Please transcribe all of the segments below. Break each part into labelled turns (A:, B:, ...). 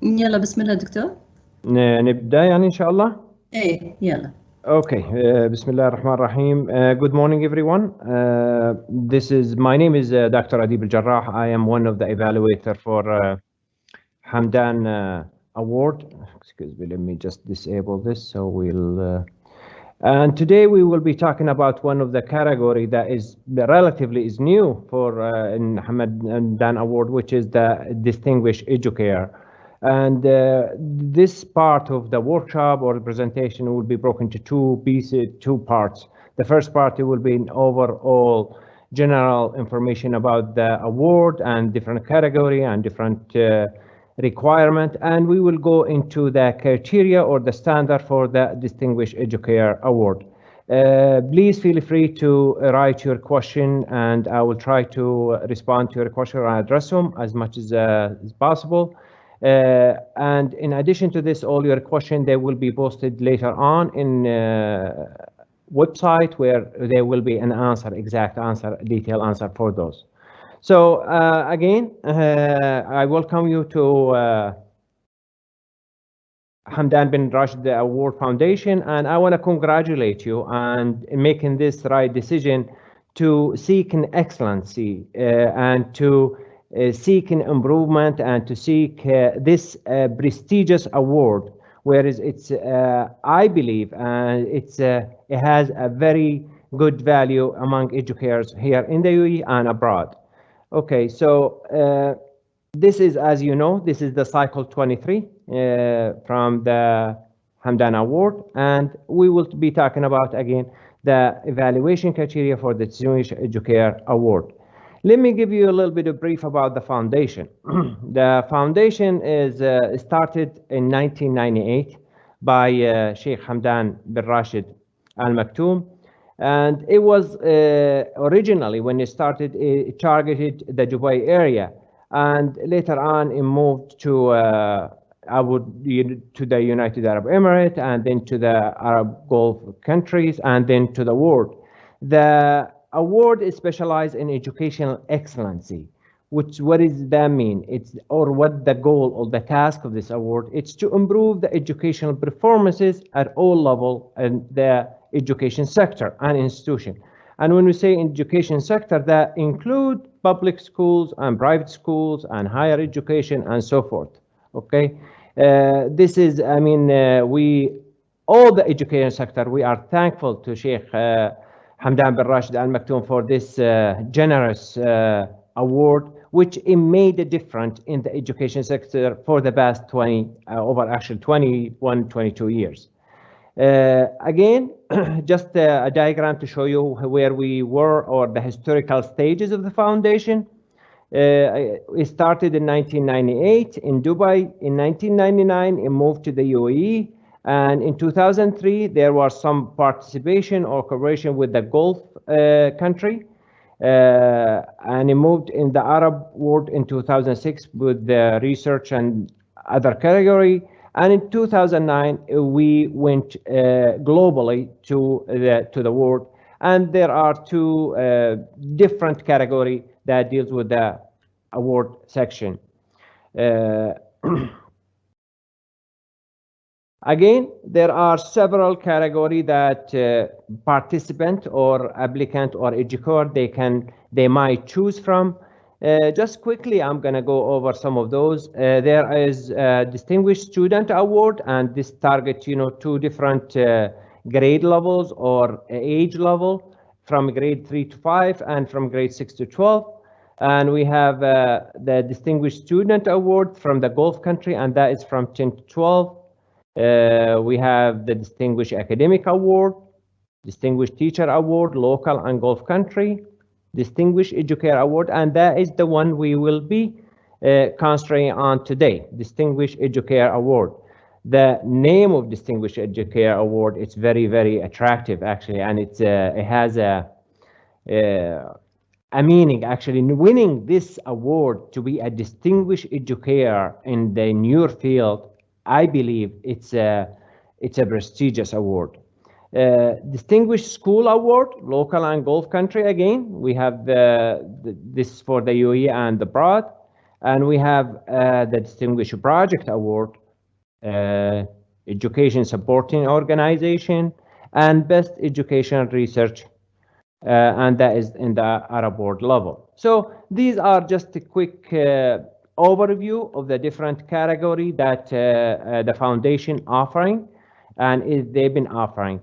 A: يلا بسم الله دكتور.
B: نبدأ يعني إن شاء الله.
A: ايه يلا.
B: Okay, Bismillah ar-Rahman ar-Rahim. Good morning, everyone. My name is Dr. Adib al-Jarrah. I am one of the evaluator for Hamdan Award. Excuse me, let me just disable this. So and today we will be talking about one of the category that is relatively new for in Hamdan Award, which is the Distinguished Educator. And this part of the workshop or the presentation will be broken into two parts. The first part will be an overall general information about the award and different category and different requirement, and we will go into the criteria or the standard for the Distinguished Educator Award. Please feel free to write your question, and I will try to respond to your question and address them as much as possible. And in addition to this, all your questions, they will be posted later on in website where there will be an answer, exact answer, detailed answer for those. So again, I welcome you to Hamdan bin Rashid Award Foundation, and I want to congratulate you on making this right decision to seek an excellency and to seek an improvement and to seek this prestigious award, whereas it's I believe it has a very good value among educators here in the UAE and abroad. Okay, so this is, as you know, this is the cycle 23 from the Hamdan Award, and we will be talking about again the evaluation criteria for the Distinguished Educator Award. Let me give you a little bit of brief about the foundation. The foundation is started in 1998 by Sheikh Hamdan bin Rashid Al Maktoum, and it was originally when it started, it targeted the Dubai area, and later on it moved to the United Arab Emirates, and then to the Arab Gulf countries, and then to the world. The award is specialized in educational excellency. What does that mean? Or what the goal or the task of this award? It's to improve the educational performances at all levels in the education sector and institution. And when we say education sector, that include public schools and private schools and higher education and so forth. Okay, this is, I mean, all the education sector, we are thankful to Sheikh Hamdan bin Rashid Al Maktoum for this generous award, which it made a difference in the education sector for the past 22 years. Again, just a diagram to show you where we were or the historical stages of the foundation. It started in 1998 in Dubai. In 1999, it moved to the UAE. And in 2003, there was some participation or cooperation with the Gulf country. And it moved in the Arab world in 2006 with the research and other category. And in 2009, we went globally to the world. And there are two different categories that deals with the award section. Again, there are several categories that participant or applicant or educator they might choose from. Just quickly, I'm going to go over some of those. There is a Distinguished Student Award, and this targets, two different grade levels or age level, from grade 3 to 5 and from grade 6 to 12. And we have the Distinguished Student Award from the Gulf country, and that is from 10 to 12. We have the Distinguished Academic Award, Distinguished Teacher Award, local and Gulf country, Distinguished Educator Award, and that is the one we will be concentrating on today, Distinguished Educator Award. The name of Distinguished Educator Award, it's very, very attractive actually, and it has a meaning actually. Winning this award to be a distinguished educator in the newer field, I believe it's a prestigious award. Distinguished School Award, local and Gulf country again. We have this for the UAE and abroad. And we have the Distinguished Project Award, Education Supporting Organization, and Best Educational Research, and that is in the Arab Board level. So these are just a quick overview of the different category that the foundation offering, and they've been offering.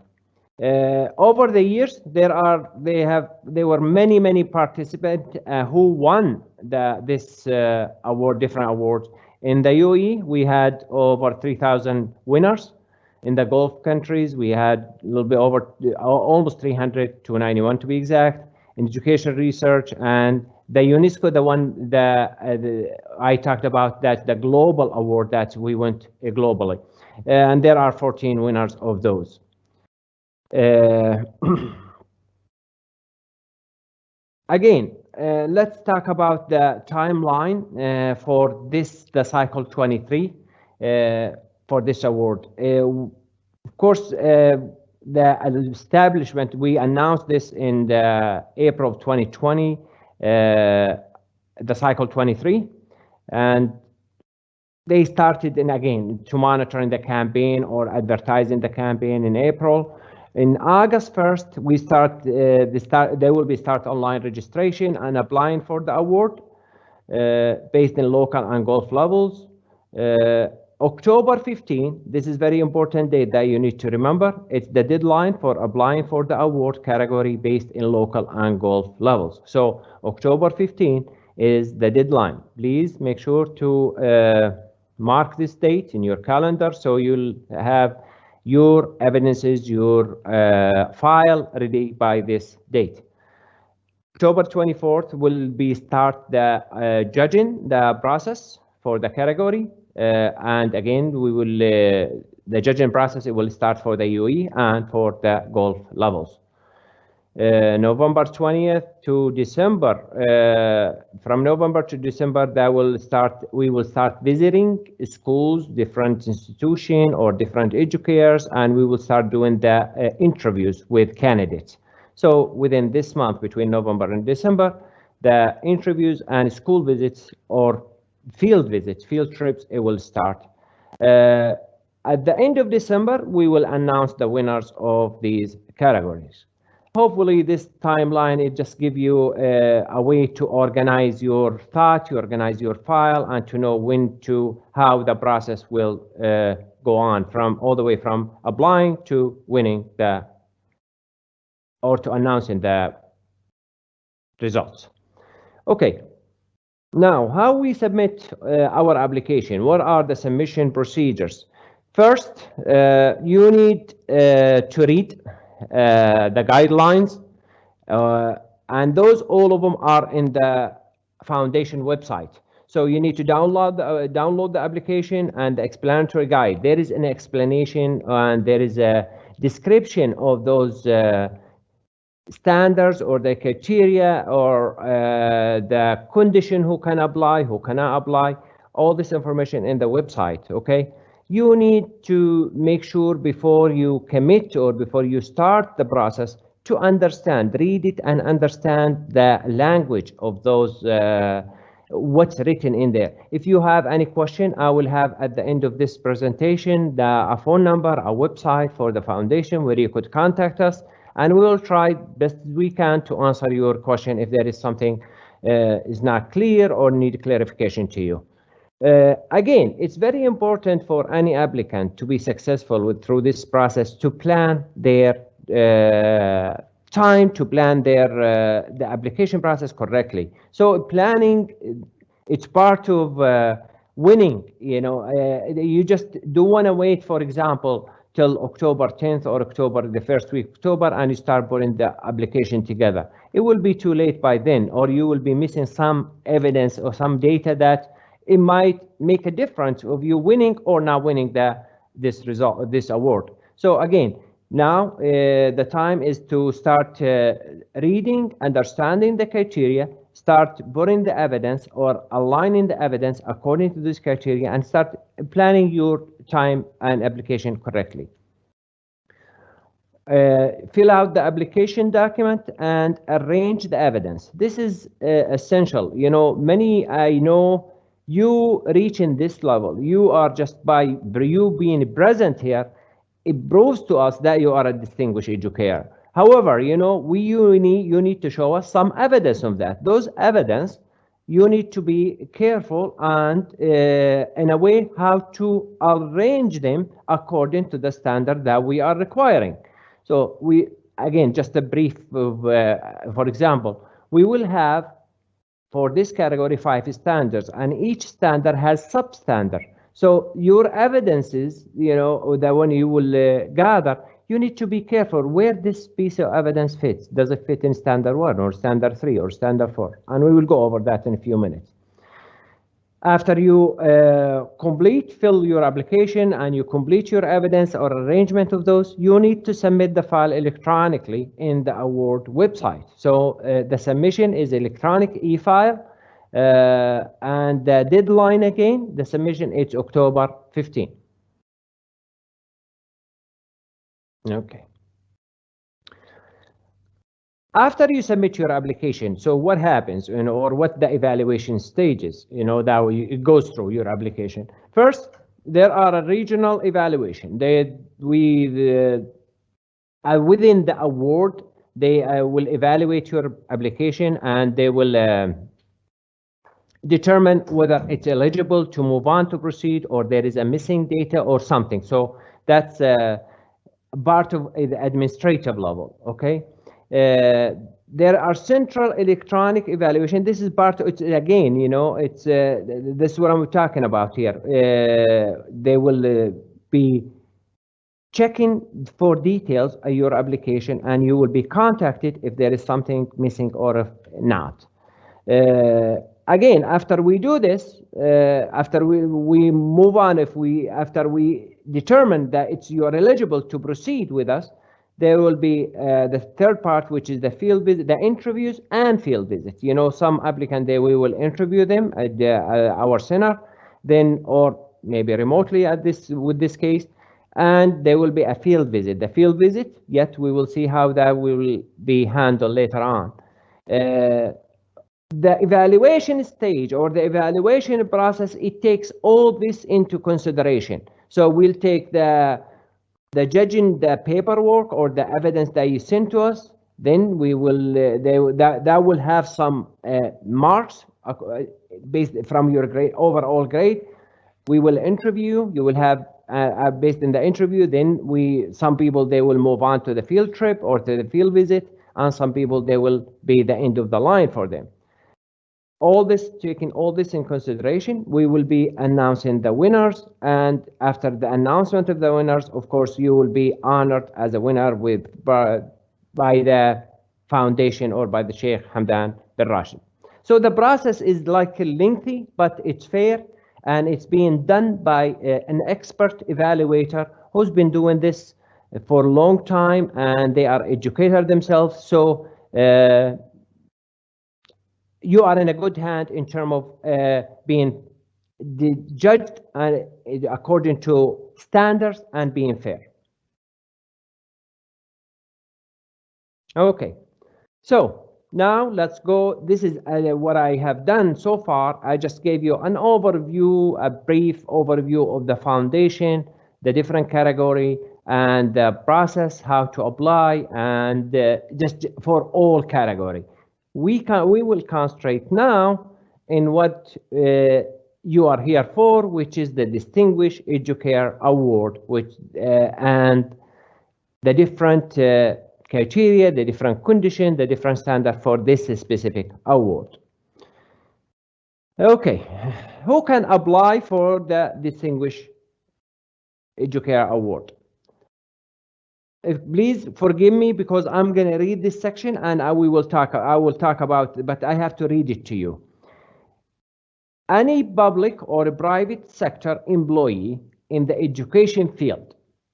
B: Over the years, there were many participants who won this award, different awards. In the UAE, we had over 3,000 winners. In the Gulf countries, we had a little bit over almost 300, 291 to be exact. In education research and the UNESCO, the one that I talked about, that's the global award that we went globally, and there are 14 winners of those. Again, let's talk about the timeline for the cycle 23 for this award. Of course, the establishment, we announced this in the April of 2020, the cycle 23, and they started again to monitoring the campaign or advertising the campaign in April. In August 1st, we there will be start online registration and applying for the award based in local and Gulf levels. October 15, this is very important date that you need to remember. It's the deadline for applying for the award category based in local and Gulf levels. So October 15 is the deadline. Please make sure to mark this date in your calendar so you'll have your evidences, your file ready by this date. October 24th will be start the judging the process for the category. And again, we will the judging process, it will start for the UAE and for the Gulf levels. November 20th to December, from November to December, we will start visiting schools, different institutions or different educators, and we will start doing the interviews with candidates. So within this month, between November and December, the interviews and school visits or field visits, field trips, it will start. At the end of December, we will announce the winners of these categories. Hopefully this timeline, it just give you a way to organize your thought, to organize your file, and to know how the process will go on all the way from applying to winning or to announcing the results. Okay. Now, how we submit our application? What are the submission procedures? First, you need to read the guidelines, and all of them are in the foundation website. So you need to download the application and the explanatory guide. There is an explanation and there is a description of those standards or the criteria or the condition who can apply, who cannot apply, all this information in the website, okay? You need to make sure before you commit or before you start the process to read it and understand the language of those, what's written in there. If you have any question, I will have at the end of this presentation a phone number, a website for the foundation where you could contact us, and we will try best we can to answer your question if there is something is not clear or need clarification to you. Again, it's very important for any applicant to be successful through this process to plan their time, to plan the application process correctly. So planning, it's part of winning. You just don't want to wait, for example, till October 10th or the first week of October, and you start putting the application together. It will be too late by then, or you will be missing some evidence or some data that it might make a difference of you winning or not winning this award. So again, now the time is to start reading, understanding the criteria, start putting the evidence or aligning the evidence according to this criteria, and start planning your time and application correctly. Fill out the application document and arrange the evidence. This is essential. I know you reaching this level, you are just by you being present here, it proves to us that you are a distinguished educator. However, you know, you need to show us some evidence of that. Those evidence, you need to be careful and in a way how to arrange them according to the standard that we are requiring. So we, again, just a brief of, for example, we will have for this category 5 standards, and each standard has substandard. So your evidences, you know, the one you will gather, you need to be careful where this piece of evidence fits. Does it fit in standard 1 or standard 3 or standard 4? And we will go over that in a few minutes. After you fill your application and you complete your evidence or arrangement of those, you need to submit the file electronically in the award website. So the submission is electronic e-file, and the deadline again, the submission is October 15. Okay. After you submit your application, so what happens, you know, or what the evaluation stages, you know, that it goes through your application. First, there are a regional evaluation. Within the award, they will evaluate your application and they will determine whether it's eligible to move on to proceed or there is a missing data or something. So that's part of the administrative level, okay? There are central electronic evaluation. This is part of it again, you know, it's this is what I'm talking about here. They will be checking for details of your application and you will be contacted if there is something missing or if not. Again, after we do this, after we move on, after we determine that you are eligible to proceed with us, there will be the third part, which is the field visit, the interviews and field visits. You know, some applicant, we will interview them at our center, then or maybe remotely with this case, and there will be a field visit. The field visit, yet we will see how that will be handled later on. The evaluation stage or the evaluation process, it takes all this into consideration. So we'll take the judging the paperwork or the evidence that you sent to us, then we will that will have some marks based from your grade, overall grade. We will interview. You will have based on the interview. Then some people they will move on to the field trip or to the field visit, and some people they will be the end of the line for them. Taking all this in consideration, we will be announcing the winners, and after the announcement of the winners, of course, you will be honored as a winner by the foundation or by the Sheikh Hamdan bin Rashid. So the process is like lengthy, but it's fair, and it's being done by an expert evaluator who's been doing this for a long time, and they are educators themselves. So you are in a good hand in terms of being judged according to standards and being fair. Okay, so now let's go. This is what I have done so far. I just gave you an overview, a brief overview of the foundation, the different category, and the process, how to apply, and just for all category. We will concentrate now in what you are here for, which is the Distinguished Educare Award, and the different criteria, the different conditions, the different standard for this specific award. Okay, who can apply for the Distinguished Educare Award? Please forgive me because I'm going to read this section and I will talk about it, but I have to read it to you. Any public or private sector employee in the education field.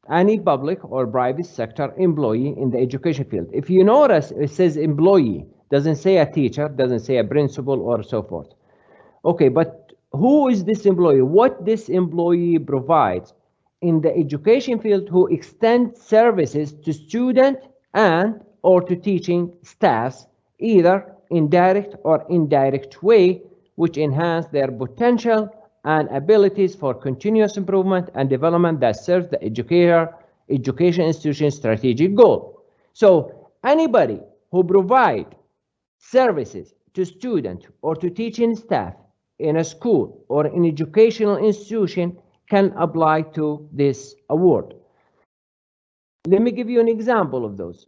B: Any public or private sector employee in the education field. If you notice, it says employee, doesn't say a teacher, doesn't say a principal or so forth. Okay, but who is this employee? What this employee provides in the education field who extend services to student and or to teaching staffs, either in direct or indirect way which enhance their potential and abilities for continuous improvement and development that serves the education institution's strategic goal. So anybody who provide services to students or to teaching staff in a school or an educational institution can apply to this award. Let me give you an example of those.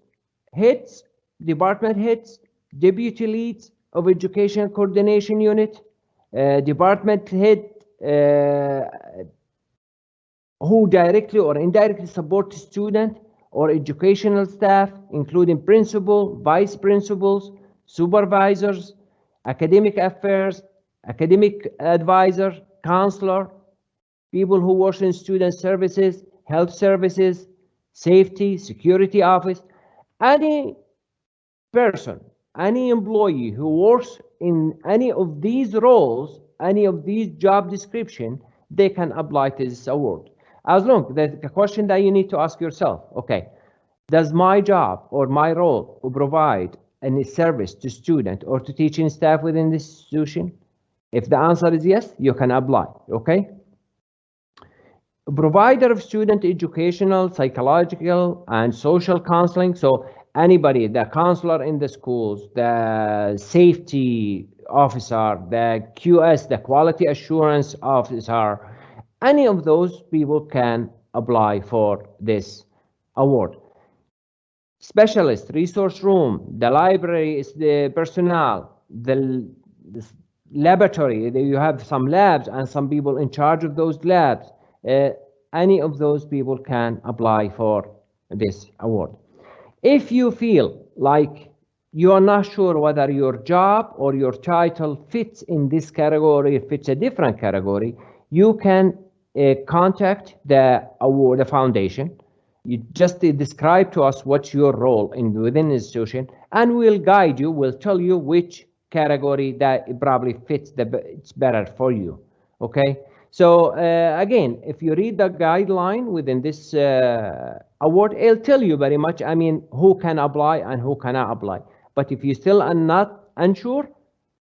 B: Heads, department heads, deputy leads of education coordination unit, department head who directly or indirectly support student or educational staff, including principal, vice principals, supervisors, academic affairs, academic advisor, counselor, people who work in student services, health services, safety, security office. Any person, any employee who works in any of these roles, any of these job description, they can apply to this award. As long as the question that you need to ask yourself, okay, does my job or my role provide any service to student or to teaching staff within this institution? If the answer is yes, you can apply, okay? Provider of student educational, psychological, and social counseling. So anybody, the counselor in the schools, the safety officer, the QS, the quality assurance officer, any of those people can apply for this award. Specialist, resource room, the library is the personnel, the laboratory, you have some labs and some people in charge of those labs. Any of those people can apply for this award. If you feel like you are not sure whether your job or your title fits in this category, fits a different category, you can contact the award, the foundation. You just describe to us what's your role within the institution, and we'll guide you, we'll tell you which category that it probably fits it's better for you, okay? So again, if you read the guideline within this award, it'll tell you very much, I mean, who can apply and who cannot apply. But if you still are not unsure,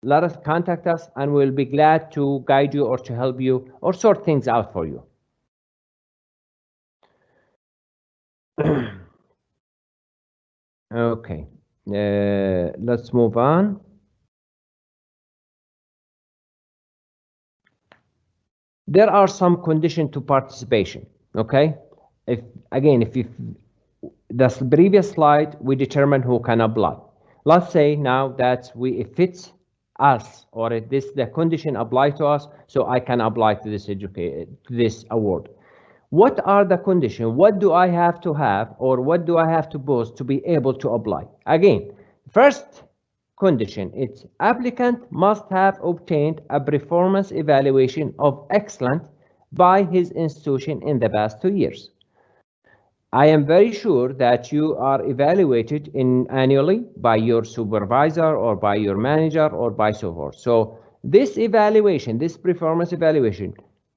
B: let us contact us and we'll be glad to guide you or to help you or sort things out for you. Okay, let's move on. There are some conditions to participation, okay? If the previous slide, we determined who can apply. Let's say now that it fits us, or the condition apply to us, so I can apply to this award. What are the conditions? What do I have to have, or what do I have to post to be able to apply? Again, first condition, it's applicant must have obtained a performance evaluation of excellent by his institution in the past 2 years. I am very sure that you are evaluated annually by your supervisor or by your manager or by so forth. So this evaluation, this performance evaluation,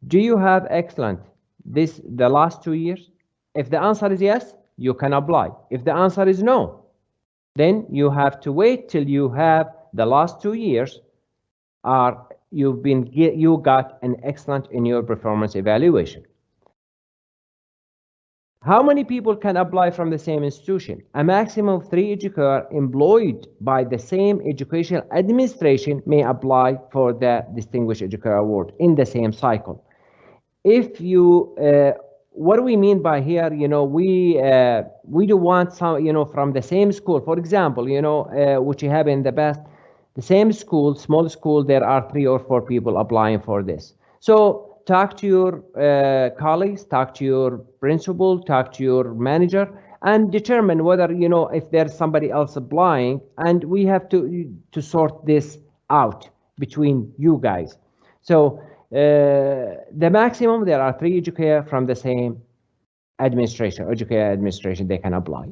B: do you have excellent the last 2 years? If the answer is yes, you can apply. If the answer is no, then you have to wait till you have the last 2 years you got an excellent in your performance evaluation. How many people can apply from the same institution? A maximum of 3 Educare employed by the same educational administration may apply for the Distinguished Educator Award in the same cycle. If you, what do we mean by here? We do want some, from the same school. For example, which you have in the past, the same school, small school, there are 3 or 4 people applying for this. So talk to your colleagues, talk to your principal, talk to your manager, and determine whether, if there's somebody else applying, and we have to sort this out between you guys. So the maximum, there are 3 Educare from the same administration, Educare administration, they can apply.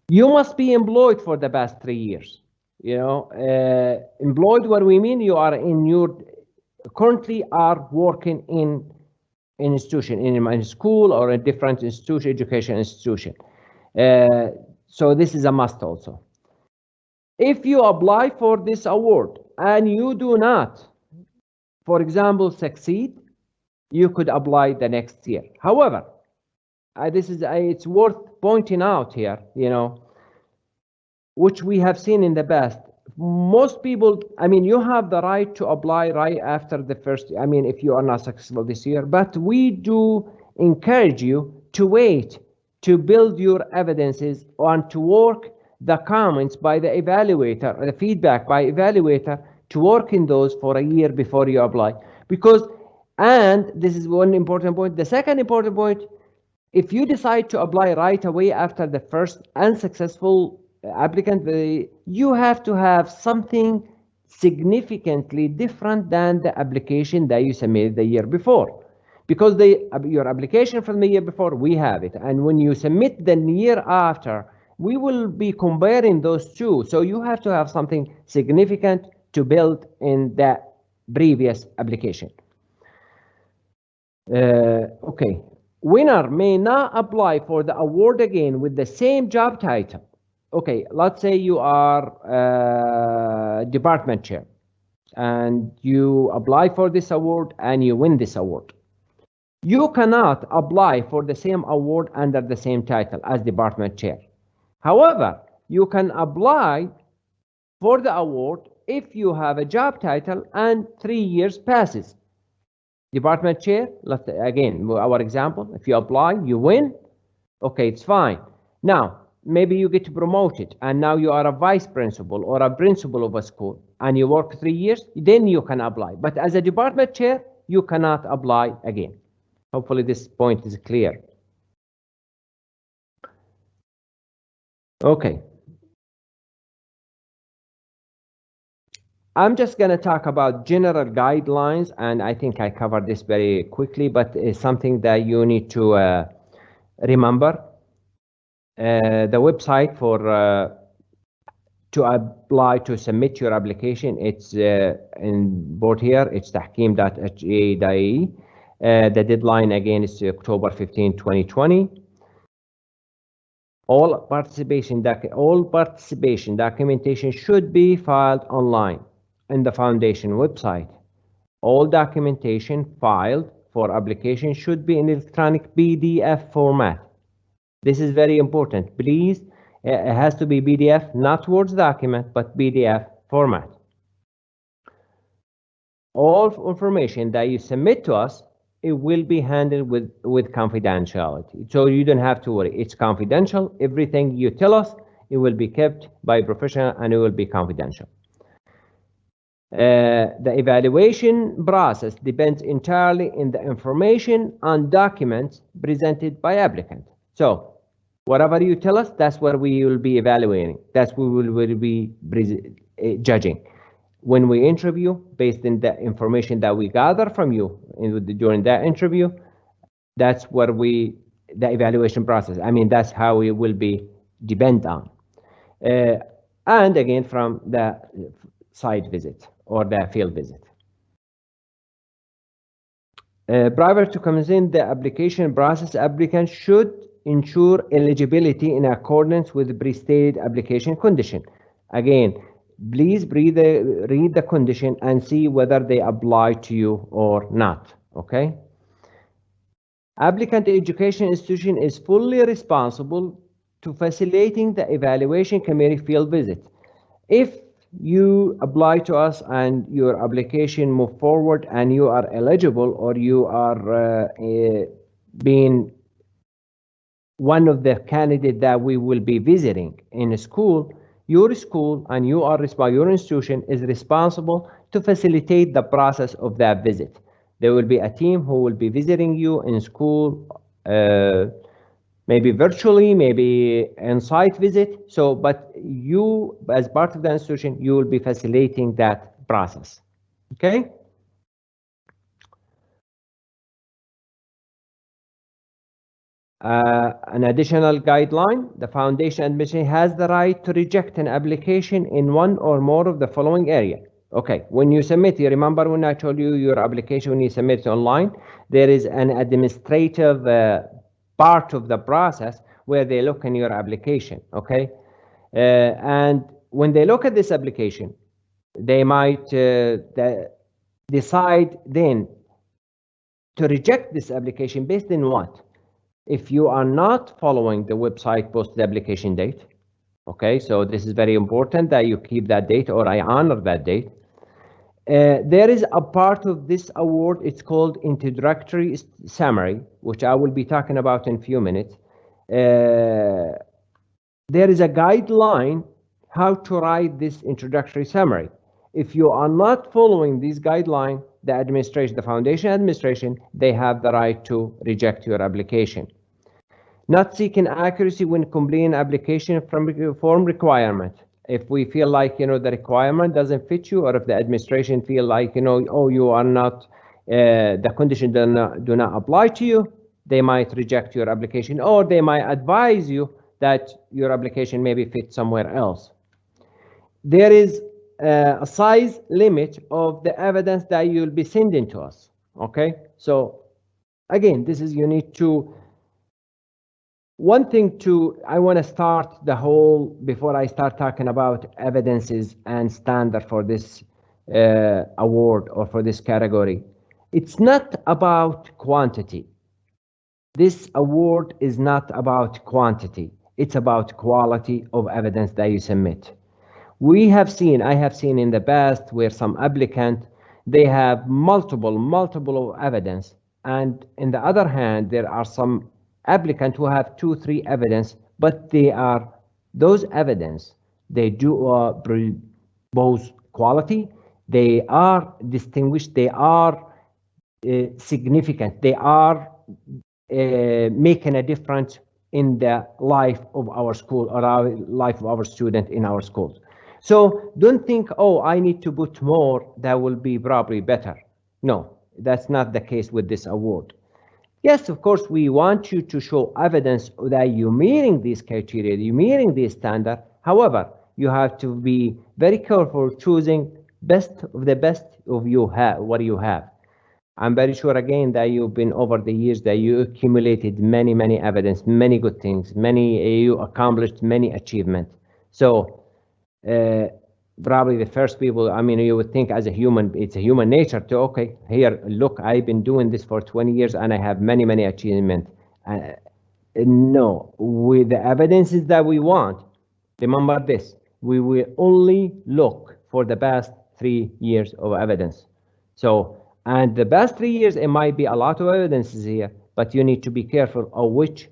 B: You must be employed for the past 3 years. Employed, what we mean, you are currently are working in an institution, in a school or a different institution, education institution. So this is a must also. If you apply for this award and you do not, for example, succeed, you could apply the next year. However, it's worth pointing out here, which we have seen in the past. Most people, you have the right to apply right after the first, if you are not successful this year, but we do encourage you to wait, to build your evidences, and to work the comments by the evaluator, or the feedback by evaluator, to work in those for a year before you apply. And this is one important point. The second important point, if you decide to apply right away after the first unsuccessful applicant, you have to have something significantly different than the application that you submitted the year before. Because your application from the year before, we have it. And when you submit the year after, we will be comparing those two. So you have to have something significant to build in that previous application. Okay. Winner may not apply for the award again with the same job title. Okay, let's say you are department chair and you apply for this award and you win this award. You cannot apply for the same award under the same title as department chair. However, you can apply for the award if you have a job title and 3 years passes. Department chair, again, our example, if you apply, you win, okay, it's fine. Now, maybe you get promoted and now you are a vice principal or a principal of a school and you work 3 years, then you can apply. But as a department chair, you cannot apply again. Hopefully this point is clear. Okay. I'm just going to talk about general guidelines, and I think I covered this very quickly, but it's something that you need to remember. The website for to apply to submit your application, it's in board here, it's tahkeem.ha.ae. The deadline again is October 15, 2020. All participation documentation should be filed online in the foundation website. All documentation filed for application should be in electronic PDF format. This is very important. Please, it has to be PDF, not Word document, but PDF format. All information that you submit to us, it will be handled with confidentiality. So you don't have to worry. It's confidential. Everything you tell us, it will be kept by professional and it will be confidential. The evaluation process depends entirely on the information and documents presented by applicant. So whatever you tell us, that's what we will be evaluating. That's what we will be judging. When we interview, based on the information that we gather from you during that interview, that's what the evaluation process, that's how it will be depend on. And again, from the site visit or the field visit. Prior to commencing the application process, applicants should ensure eligibility in accordance with the pre-stated application condition. Again, please read the condition and see whether they apply to you or not, okay? Applicant education institution is fully responsible to facilitating the evaluation committee field visit. If you apply to us and your application move forward and you are eligible or you are being one of the candidates that we will be visiting in a school, your school and your institution is responsible to facilitate the process of that visit. There will be a team who will be visiting you in school, maybe virtually, maybe on-site visit. So, but you, as part of the institution, you will be facilitating that process. Okay? An additional guideline, the foundation admission has the right to reject an application in one or more of the following area. Okay, when you submit, you remember when I told you your application, when you submit it online, there is an administrative part of the process where they look in your application, okay? And when they look at this application, They might decide then to reject this application based on what? If you are not following the website posted application date, okay, so this is very important that you keep that date, or I honor that date. There is a part of this award, it's called Introductory Summary, which I will be talking about in a few minutes. There is a guideline how to write this introductory summary. If you are not following these guidelines, the administration, the foundation administration, they have the right to reject your application. Not seeking accuracy when completing application from form requirement. If we feel like, the requirement doesn't fit you, or if the administration feel like, oh, you are not, the condition do not apply to you, they might reject your application, or they might advise you that your application maybe fits somewhere else. There is a size limit of the evidence that you'll be sending to us, okay? So again, this is, you need to, one thing I want to start the whole, before I start talking about evidences and standard for this award or for this category. It's not about quantity. This award is not about quantity. It's about quality of evidence that you submit. I have seen in the past where some applicant, they have multiple evidence. And in the other hand, there are some applicant who have 2-3 evidence, but those evidence, they do both quality, they are distinguished, they are significant, they are making a difference in the life of our school or our life of our student in our schools. So don't think, oh, I need to put more, that will be probably better. No, that's not the case with this award. Yes, of course, we want you to show evidence that you're meeting these criteria, you're meeting these standards. However, you have to be very careful choosing best of the best of what you have. I'm very sure again that you've been over the years that you accumulated many evidence, many good things, you accomplished many achievements. So probably the first people, you would think as a human, it's a human nature to, okay, here, look, I've been doing this for 20 years and I have many achievements. No, with the evidences that we want, remember this, we will only look for the past 3 years of evidence. So, and the past 3 years, it might be a lot of evidences here, but you need to be careful of which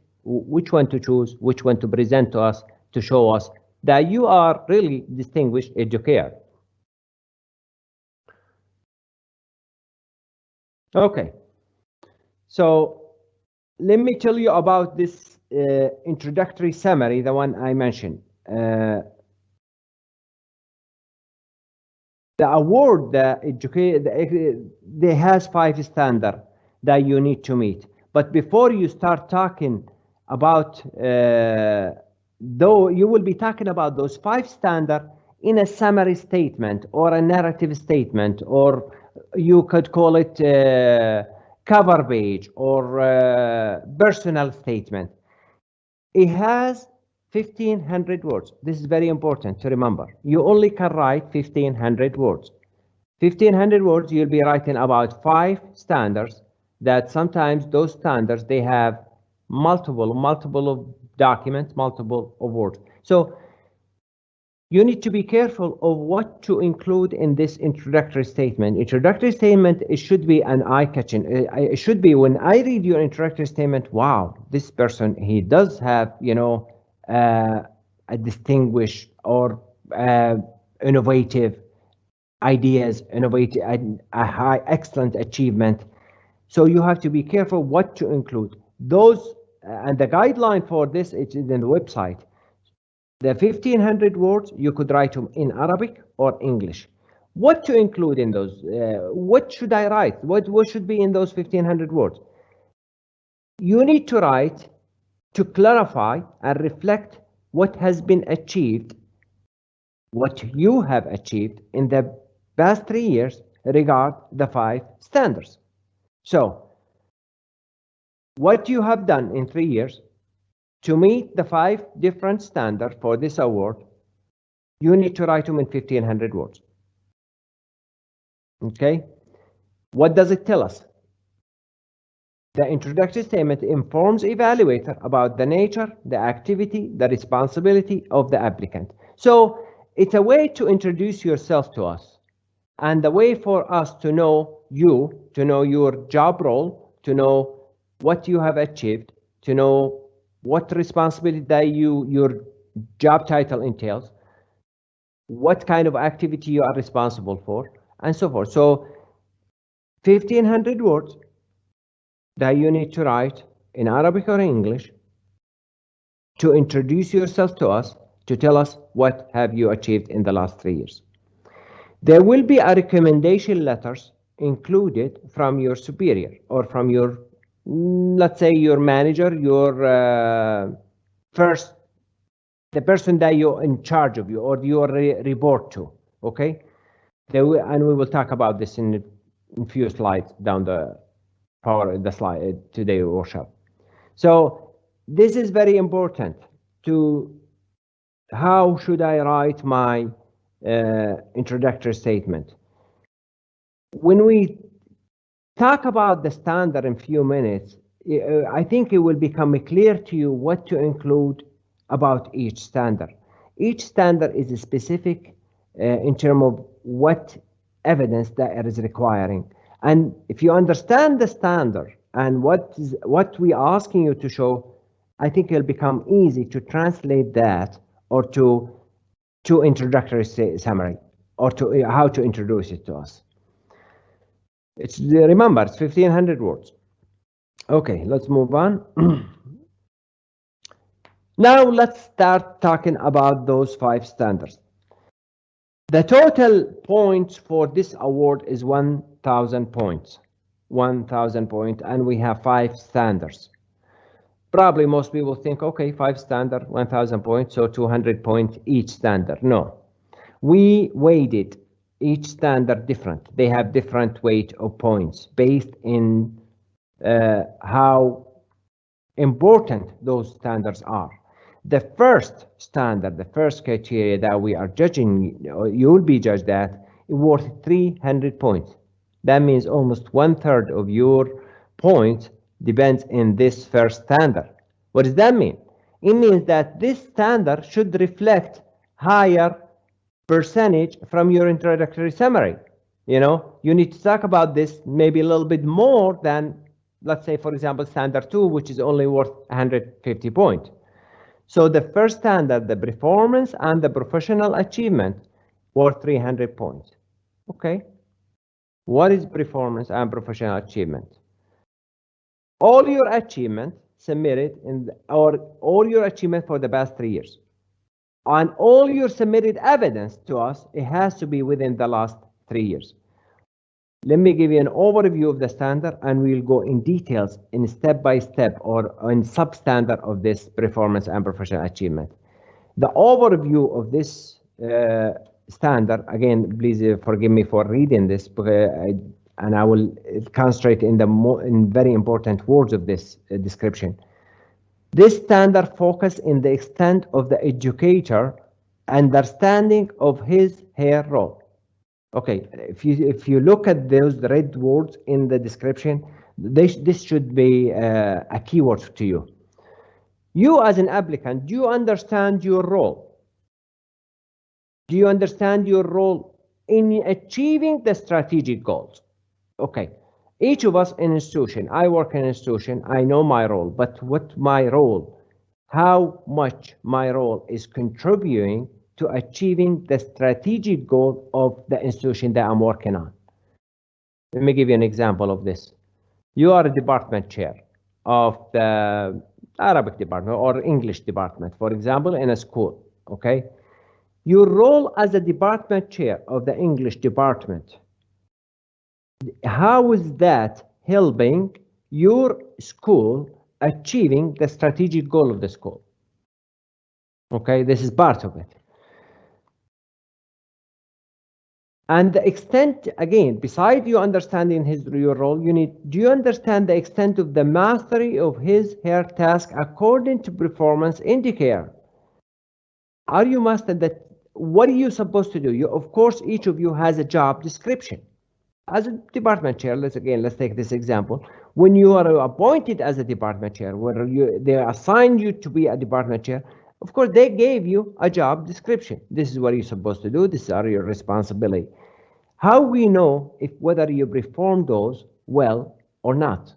B: one to choose, which one to present to us, to show us that you are really distinguished Educare. Okay, so let me tell you about this introductory summary, the one I mentioned. The award, they has 5 standards that you need to meet. But before you start talking about though you will be talking about those 5 standards in a summary statement or a narrative statement, or you could call it cover page or personal statement. It has 1,500 words. This is very important to remember. You only can write 1,500 words. 1,500 words, you'll be writing about 5 standards that sometimes those standards, they have multiple documents, multiple words. So you need to be careful of what to include in this introductory statement. Introductory statement, it should be an eye-catching. It should be, when I read your introductory statement, wow, this person, he does have, a distinguished or innovative ideas, a high, excellent achievement. So you have to be careful what to include. Those, and the guideline for this is in the website. The 1,500 words, you could write them in Arabic or English. What to include in those? What should I write? What should be in those 1,500 words? You need to write to clarify and reflect what has been achieved, what you have achieved in the past 3 years regard the 5 standards. So, what you have done in 3 years to meet the 5 different standards for this award, you need to write them in 1,500 words. Okay, what does it tell us? The introductory statement informs evaluator about the nature, the activity, the responsibility of the applicant. So it's a way to introduce yourself to us, and the way for us to know you, to know your job role, to know what you have achieved, to know what responsibility that your job title entails, what kind of activity you are responsible for, and so forth. So 1,500 words that you need to write in Arabic or English to introduce yourself to us, to tell us what have you achieved in the last 3 years. There will be a recommendation letters included from your superior or from your, let's say, your manager, your the person that you're in charge of you or you report to, okay? And we will talk about this in a few slides down the slide today workshop. So this is very important to how should I write my introductory statement. When we talk about the standard in a few minutes, I think it will become clear to you what to include about each standard. Each standard is specific in terms of what evidence that it is requiring. And if you understand the standard and what we are asking you to show, I think it'll become easy to translate that or to introductory summary or to how to introduce it to us. Remember, it's 1,500 words. Okay, let's move on. Now let's start talking about those 5 standards. The total points for this award is 1,000 points. 1,000 points, and we have 5 standards. Probably most people think, okay, 5 standard, 1,000 points, so 200 points each standard. No, we weighted each standard different. They have different weight of points based in how important those standards are. The first standard, the first criteria that we are judging, you will be judged at, is worth 300 points. That means almost 1/3 of your points depends in this first standard. What does that mean? It means that this standard should reflect higher percentage from your introductory summary. You know, you need to talk about this maybe a little bit more than, let's say, for example, standard 2, which is only worth 150 points. So the first standard, the performance and the professional achievement, worth 300 points. Okay. What is performance and professional achievement? All your achievement submitted or all your achievement for the past 3 years. On all your submitted evidence to us, it has to be within the last 3 years. Let me give you an overview of the standard, and we'll go in details in step by step or in substandard of this performance and professional achievement. The overview of this standard, again, please forgive me for reading this, and I will concentrate in very important words of this description. This standard focuses in the extent of the educator understanding of her role. Okay, if you look at those red words in the description, this should be a keyword to you. You as an applicant, do you understand your role? Do you understand your role in achieving the strategic goals? Okay, each of us in an institution, I work in an institution, I know my role, but what my role, how much my role is contributing to achieving the strategic goal of the institution that I'm working on. Let me give you an example of this. You are a department chair of the Arabic department or English department, for example, in a school, okay? Your role as a department chair of the English department, how is that helping your school achieving the strategic goal of the school? Okay, this is part of it. And the extent, again, besides you understanding your role, do you understand the extent of the mastery of her task according to performance indicator? Are you mastered that? What are you supposed to do? Of course, each of you has a job description. as a department chair, let's take this example. When you are appointed as a department chair, where they assigned you to be a department chair, of course, they gave you a job description. This is what you're supposed to do. These are your responsibility. How we know if whether you perform those well or not?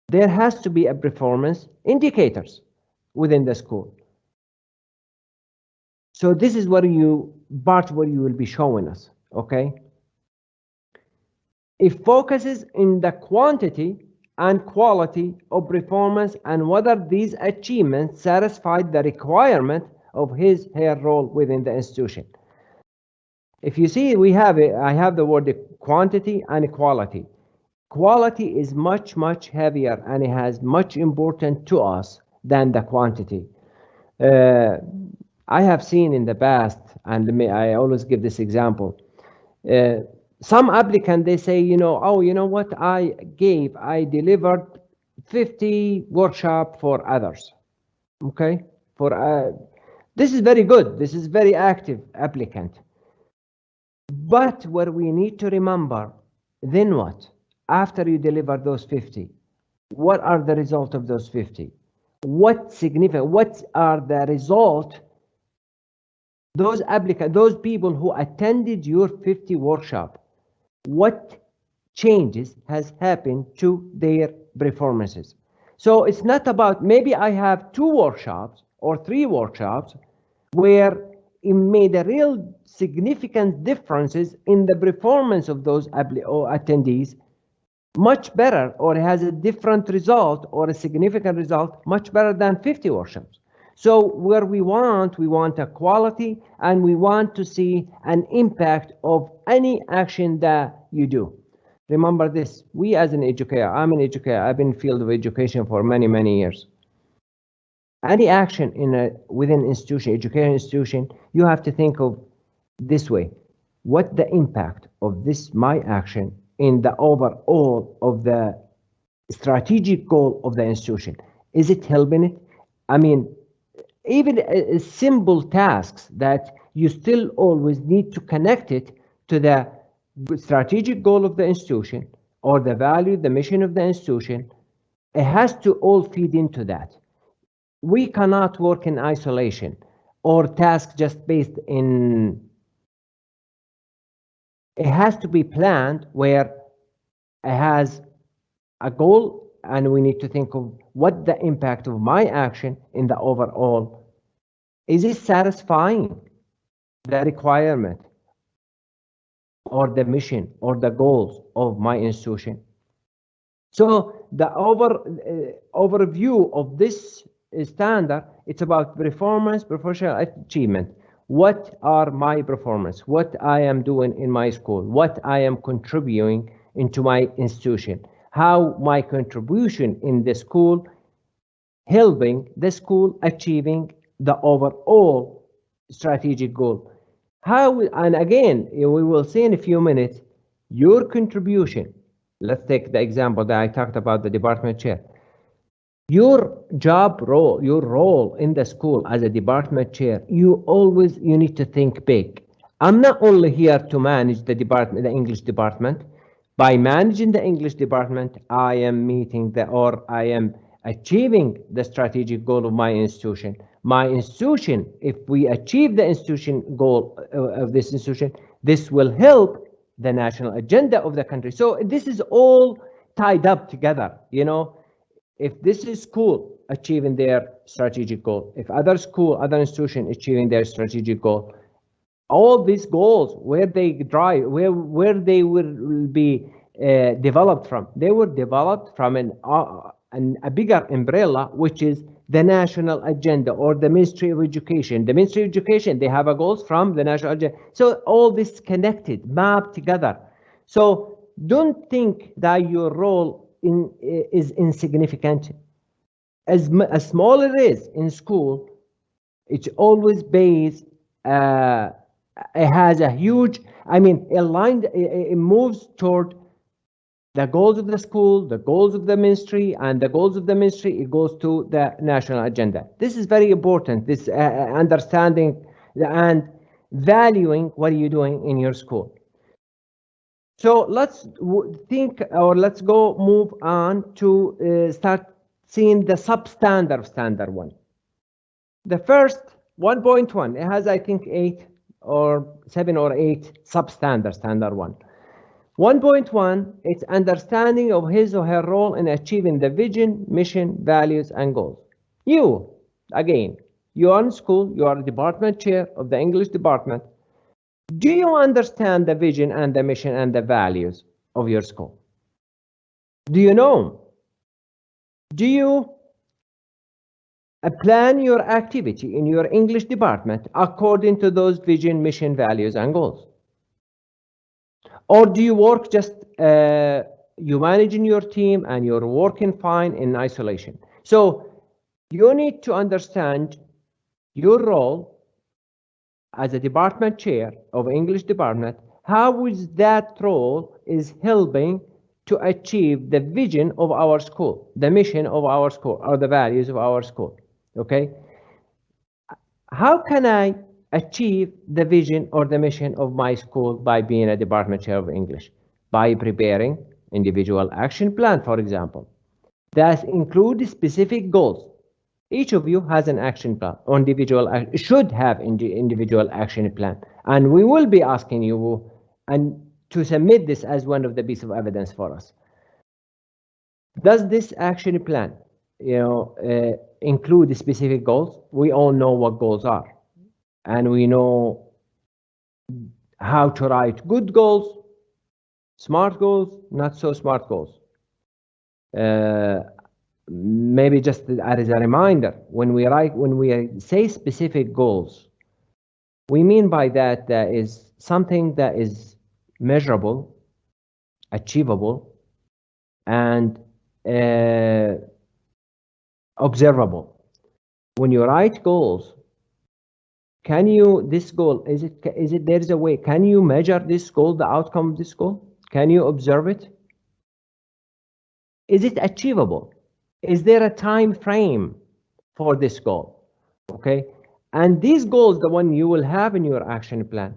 B: There has to be a performance indicators within the school. So this is what you will be showing us, okay? It focuses in the quantity and quality of performance and whether these achievements satisfied the requirement of her role within the institution. If you see, I have the word quantity and quality. Quality is much, much heavier and it has much important to us than the quantity. I have seen in the past, and I always give this example, some applicant, they say, you know what, I delivered 50 workshop for others, okay? This is very good, this is very active applicant. But what we need to remember, then what? After you deliver those 50, what are the result of those 50? What are the result? Those applicants, those people who attended your 50 workshop, what changes has happened to their performances? So it's not about, maybe I have 2 workshops or 3 workshops where it made a real significant differences in the performance of those attendees, much better, or has a different result or a significant result, much better than 50 workshops. So where we want a quality, and we want to see an impact of any action that you do. Remember this, we as an educator, I'm an educator, I've been in the field of education for many, many years. Any action within institution, education institution, you have to think of this way. What the impact of my action in the overall of the strategic goal of the institution? Is it helping it? I mean, even simple tasks that you still always need to connect it to the strategic goal of the institution or the value, the mission of the institution. It has to all feed into that. We cannot work in isolation or task just based in. It has to be planned where it has a goal, and we need to think of what the impact of my action in the overall. Is it satisfying the requirement or the mission or the goals of my institution? So the overview of this standard, it's about performance, professional achievement. What are my performance? What I am doing in my school? What I am contributing into my institution? How my contribution in the school helping the school achieving the overall strategic goal. How, and again, we will see in a few minutes, your contribution. Let's take the example that I talked about, the department chair. Your your role in the school as a department chair, you need to think big. I'm not only here to manage the English department. By managing the English department, I am I am achieving the strategic goal of my institution. My institution, if we achieve the institution goal of this institution, this will help the national agenda of the country. So this is all tied up together, you know. If this is school achieving their strategic goal, if other institution achieving their strategic goal, all these goals, where they drive, where they will be developed from, they were developed from a bigger umbrella, which is the national agenda or the Ministry of Education. The Ministry of Education, they have a goals from the national agenda. So all this connected, mapped together. So don't think that your role is insignificant. As small it is in school, it's always based, it has a huge, it moves toward the goals of the school, the goals of the ministry, and the goals of the ministry, it goes to the national agenda. This is very important, this understanding and valuing what you're doing in your school. So let's think, or let's go move on to start seeing the substandard of standard one. The first 1.1, it has, I think, 7 or 8 substandard standard one. 1.1, it's understanding of his or her role in achieving the vision, mission, values, and goals. You, again, you are in school, you are the department chair of the English department. Do you understand the vision and the mission and the values of your school? Do you know? Do you plan your activity in your English department according to those vision, mission, values, and goals? Or do you work just, you manage in your team and you're working fine in isolation? So you need to understand your role as a department chair of English department. How is that role is helping to achieve the vision of our school, the mission of our school, or the values of our school? Okay. How can I achieve the vision or the mission of my school by being a department chair of English? By preparing individual action plan, for example, that include specific goals. Each of you has an action plan, or should have individual action plan, and we will be asking you and to submit this as one of the pieces of evidence for us. Does this action plan, include specific goals? We all know what goals are, and we know how to write good goals, smart goals, not so smart goals. Maybe just as a reminder, when we say specific goals, we mean by that is something that is measurable, achievable, and observable. When you write goals, can you, this goal, is it there's a way, can you measure this goal, the outcome of this goal? Can you observe it? Is it achievable? Is there a time frame for this goal? Okay, and these goals, the one you will have in your action plan,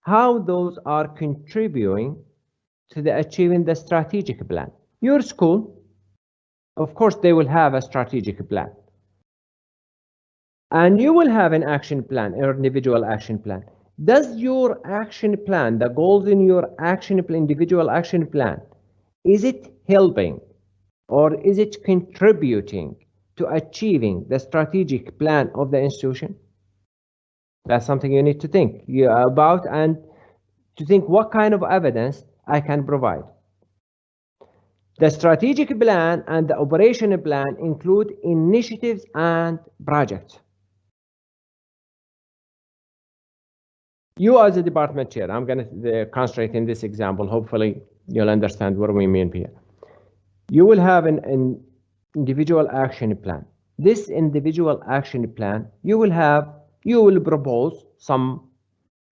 B: how those are contributing to the achieving the strategic plan. Your school, of course, they will have a strategic plan, and you will have an action plan, or individual action plan. Does your action plan, the goals in your action plan, individual action plan, is it helping or is it contributing to achieving the strategic plan of the institution? That's something you need to think about, and to think what kind of evidence I can provide. The strategic plan and the operational plan include initiatives and projects. You as a department chair, I'm going to concentrate in this example. Hopefully you'll understand what we mean here. You will have an individual action plan. This individual action plan, you will propose some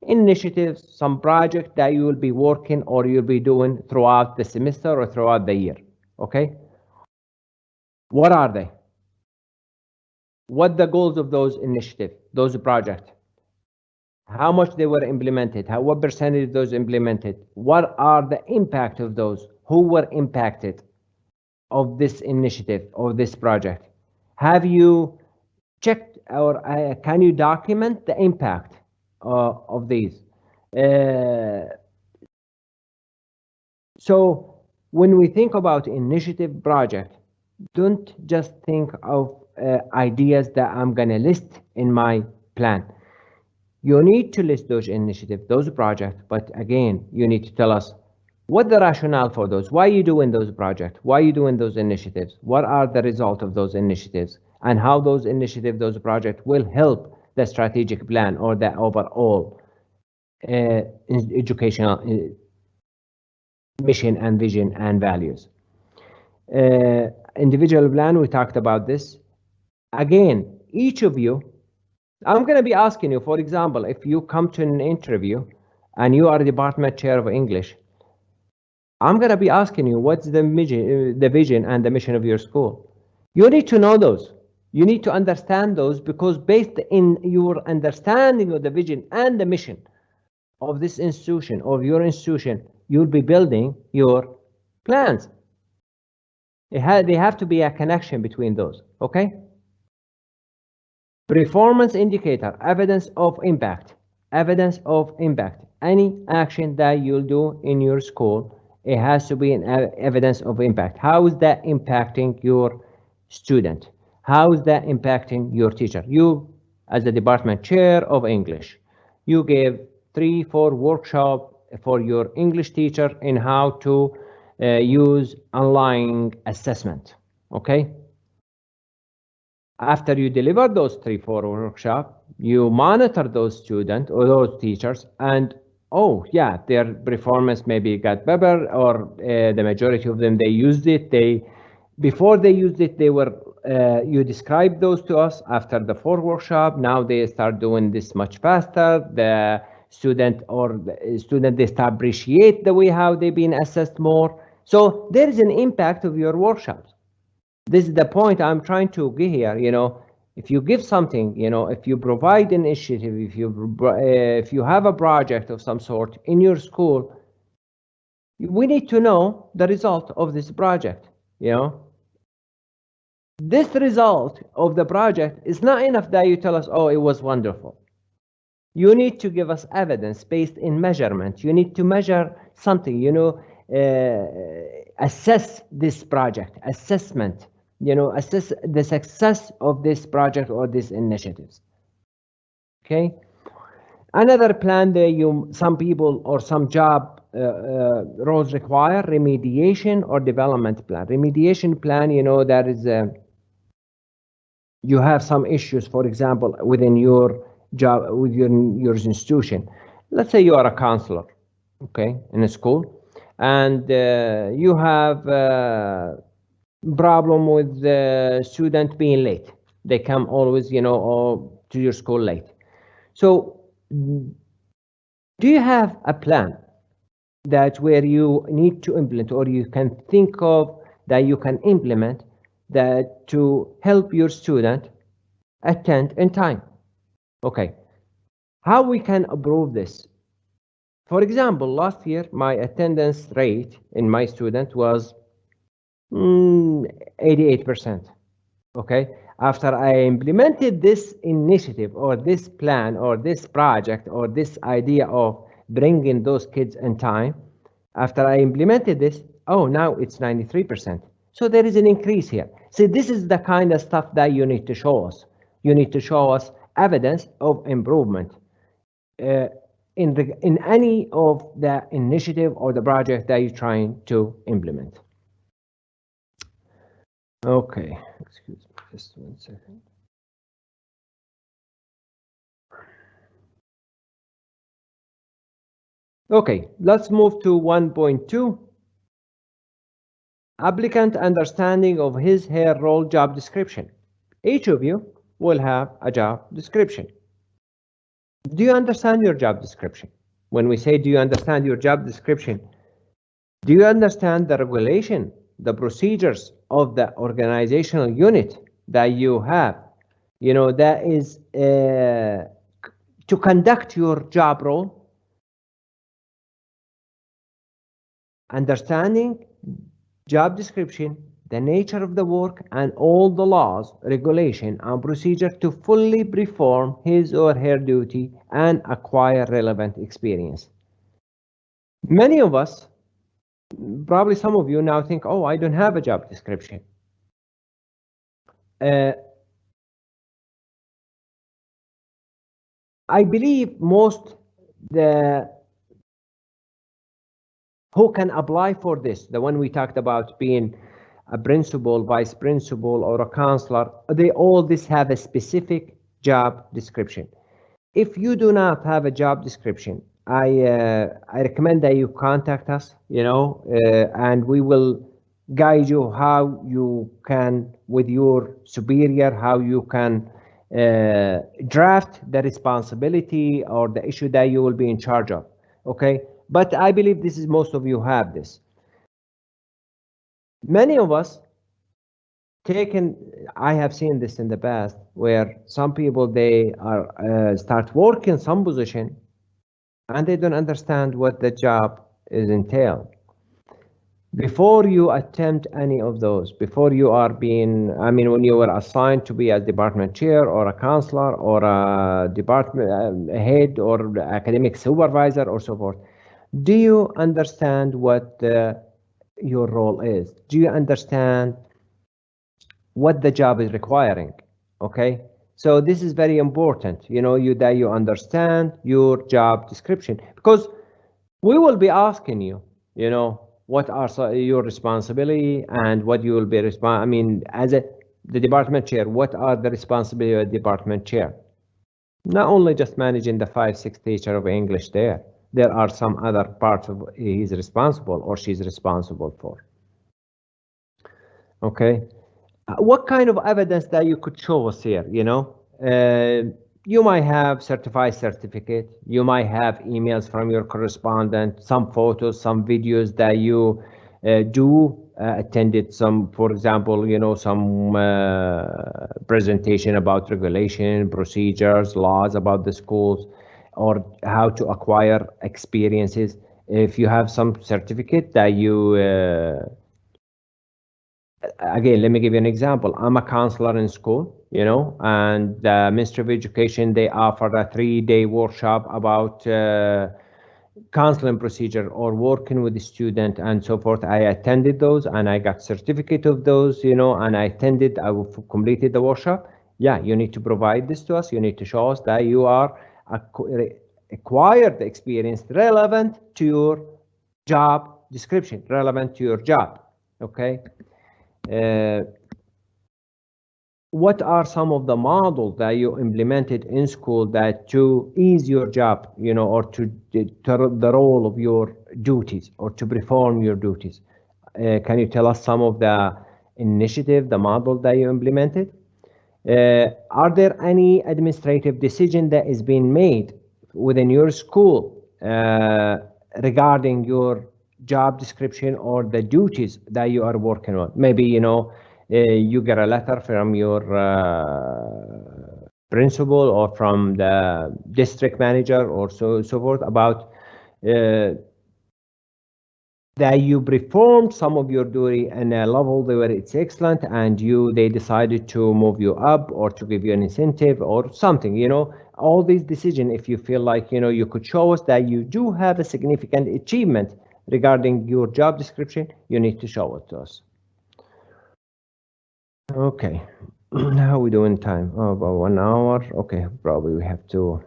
B: initiatives, some project that you will be working or you'll be doing throughout the semester or throughout the year. Okay? What are they? What the goals of those initiatives, those projects? How much they were implemented? What percentage of those implemented? What are the impact of those? Who were impacted of this initiative or this project? Have you checked, or can you document the impact of these? So when we think about initiative project, don't just think of ideas that I'm going to list in my plan. You need to list those initiatives, those projects, but again, you need to tell us what the rationale for those. Why are you doing those projects? Why are you doing those initiatives? What are the results of those initiatives? And how those initiatives, those projects will help the strategic plan or the overall educational mission and vision and values. Individual plan, we talked about this. Again, each of you, I'm going to be asking you, for example, if you come to an interview and you are the department chair of English, I'm going to be asking you what's the vision and the mission of your school. You need to know those. You need to understand those, because based in your understanding of the vision and the mission of this institution, of your institution, you'll be building your plans. They have to be a connection between those, okay? Performance indicator, evidence of impact. Evidence of impact. Any action that you'll do in your school, it has to be an evidence of impact. How is that impacting your student? How is that impacting your teacher? You, as the department chair of English, you gave 3-4 workshops for your English teacher in how to use online assessment, okay? After you deliver those 3-4 workshops, you monitor those students or those teachers, and oh yeah, their performance maybe got better, or the majority of them, they used it. Before they used it, they were you described those to us after the 4 workshop. Now they start doing this much faster. The student they start appreciate the way how they've been assessed more. So there is an impact of your workshops. This is the point I'm trying to get here. You know, if you give something, you know, if you provide an initiative, if you have a project of some sort in your school, we need to know the result of this project. You know, this result of the project is not enough that you tell us, oh, it was wonderful. You need to give us evidence based in measurement. You need to measure something, you know, assess this project, assessment, you know, assess the success of this project or these initiatives. Okay. Another plan that some people or some job roles require remediation or development plan. Remediation plan, you know, that is you have some issues, for example, within your job, with your institution. Let's say you are a counselor, okay, in a school, and you have a problem with the student being late. They come always, you know, to your school late. So do you have a plan that where you need to implement, or you can think of that you can implement, that to help your student attend in time? Okay, how we can improve this? For example, last year my attendance rate in my student was 88%. Okay, after I implemented this initiative or this plan or this project or this idea of bringing those kids in time, after I implemented this, oh, now it's 93%. So there is an increase here. See, this is the kind of stuff that you need to show us. You need to show us evidence of improvement in any of the initiative or the project that you're trying to implement. Okay, excuse me, just 1 second. Okay, let's move to 1.2. Applicant understanding of his/her role job description. Each of you will have a job description. Do you understand your job description? When we say, do you understand your job description? Do you understand the regulation, the procedures of the organizational unit that you have? You know, that is to conduct your job role. Understanding job description, the nature of the work, and all the laws, regulation, and procedure to fully perform his or her duty and acquire relevant experience. Many of us, probably some of you now think, oh, I don't have a job description. I believe most who can apply for this, the one we talked about being a principal, vice principal, or a counselor, they all this have a specific job description. If you do not have a job description, I recommend that you contact us, you know, and we will guide you how you can, with your superior, how you can draft the responsibility or the issue that you will be in charge of. Okay, but I believe this is most of you have this. Many of us I have seen this in the past, where some people, they are start working some position and they don't understand what the job is entailed. Before you attempt any of those, before you are being, when you were assigned to be a department chair or a counselor or a department head or academic supervisor or so forth, do you understand what your role is? Do you understand what the job is requiring? Okay, so this is very important, that you understand your job description, because we will be asking you, what are your responsibility and what you will be as the department chair, what are the responsibilities of the department chair? Not only just managing the 5-6 teacher of English there are some other parts of he's responsible or she's responsible for. Okay, what kind of evidence that you could show us here? You might have certificate, you might have emails from your correspondent, some photos, some videos that you attended some, for example, some presentation about regulation, procedures, laws about the schools, or how to acquire experiences. If you have some certificate that you again, let me give you an example. I'm a counselor in school, and the Ministry of Education, they offered a 3-day workshop about counseling procedure or working with the student and so forth. I attended those and I got certificate of those, and I completed the workshop. Yeah, you need to provide this to us. You need to show us that you are acquired the experience relevant to your job description, relevant to your job. Okay. What are some of the models that you implemented in school that to ease your job, or to the role of your duties or to perform your duties? Can you tell us some of the initiative, the model that you implemented? Are there any administrative decision that is being made within your school regarding your job description or the duties that you are working on? Maybe, you get a letter from your principal or from the district manager or so forth about that you performed some of your duty in a level where it's excellent, and they decided to move you up or to give you an incentive or something, all these decisions. If you feel like, you could show us that you do have a significant achievement regarding your job description, you need to show it to us. Okay, how are we doing time? Oh, about 1 hour. Okay, probably we have to.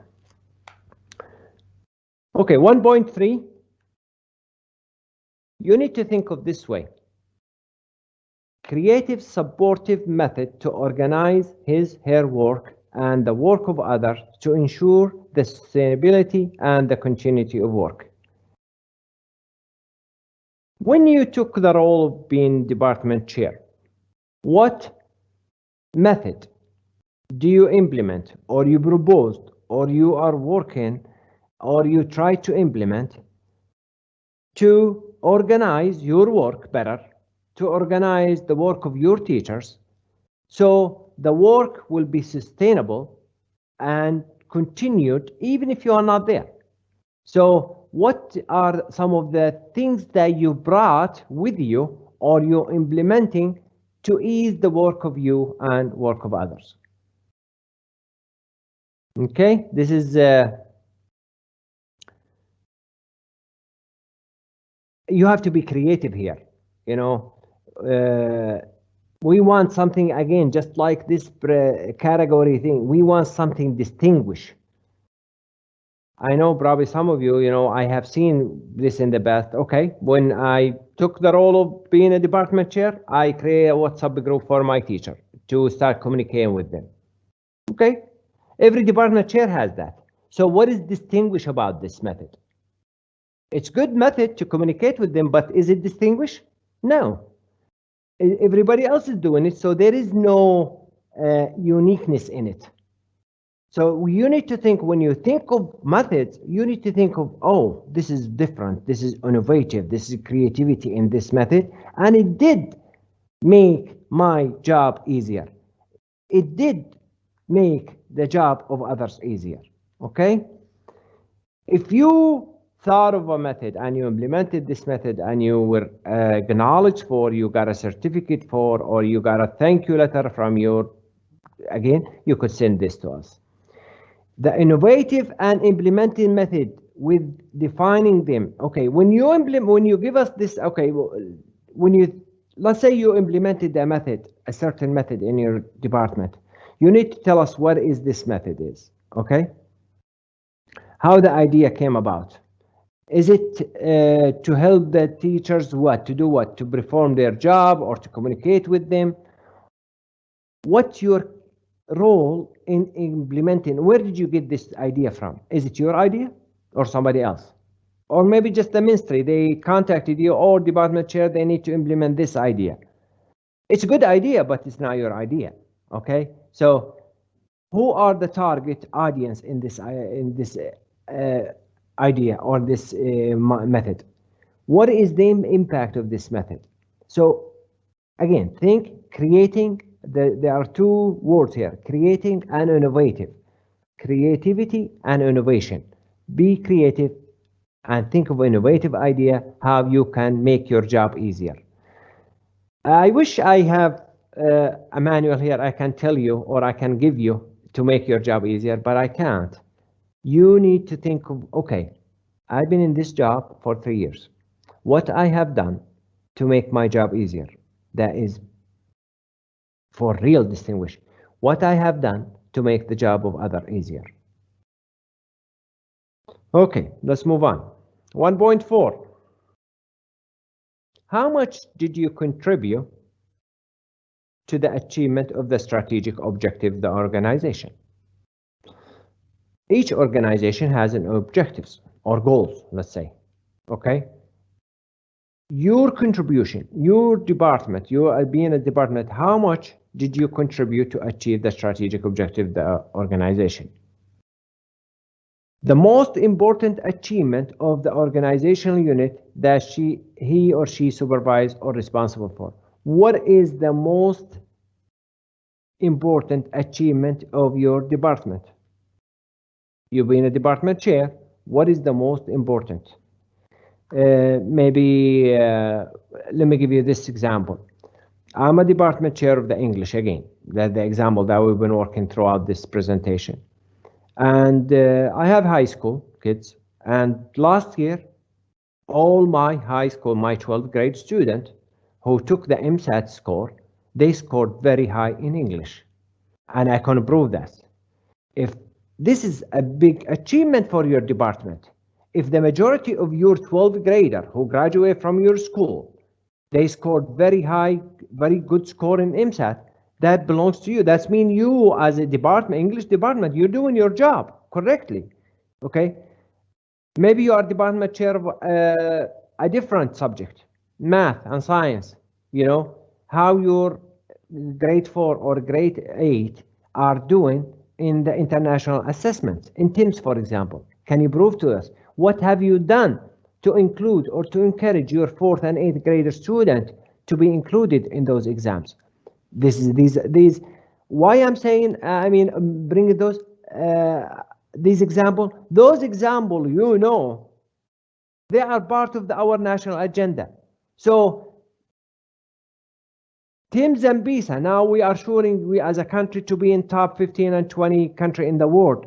B: Okay, 1.3. You need to think of this way. Creative supportive method to organize her work and the work of others to ensure the sustainability and the continuity of work. When you took the role of being department chair, what method do you implement, or you proposed, or you are working, or you try to implement to organize your work better, to organize the work of your teachers, so the work will be sustainable and continued even if you are not there? So what are some of the things that you brought with you or you're implementing to ease the work of you and work of others? Okay, this is you have to be creative here. We want something, again, just like this category thing, we want something distinguished. I know probably some of you, I have seen this in the past. Okay, when I took the role of being a department chair, I create a WhatsApp group for my teacher to start communicating with them. Okay, every department chair has that. So what is distinguished about this method? It's good method to communicate with them, but is it distinguished? No. Everybody else is doing it, so there is no uniqueness in it. So you need to think, when you think of methods, you need to think of, oh, this is different, this is innovative, this is creativity in this method, and it did make my job easier. It did make the job of others easier, okay? If you thought of a method and you implemented this method and you were acknowledged for, you got a certificate for, or you got a thank you letter from your, again, you could send this to us. The innovative and implementing method with defining them. Okay, when you give us this, okay, when you, let's say you implemented a method, a certain method in your department, you need to tell us what is this method is, okay? How the idea came about. Is it to help the teachers what? To do what? To perform their job or to communicate with them? What's your role in implementing? Where did you get this idea from? Is it your idea or somebody else? Or maybe just the ministry, they contacted you, or department chair, they need to implement this idea. It's a good idea, but it's not your idea, okay? So who are the target audience in this idea or this method? What is the impact of this method? So again, think creating. There are two words here, creating and innovative. Creativity and innovation. Be creative and think of an innovative idea, how you can make your job easier. I wish I have a manual here I can tell you or I can give you to make your job easier, but I can't. You need to think of, okay, I've been in this job for 3 years. What I have done to make my job easier, that is for real distinguish. What I have done to make the job of others easier. Okay, let's move on. 1.4. How much did you contribute to the achievement of the strategic objective of the organization? Each organization has an objectives or goals, let's say, okay? Your contribution, your department, you being a department, how much did you contribute to achieve the strategic objective of the organization? The most important achievement of the organizational unit that he or she supervise or responsible for. What is the most important achievement of your department? You being a department chair, what is the most important? Let me give you this example. I'm a department chair of the English again. That's the example that we've been working throughout this presentation. And I have high school kids. And last year, all my high school, my 12th grade student who took the MSAT score, they scored very high in English. And I can prove that. If this is a big achievement for your department, if the majority of your 12th grader who graduate from your school, they scored very high, very good score in MSAT, that belongs to you. That means you as a department, English department, you're doing your job correctly, okay? Maybe you are department chair of a different subject, math and science, you know, how your grade 4 or grade 8 are doing in the international assessments, in TIMSS, for example. Can you prove to us? What have you done to include or to encourage your 4th and 8th grader student to be included in those exams? These. Why I'm saying, bring those these examples. Those examples, you know, they are part of our national agenda. So, TIMSS and PISA, now we are showing we as a country to be in top 15 and 20 country in the world.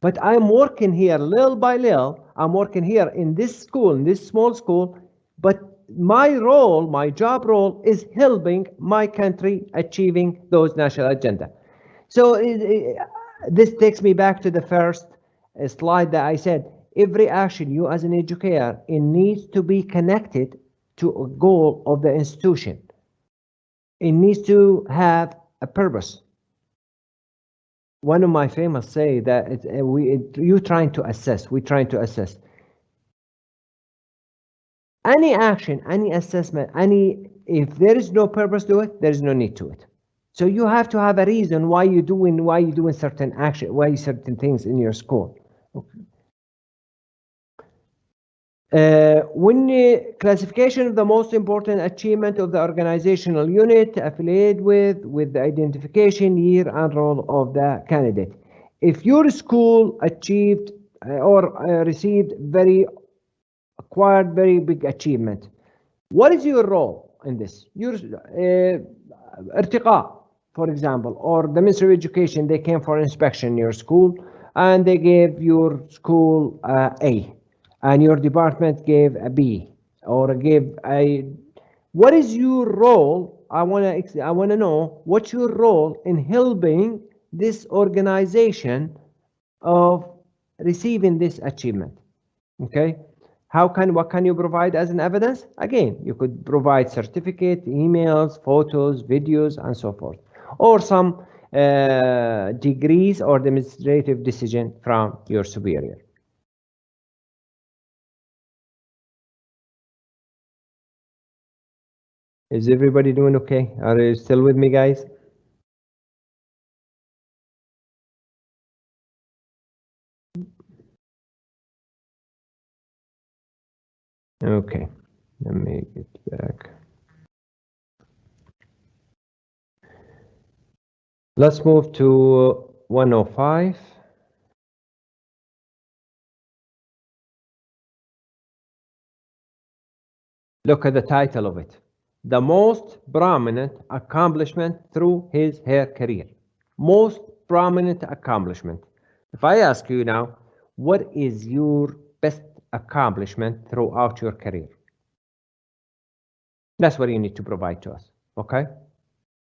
B: But I'm working here little by little. I'm working here in this school, in this small school, but my role, my job role is helping my country achieving those national agenda. So this takes me back to the first slide that I said, every action you as an educator, it needs to be connected to a goal of the institution. It needs to have a purpose. One of my famous say that we're trying to assess. Any action, any assessment, if there is no purpose to it, there is no need to it. So you have to have a reason why you're doing certain action, why certain things in your school. When classification of the most important achievement of the organizational unit affiliated with the identification, year, and role of the candidate. If your school achieved received acquired very big achievement. What is your role in this? Your ارتقاء, for example, or the Ministry of Education, they came for inspection in your school and they gave your school A, and your department gave a B, or gave a. What is your role? I want to know what's your role in helping this organization of receiving this achievement. Okay, what can you provide as an evidence? Again, you could provide certificate, emails, photos, videos, and so forth, or some degrees or administrative decision from your superior. Is everybody doing okay? Are you still with me, guys? Okay, let me get back. Let's move to 105. Look at the title of it. The most prominent accomplishment through her career. Most prominent accomplishment. If I ask you now, what is your best accomplishment throughout your career? That's what you need to provide to us, okay?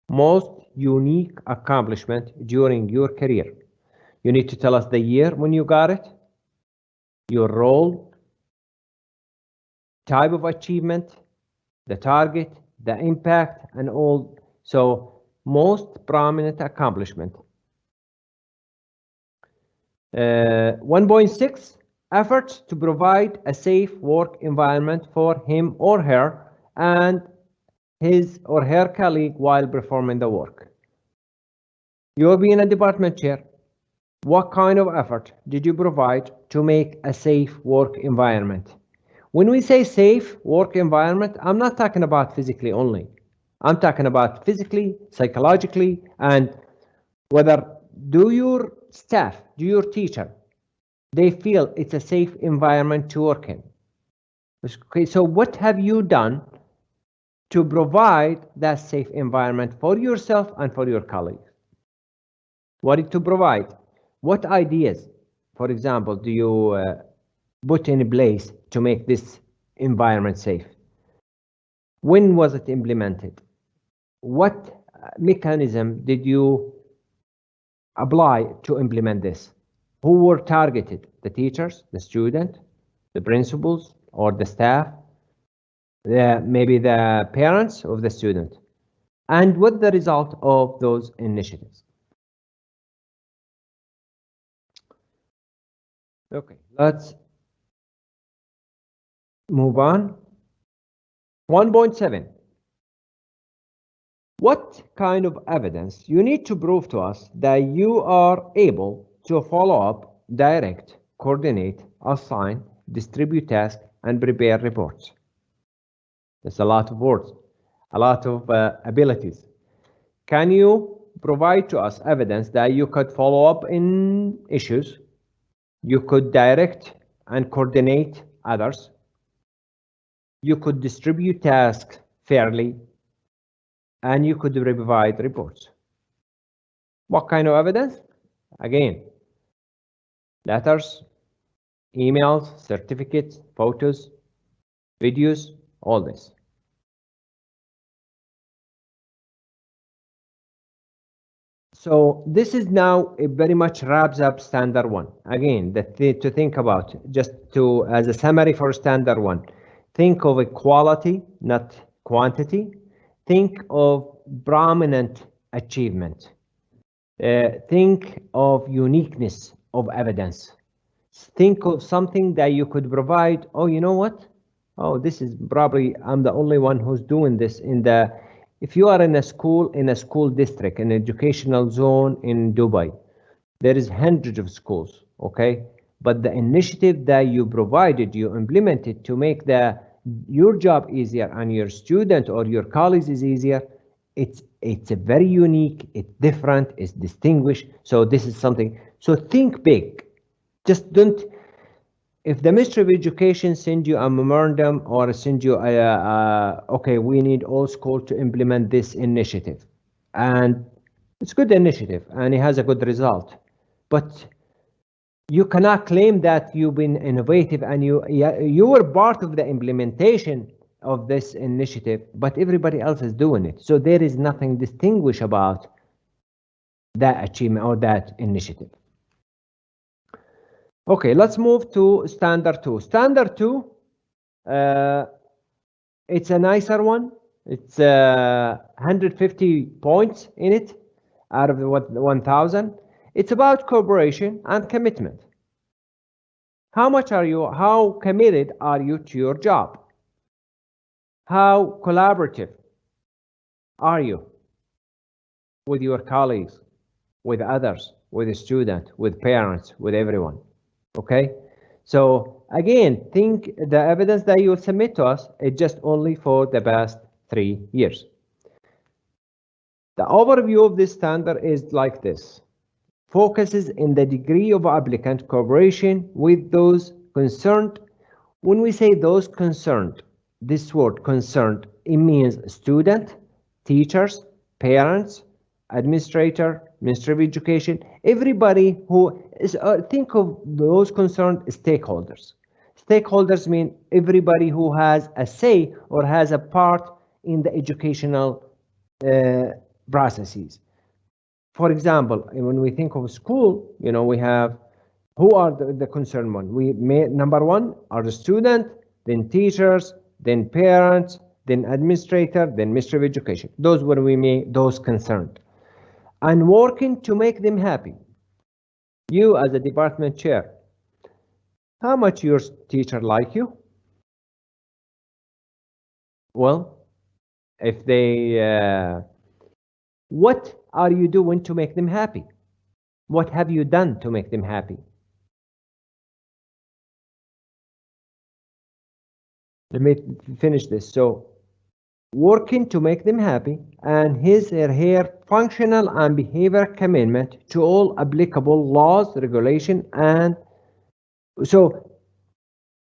B: Most unique accomplishment during your career. You need to tell us the year when you got it, your role, type of achievement, the target, the impact, and all. So most prominent accomplishment. 1.6, efforts to provide a safe work environment for him or her and his or her colleague while performing the work. You're being a department chair. What kind of effort did you provide to make a safe work environment? When we say safe work environment, I'm not talking about physically only. I'm talking about physically, psychologically, and whether do your staff, do your teacher, they feel it's a safe environment to work in. Okay, so what have you done to provide that safe environment for yourself and for your colleagues? What did to provide? What ideas, for example, do you put in place to make this environment safe? When was it implemented? What mechanism did you apply to implement this? Who were targeted? The teachers, the student, the principals, or the staff? Maybe the parents of the student? And what the result of those initiatives? Okay, let's move on. 1.7. What kind of evidence you need to prove to us that you are able to follow up, direct, coordinate, assign, distribute tasks, and prepare reports? That's a lot of words, a lot of abilities. Can you provide to us evidence that you could follow up in issues, you could direct and coordinate others, you could distribute tasks fairly, and you could provide reports? What kind of evidence? Again, letters, emails, certificates, photos, videos, all this. So this is now a very much wraps up standard one. Again, to think about, just to as a summary for standard one, think of a quality, not quantity. Think of prominent achievement. Think of uniqueness of evidence. Think of something that you could provide. Oh, you know what? Oh, this is probably, I'm the only one who's doing this in the. If you are in a school district, an educational zone in Dubai, there is hundreds of schools, okay? But the initiative that you provided, you implemented to make your job easier and your student or your colleagues is easier, it's a very unique, it's different, it's distinguished. So this is something, so think big. Just don't, if the Ministry of Education send you a memorandum or send you okay, we need all schools to implement this initiative, and it's a good initiative and it has a good result, but you cannot claim that you've been innovative and you were part of the implementation of this initiative, but everybody else is doing it. So there is nothing distinguished about that achievement or that initiative. Okay, let's move to Standard 2. Standard 2, it's a nicer one. It's 150 points in it out of the 1,000. It's about cooperation and commitment. How committed are you to your job? How collaborative are you with your colleagues, with others, with the student, with parents, with everyone? Okay, so again, think the evidence that you submit to us is just only for the past 3 years. The overview of this standard is like this. Focuses in the degree of applicant cooperation with those concerned. When we say those concerned, this word concerned, it means student, teachers, parents, administrator, Ministry of Education, everybody who is, think of those concerned stakeholders. Stakeholders mean everybody who has a say or has a part in the educational processes. For example, when we think of school, you know, we have who are the concerned one. Number one are the student, then teachers, then parents, then administrator, then Ministry of Education. Those were those concerned. And working to make them happy. You as a department chair, how much your teacher like you? Well, if they, what are you doing to make them happy? What have you done to make them happy? Let me finish this. So, working to make them happy, and his or her functional and behavior commitment to all applicable laws, regulation, and so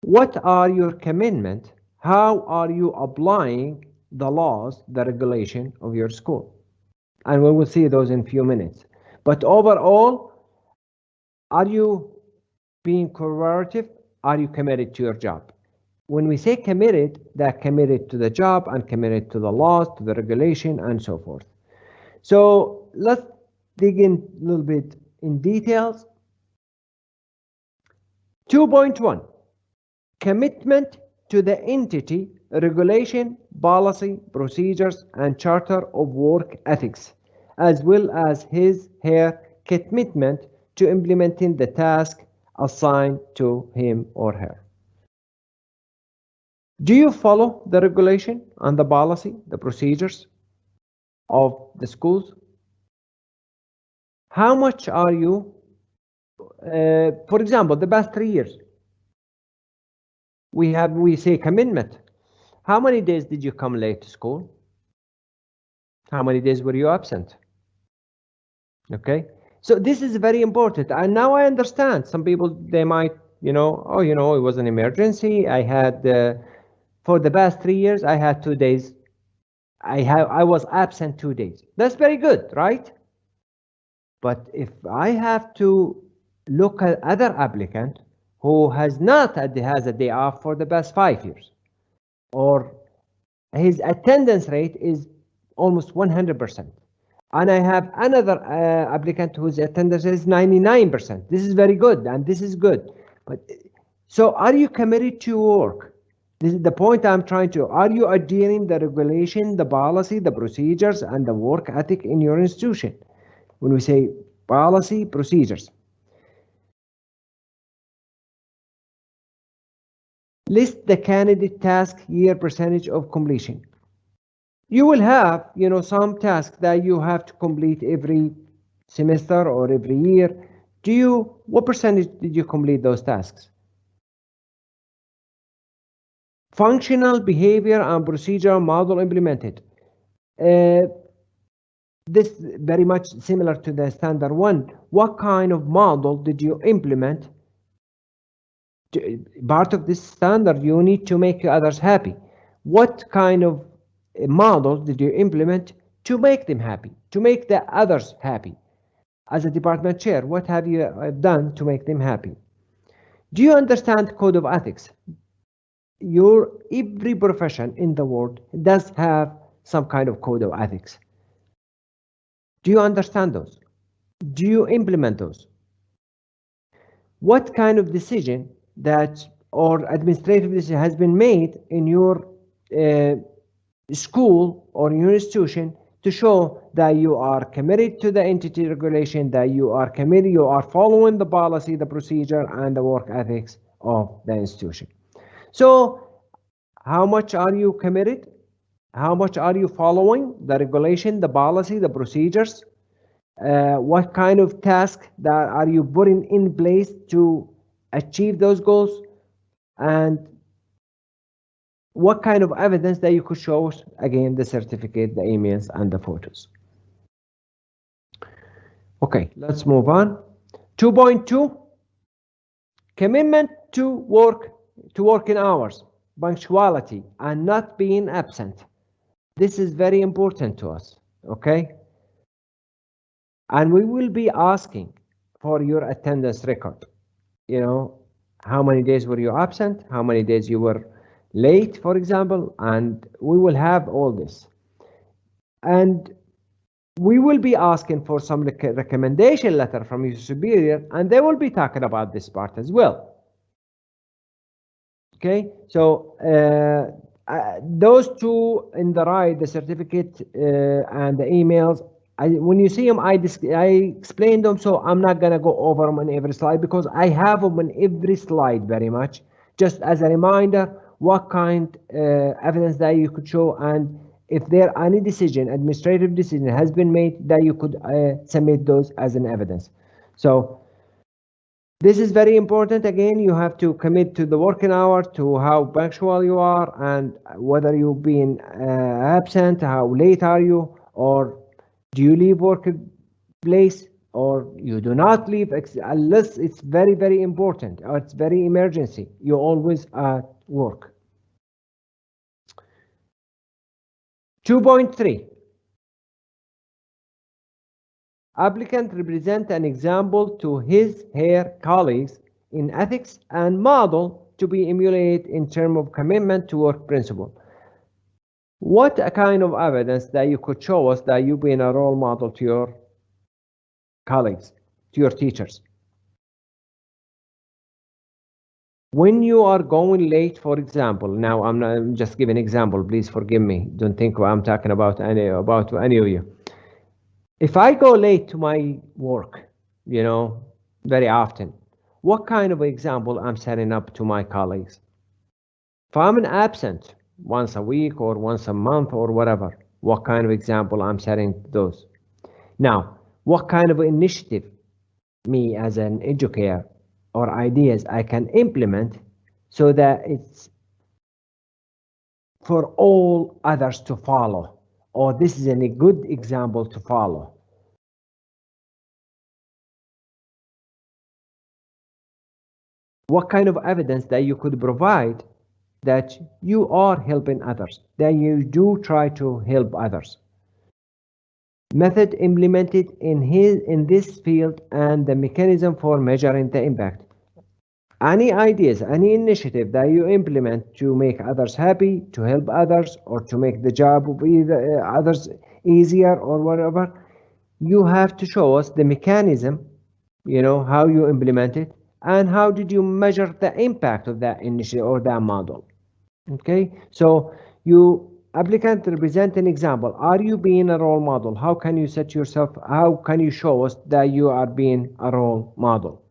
B: what are your commitment? How are you applying the laws, the regulation of your school? And we will see those in a few minutes. But overall, are you being cooperative? Are you committed to your job? When we say committed, that committed to the job and committed to the laws, to the regulation, and so forth. So let's dig in a little bit in details. 2.1, commitment to the entity, regulation, policy, procedures, and charter of work ethics, as well as her commitment to implementing the task assigned to him or her. Do you follow the regulation and the policy, the procedures of the schools? How much are you, for example, the past 3 years, we say commitment. How many days did you come late to school? How many days were you absent? Okay, so this is very important. And now I understand some people, they might, you know, oh, you know, it was an emergency. I had, for the past 3 years, I had 2 days. I was absent 2 days. That's very good, right? But if I have to look at other applicant who has a day off for the past 5 years, or his attendance rate is almost 100%, and I have another applicant whose attendance is 99%. This is very good, and this is good. But so, are you committed to work? This is the point I'm trying to. Are you adhering the regulation, the policy, the procedures, and the work ethic in your institution? When we say policy, procedures. List the candidate task year percentage of completion. You will have, you know, some tasks that you have to complete every semester or every year. What percentage did you complete those tasks? Functional behavior and procedural model implemented. This very much similar to the standard one. What kind of model did you implement Part of this standard, you need to make others happy. What kind of model did you implement to make them happy, to make the others happy? As a department chair, what have you done to make them happy? Do you understand code of ethics? Every profession in the world does have some kind of code of ethics. Do you understand those? Do you implement those? What kind of decision or administrative decision has been made in your school or your institution to show that you are committed to the entity regulation, that you are committed, you are following the policy, the procedure, and the work ethics of the institution? So how much are you committed? How much are you following the regulation, the policy, the procedures? What kind of task that are you putting in place to achieve those goals? And what kind of evidence that you could show us? Again, the certificate, the emails, and the photos. Okay, let's move on. 2.2, commitment to working hours, punctuality, and not being absent. This is very important to us, okay? And we will be asking for your attendance record. You know, how many days were you absent? How many days you were late, for example? And we will have all this. And we will be asking for some recommendation letter from your superior, and they will be talking about this part as well. Okay, so those two in the right, the certificate and the emails, when you see them, I explained them, so I'm not going to go over them on every slide because I have them on every slide very much. Just as a reminder, what kind evidence that you could show, and if there any decision, administrative decision has been made, that you could submit those as an evidence. So this is very important. Again, you have to commit to the working hour, to how punctual you are, and whether you've been absent, how late are you, or do you leave workplace, or you do not leave, unless it's very, very important, or it's very emergency. You're always at work. 2.3. Applicant represent an example to her colleagues in ethics and model to be emulated in terms of commitment to work principle. What a kind of evidence that you could show us that you've been a role model to your colleagues, to your teachers? When you are going late, for example, now I'm just giving an example, please forgive me. Don't think I'm talking about any of you. If I go late to my work, you know, very often, what kind of example I'm setting up to my colleagues? If I'm an absent once a week or once a month or whatever, what kind of example I'm setting those? Now, what kind of initiative me as an educator or ideas I can implement so that it's for all others to follow, or this is a good example to follow? What kind of evidence that you could provide that you are helping others, that you do try to help others? Method implemented in this field and the mechanism for measuring the impact. Any ideas, any initiative that you implement to make others happy, to help others, or to make the job of others easier or whatever, you have to show us the mechanism, you know, how you implement it, and how did you measure the impact of that initiative or that model. Okay, so applicant represent an example. Are you being a role model? How can you set yourself, how can you show us that you are being a role model?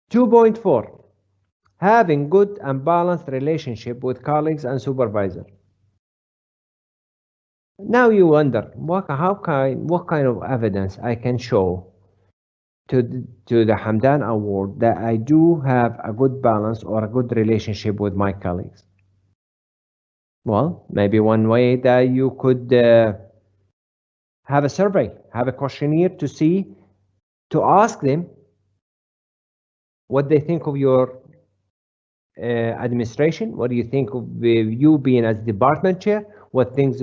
B: 2.4, having good and balanced relationship with colleagues and supervisor. Now you wonder, what kind of evidence I can show to the Hamdan Award that I do have a good balance or a good relationship with my colleagues? Well, maybe one way that you could have a survey, have a questionnaire to ask them what they think of your administration, what do you think of you being as department chair, what things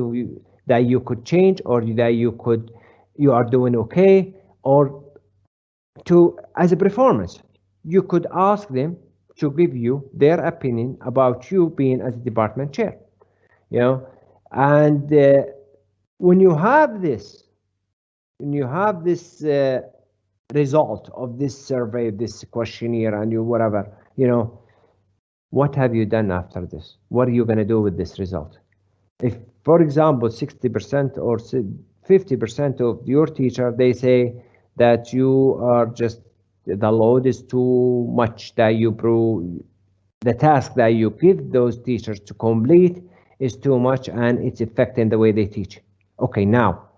B: that you could change, or that you are doing okay, or to as a performance. You could ask them to give you their opinion about you being as a department chair, and when you have this result of this survey, this questionnaire, and whatever, what have you done after this? What are you going to do with this result? If, for example, 60% or 50% of your teacher, they say that you are just, the load is too much, that the task that you give those teachers to complete is too much, and it's affecting the way they teach. Okay, now,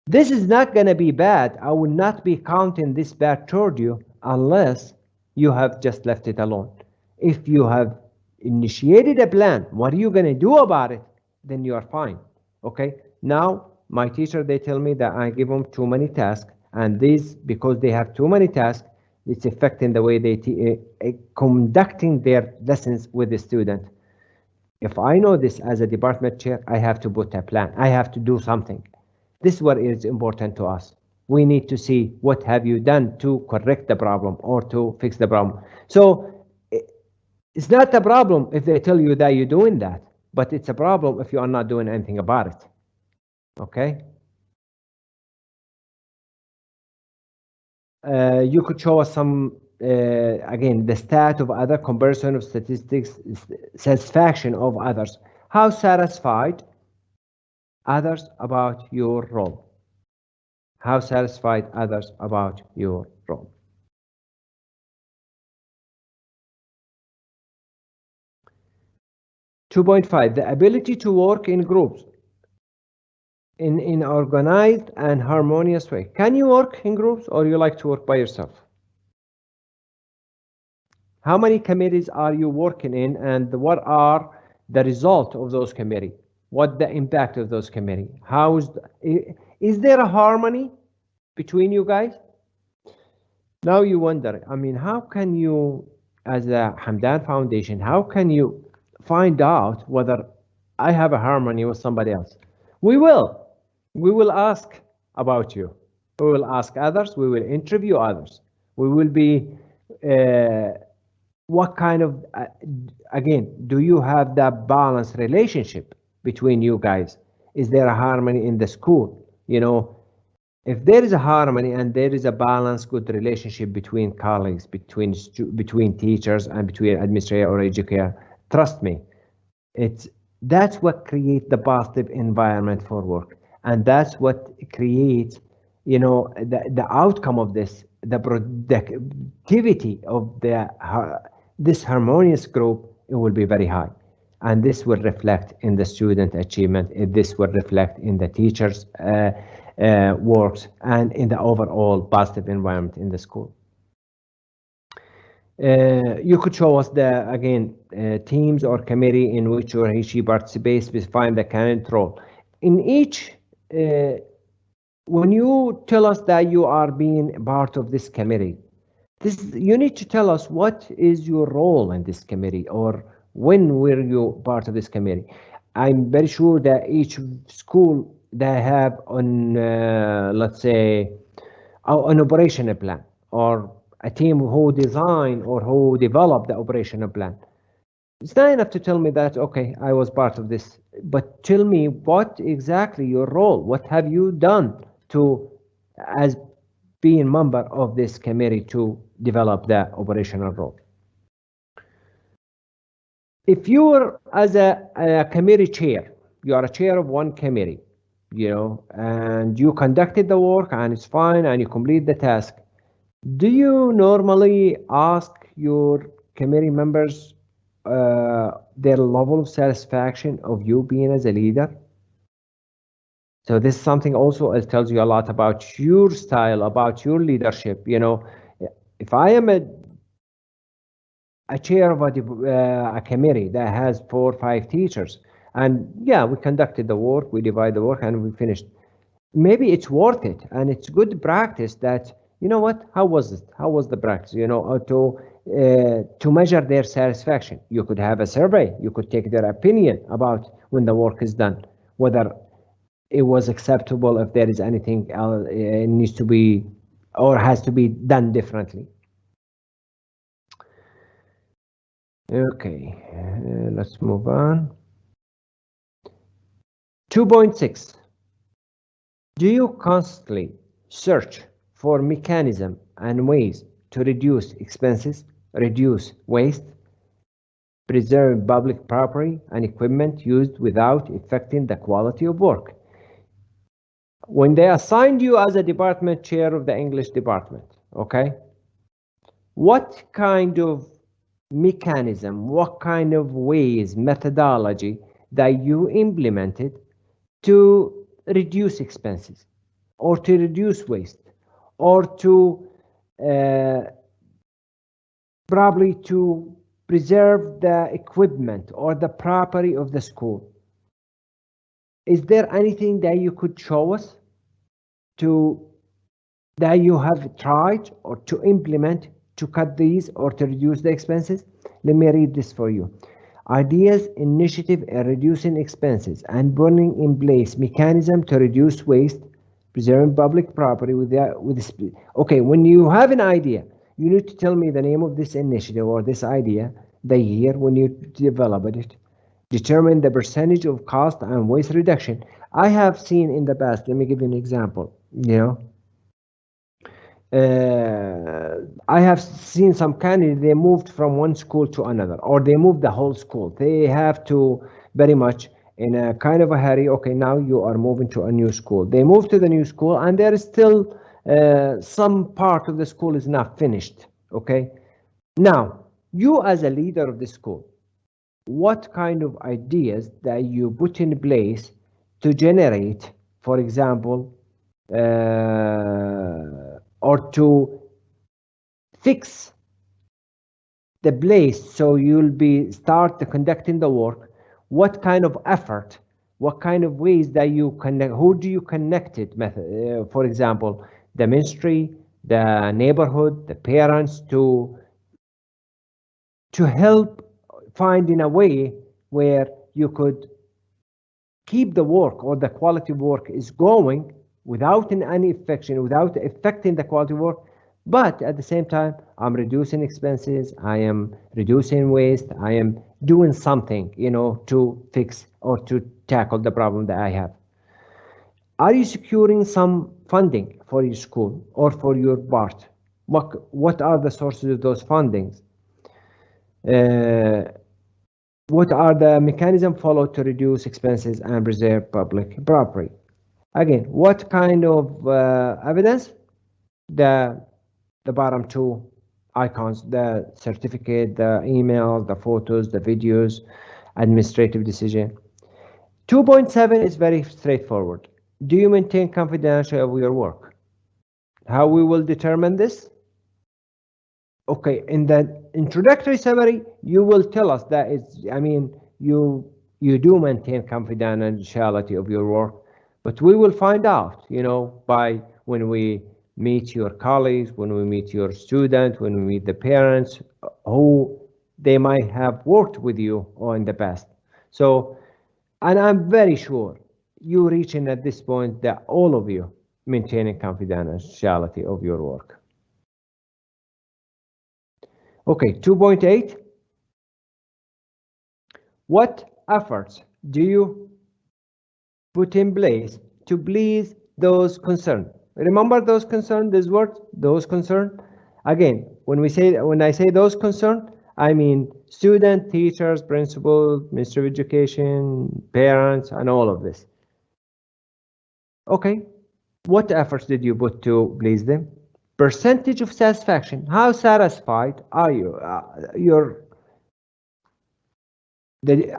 B: this is not going to be bad. I will not be counting this bad toward you unless you have just left it alone. If you have initiated a plan, what are you going to do about it? Then you are fine. Okay, now my teacher, they tell me that I give them too many tasks, and this, because they have too many tasks, it's affecting the way they conducting their lessons with the student. If I know this as a department chair, I have to put a plan. I have to do something. This is what is important to us. We need to see what have you done to correct the problem or to fix the problem. So it's not a problem if they tell you that you're doing that, but it's a problem if you are not doing anything about it. Okay? You could show us some, again, the stat of other, comparison of statistics, satisfaction of others. How satisfied others about your role? How satisfied others about your role? .5, the ability to work in groups in organized and harmonious way. Can you work in groups, or you like to work by yourself? How many committees are you working in, and what are the result of those committees? What the impact of those committees? Is there a harmony between you guys? Now you wonder, I mean, how can you, as a Hamdan Foundation, how can you find out whether I have a harmony with somebody else? We will ask about you. We will ask others. We will interview others. We will be, what kind of, again, do you have that balanced relationship between you guys? Is there a harmony in the school? If there is a harmony and there is a balanced, good relationship between colleagues, between teachers, and between administrator or educator, trust me, that's what creates the positive environment for work, and that's what creates, the outcome of this, the productivity of this harmonious group. It will be very high, and this will reflect in the student achievement. This will reflect in the teachers' works and in the overall positive environment in the school. You could show us teams or committee in which he or she participates, specifying the current role. In each, when you tell us that you are being part of this committee, you need to tell us what is your role in this committee, or when were you part of this committee. I'm very sure that each school, they have let's say, an operational plan, or a team who design or who develop the operational plan. It's not enough to tell me that, okay, I was part of this, but tell me what exactly your role, what have you done as being member of this committee to develop that operational role. If you were as a committee chair, you are a chair of one committee, and you conducted the work and it's fine and you complete the task, do you normally ask your committee members their level of satisfaction of you being as a leader? So this is something also, it tells you a lot about your style, about your leadership. If I am a chair of a committee that has 4 or 5 teachers, and yeah, we conducted the work, we divide the work, and we finished. Maybe it's worth it, and it's good practice that, how was it? How was the practice? To to measure their satisfaction. You could have a survey. You could take their opinion about when the work is done, whether it was acceptable, if there is anything else needs to be or has to be done differently. Okay, let's move on. 2.6. Do you constantly search for mechanisms and ways to reduce expenses, reduce waste, preserve public property and equipment used without affecting the quality of work? When they assigned you as a department chair of the English department, okay, what kind of mechanism, what kind of ways, methodology that you implemented to reduce expenses or to reduce waste or to probably to preserve the equipment or the property of the school? Is there anything that you could show us that you have tried or to implement to cut these or to reduce the expenses? Let me read this for you. Ideas, initiative in reducing expenses and putting in place mechanism to reduce waste, preserving public property okay, when you have an idea, you need to tell me the name of this initiative or this idea, the year when you developed it, determine the percentage of cost and waste reduction. I have seen in the past, let me give you an example, I have seen some candidates, they moved from one school to another, or they moved the whole school. They have to very much in a kind of a hurry. Okay, now you are moving to a new school. They move to the new school and there is still some part of the school is not finished. Okay, now you as a leader of the school, what kind of ideas that you put in place to generate, for example, or to fix the place so you'll be start conducting the work? What kind of effort, what kind of ways that you connect, who do you connect it method, for example, the ministry, the neighborhood, the parents, to help finding a way where you could keep the work or the quality of work is going without any affection, without affecting the quality of work, but at the same time, I'm reducing expenses, I am reducing waste, I am doing something, to fix or to tackle the problem that I have. Are you securing some funding for your school or for your part? What are the sources of those fundings? What are the mechanisms followed to reduce expenses and preserve public property? Again, what kind of evidence? The bottom two icons, the certificate, the emails, the photos, the videos, administrative decision. 2.7 is very straightforward. Do you maintain confidentiality of your work? How we will determine this? Okay, in the introductory summary, you will tell us that you do maintain confidentiality of your work, but we will find out, by when we meet your colleagues, when we meet your students, when we meet the parents who they might have worked with you or in the past. So, and I'm very sure you reaching at this point that all of you maintaining confidentiality of your work. Okay, 2.8. What efforts do you put in place to please those concerned? Remember those concerned, this word, those concerned? Again, when I say those concerned, I mean student, teachers, principal, Ministry of Education, parents, and all of this. Okay, what efforts did you put to please them? Percentage of satisfaction. How satisfied are you?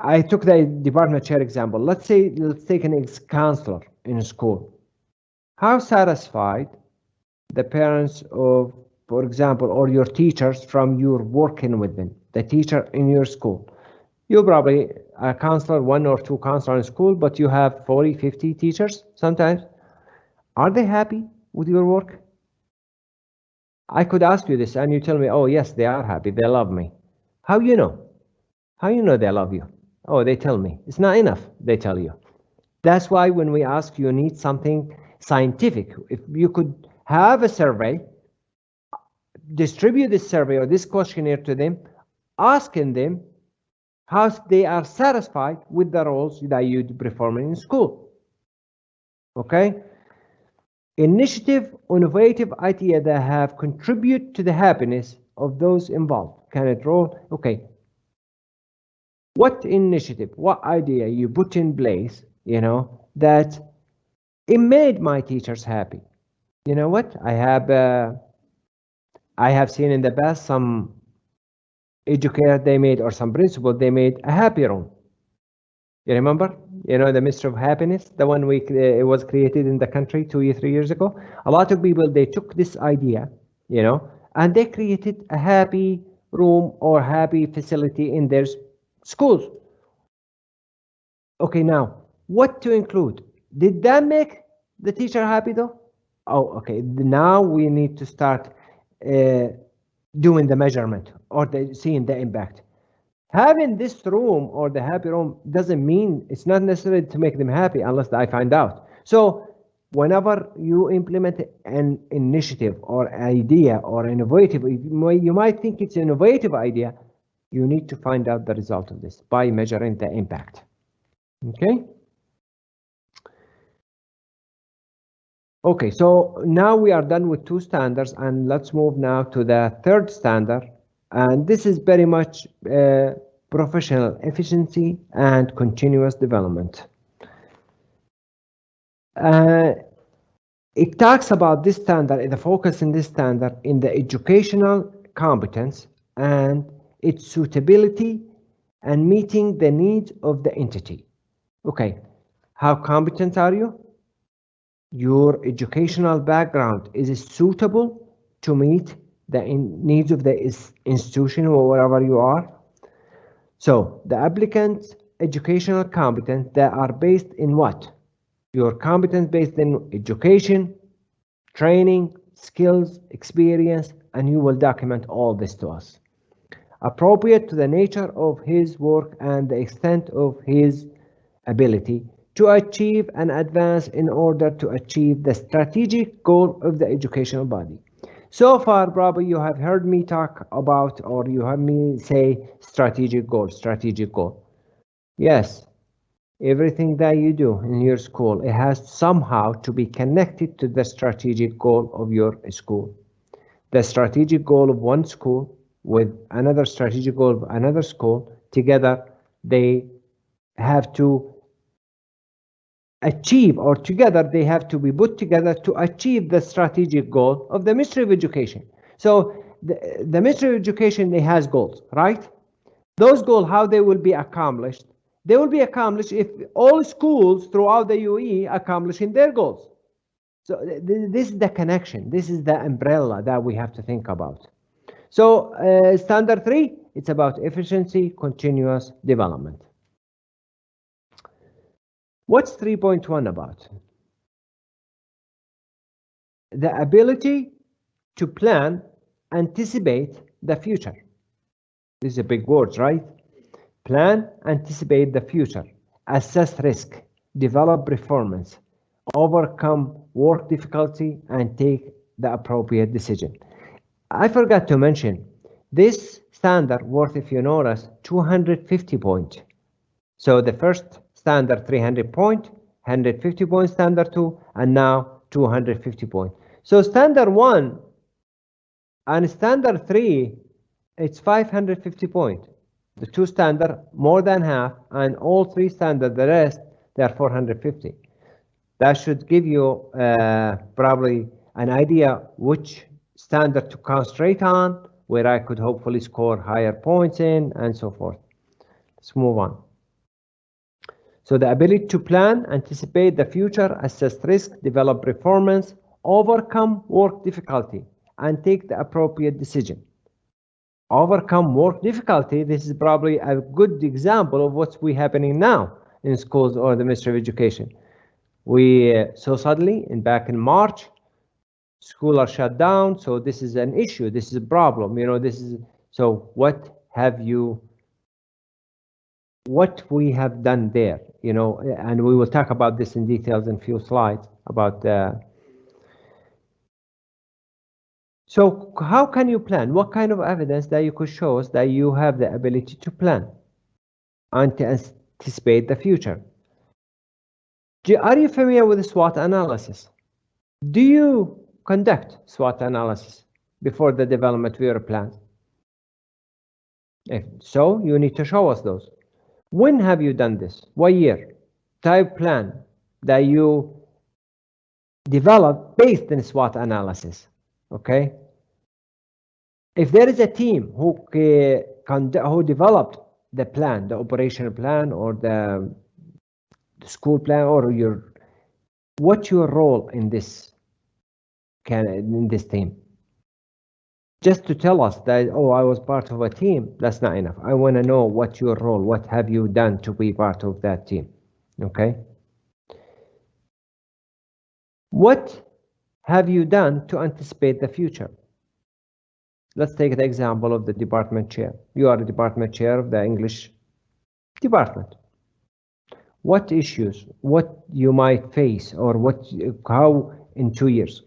B: I took the department chair example. Let's take an ex-counselor in a school. How satisfied the parents of, for example, or your teachers from your working with them, the teacher in your school. You probably a counselor, 1 or 2 counselors in school, but you have 40, 50 teachers sometimes. Are they happy with your work? I could ask you this and you tell me, oh yes, they are happy, they love me. How you know? How you know they love you? Oh, they tell me. It's not enough, they tell you. That's why when we ask, you need something scientific. If you could have a survey, distribute this survey or this questionnaire to them, asking them how they are satisfied with the roles that you perform in school. Okay? Initiative, innovative idea that have contributed to the happiness of those involved. Can it roll? Okay. What initiative, what idea you put in place, that it made my teachers happy? You know what? I have seen in the past some Educare they made, or some principal they made a happy room. You remember? The Ministry of Happiness, the one it was created in the country 2 or 3 years ago. A lot of people, they took this idea, and they created a happy room or happy facility in their schools. Okay, now, what to include? Did that make the teacher happy though? Oh, okay, now we need to start doing the measurement or seeing the impact. Having this room or the happy room doesn't mean, it's not necessary to make them happy unless I find out. So whenever you implement an initiative or idea or innovative, you might think it's an innovative idea, you need to find out the result of this by measuring the impact. Okay? Okay, so now we are done with 2 standards, and let's move now to the 3rd standard. And this is very much professional efficiency and continuous development. It talks about this standard, the focus in this standard in the educational competence and its suitability and meeting the needs of the entity. Okay, how competent are you? Your educational background is suitable to meet the needs of the institution or wherever you are. So the applicant's educational competence that are based in what? Your competence based in education, training, skills, experience, and you will document all this to us. Appropriate to the nature of his work and the extent of his ability to achieve and advance in order to achieve the strategic goal of the educational body. So far, probably you have heard me talk about, or you have me say strategic goal, strategic goal. Yes, everything that you do in your school, it has somehow to be connected to the strategic goal of your school. The strategic goal of one school with another strategic goal of another school, together they have to achieve, or together they have to be put together to achieve the strategic goal of the Ministry of Education. So the Ministry of Education, it has goals, right? Those goals, how they will be accomplished? They will be accomplished if all schools throughout the UAE accomplishing their goals. So this is the connection. This is the umbrella that we have to think about. So standard 3, it's about efficiency, continuous development. What's 3.1 about? The ability to plan, anticipate the future. These are big words, right? Plan, anticipate the future, assess risk, develop performance, overcome work difficulty, and take the appropriate decision. I forgot to mention, this standard worth, if you notice, 250 points. So the first standard 300 point, 150 point standard 2, and now 250 point. So standard 1 and standard 3, it's 550 point. The 2 standard more than half, and all 3 standard, the rest, they are 450. That should give you probably an idea which standard to concentrate on, where I could hopefully score higher points in, and so forth. Let's move on. So the ability to plan, anticipate the future, assess risk, develop performance, overcome work difficulty, and take the appropriate decision. Overcome work difficulty, this is probably a good example of what's happening now in schools or the Ministry of Education. We saw suddenly, back in March, school are shut down, so this is an issue, this is a problem, you know, this is, so what we have done there, you know, and we will talk about this in details in a few slides about so how can you plan? What kind of evidence that you could show us that you have the ability to plan and to anticipate the future? Are you familiar with the SWOT analysis? Do you conduct SWOT analysis before the development of your plan? If so, you need to show us those. When have you done this? What year? Type plan that you developed based on SWOT analysis. Okay. If there is a team who developed the plan, the operational plan, or the school plan, or what's your role in this team? Just to tell us that, oh, I was part of a team, that's not enough. I want to know what's your role, what have you done to be part of that team, okay? What have you done to anticipate the future? Let's take the example of the department chair. You are the department chair of the English department. What issues, what you might face, or how in 2 years,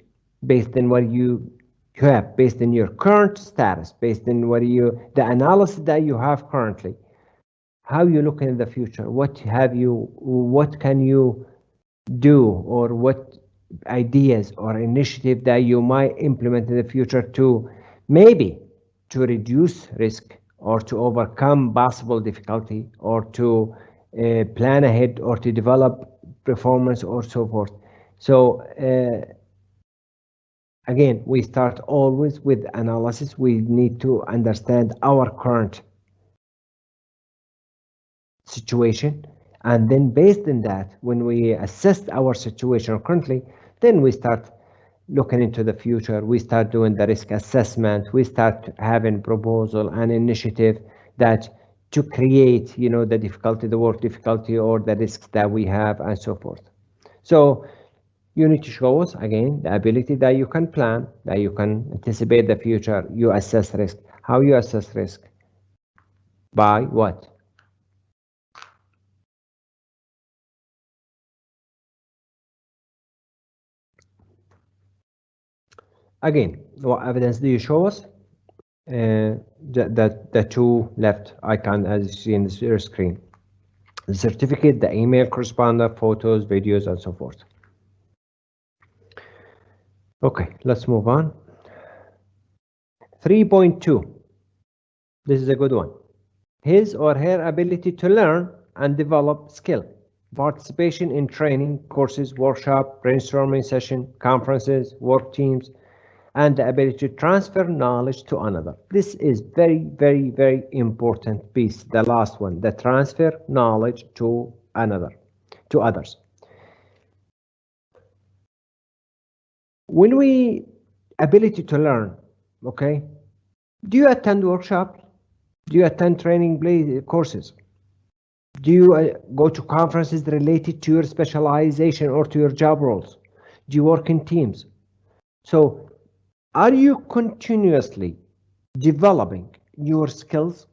B: based on what you have, based on your current status, based on the analysis that you have currently, how you look in the future, what can you do, or what ideas or initiative that you might implement in the future to maybe to reduce risk or to overcome possible difficulty or to plan ahead or to develop performance or so forth. So again, we start always with analysis. We need to understand our current situation, and then based on that, when we assess our situation currently, then we start looking into the future. We start doing the risk assessment. We start having proposal and initiative that to create, you know, the difficulty, the work difficulty, or the risks that we have, and so forth. So you need to show us, again, the ability that you can plan, that you can anticipate the future, you assess risk. How you assess risk? By what? Again, what evidence do you show us? The two left icon as you see in your screen. The certificate, the email correspondence, photos, videos, and so forth. Okay, let's move on. 3.2. This is a good one. His or her ability to learn and develop skill. Participation in training, courses, workshop, brainstorming session, conferences, work teams, and the ability to transfer knowledge to another. This is very, very, very important piece. The last one, the transfer knowledge to others. When we ability to learn, okay, do you attend workshops? Do you attend training courses? Do you go to conferences related to your specialization or to your job roles? Do you work in teams? So are you continuously developing your skills?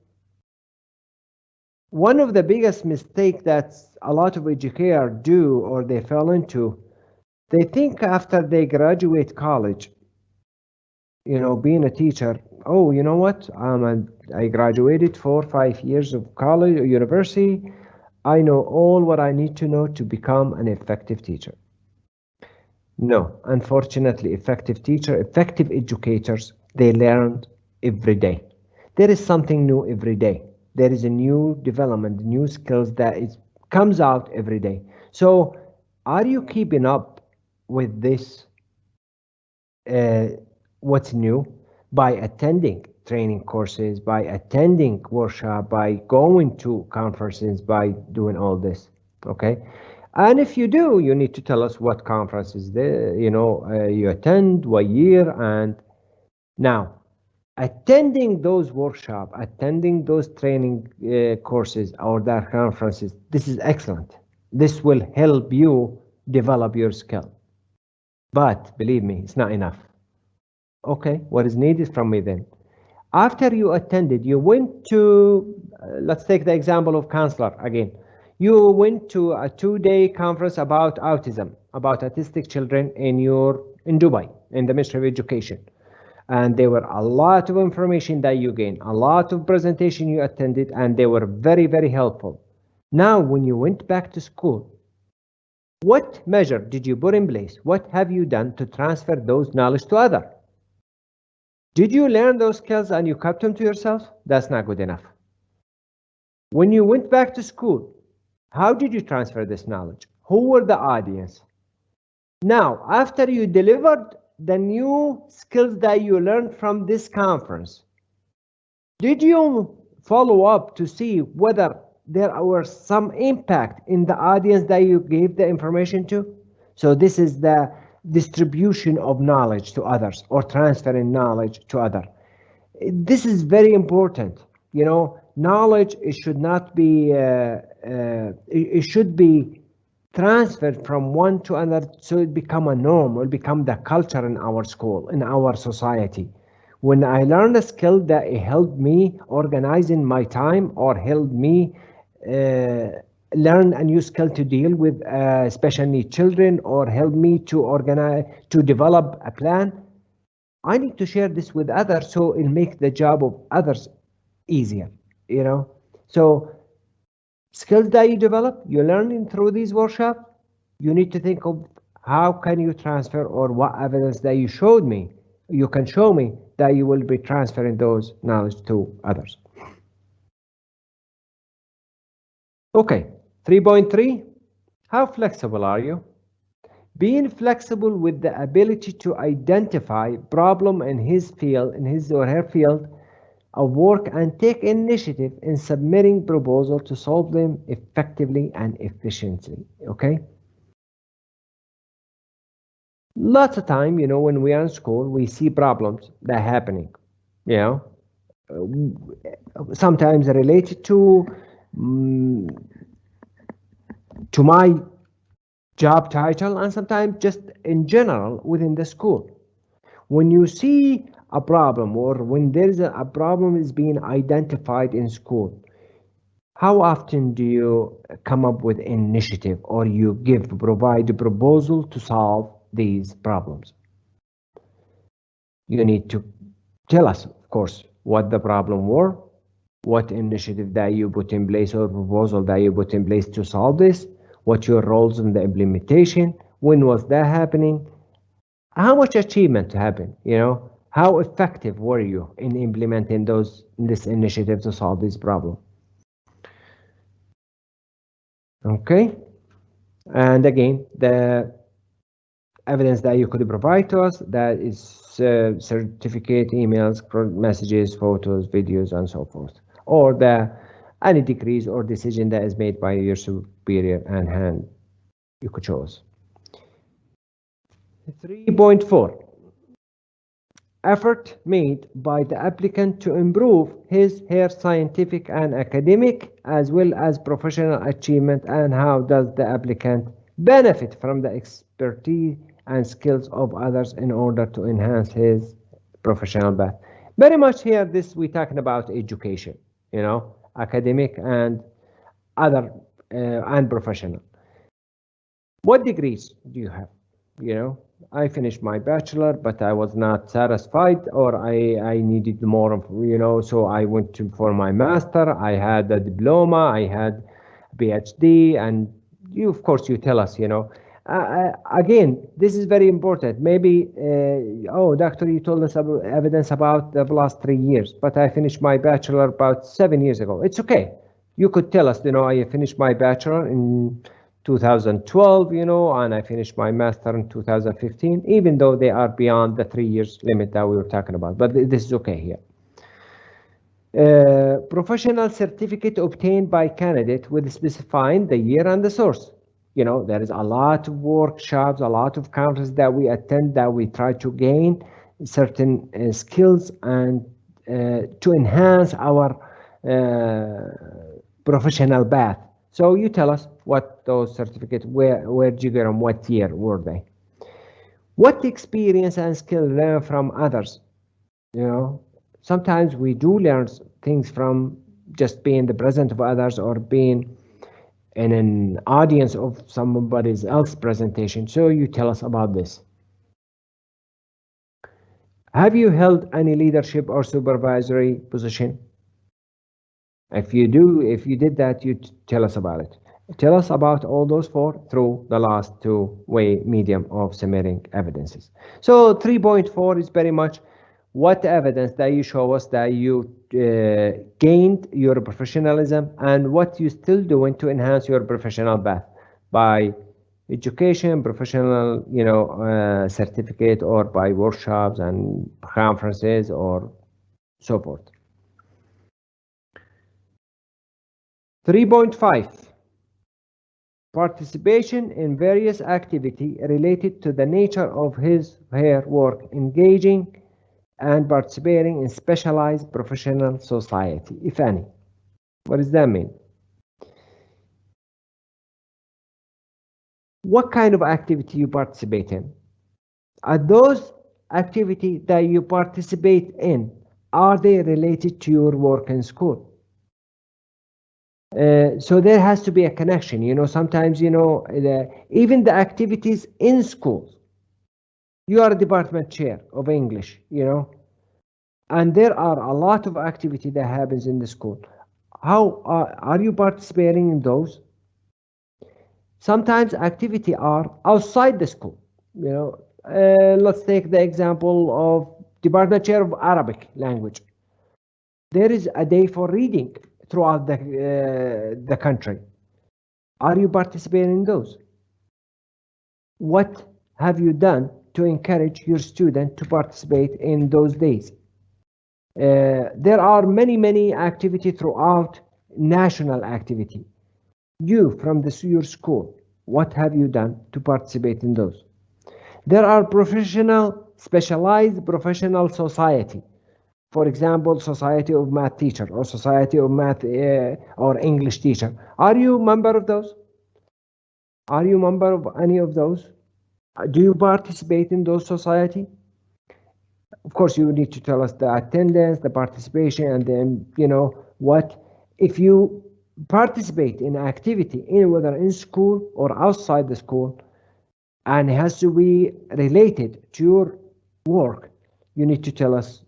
B: One of the biggest mistakes that a lot of educators do, or they fell into, they think after they graduate college, you know, being a teacher, oh, you know what, I graduated 4 or 5 years of college or university. I know all what I need to know to become an effective teacher. No, unfortunately, effective educators, they learn every day. There is something new every day. There is a new development, new skills that comes out every day. So are you keeping up with this, what's new, by attending training courses, by attending workshop, by going to conferences, by doing all this, okay? And if you do, you need to tell us what conferences you attend, what year, and now attending those workshops, attending those training courses or their conferences, this is excellent. This will help you develop your skill. But believe me, it's not enough. Okay, what is needed from me then? After you attended, you went to, let's take the example of counselor again. You went to a 2-day conference about autism, about autistic children in Dubai, in the Ministry of Education. And there were a lot of information that you gained, a lot of presentation you attended, and they were very, very helpful. Now, when you went back to school, what measure did you put in place? What have you done to transfer those knowledge to others? Did you learn those skills and you kept them to yourself? That's not good enough. When you went back to school, how did you transfer this knowledge? Who were the audience? Now, after you delivered the new skills that you learned from this conference, did you follow up to see whether there was some impact in the audience that you gave the information to? So this is the distribution of knowledge to others, or transferring knowledge to others. This is very important. You know, knowledge, it should not be, it should be transferred from one to another, so it become a norm, will become the culture in our school, in our society. When I learned a skill that it helped me organizing my time, or helped me learn a new skill to deal with special needs children, or help me to organize, to develop a plan, I need to share this with others, so it'll make the job of others easier, you know. So skills that you develop, you learning through these workshops, you need to think of how can you transfer, or what evidence that you showed me, you can show me that you will be transferring those knowledge to others. Okay, 3.3, how flexible are you? Being flexible with the ability to identify problem in his field, in his or her field of work, and take initiative in submitting proposals to solve them effectively and efficiently. Okay. Lots of time, you know, when we are in school, we see problems that are happening, you know, sometimes related to my job title, and sometimes just in general within the school. When you see a problem, or when there is a problem is being identified in school, how often do you come up with initiative, or you provide a proposal to solve these problems? You need to tell us, of course, what the problem were, what initiative that you put in place, or proposal that you put in place to solve this, what your roles in the implementation, when was that happening, how much achievement happened, you know, how effective were you in implementing this initiative to solve this problem. Okay, and again, the evidence that you could provide to us, that is certificate, emails, messages, photos, videos, and so forth, or any decrees or decision that is made by your superior and hand, you could show us. 3.4, effort made by the applicant to improve her scientific and academic as well as professional achievement, and how does the applicant benefit from the expertise and skills of others in order to enhance his professional path. Very much here, we're talking about education, you know, academic and other and professional. What degrees do you have? You know, I finished my bachelor, but I was not satisfied, or I needed more of, you know, so I went for my master. I had a diploma, I had a PhD, and you, of course, you tell us, you know. Again, this is very important. Maybe, oh, doctor, you told us about evidence about the last 3 years, but I finished my bachelor about 7 years ago. It's okay. You could tell us, you know, I finished my bachelor in 2012, you know, and I finished my master in 2015, even though they are beyond the 3 years limit that we were talking about, but this is okay here. Professional certificate obtained by candidate with specifying the year and the source. You know, there is a lot of workshops, a lot of conferences that we attend, that we try to gain certain skills and to enhance our professional path. So you tell us what those certificates, where did you get them, what year were they?
C: What experience and skill learn from others? You know, sometimes we do learn things from just being the present of others or being in an audience of somebody else's presentation. So you tell us about this. Have you held any leadership or supervisory position? If you did that, you tell us about it. Tell us about all those four through the last two-way medium of submitting evidences. So 3.4 is very much what evidence that you show us that you gained your professionalism and what you still doing to enhance your professional path by education, professional, certificate, or by workshops and conferences or so forth. 3.5, participation in various activities related to the nature of her work, engaging and participating in specialized professional society, if any. What does that mean? What kind of activity you participate in? Are those activities that you participate in, are they related to your work in school? So there has to be a connection. Sometimes, even the activities in schools, you are a department chair of English, and there are a lot of activity that happens in the school. How are you participating in those? Sometimes activity are outside the school. Let's take the example of department chair of Arabic language. There is a day for reading throughout the country. Are you participating in those? What have you done to encourage your student to participate in those days? There are many activities throughout national activity. You from your school, what have you done to participate in those? There are specialized professional society. For example, Society of Math Teacher or Society of Math or English Teacher. Are you a member of those? Are you a member of any of those? Do you participate in those society? Of course, you need to tell us the attendance, the participation, and then, what. If you participate in activity, whether in school or outside the school, and it has to be related to your work, you need to tell us,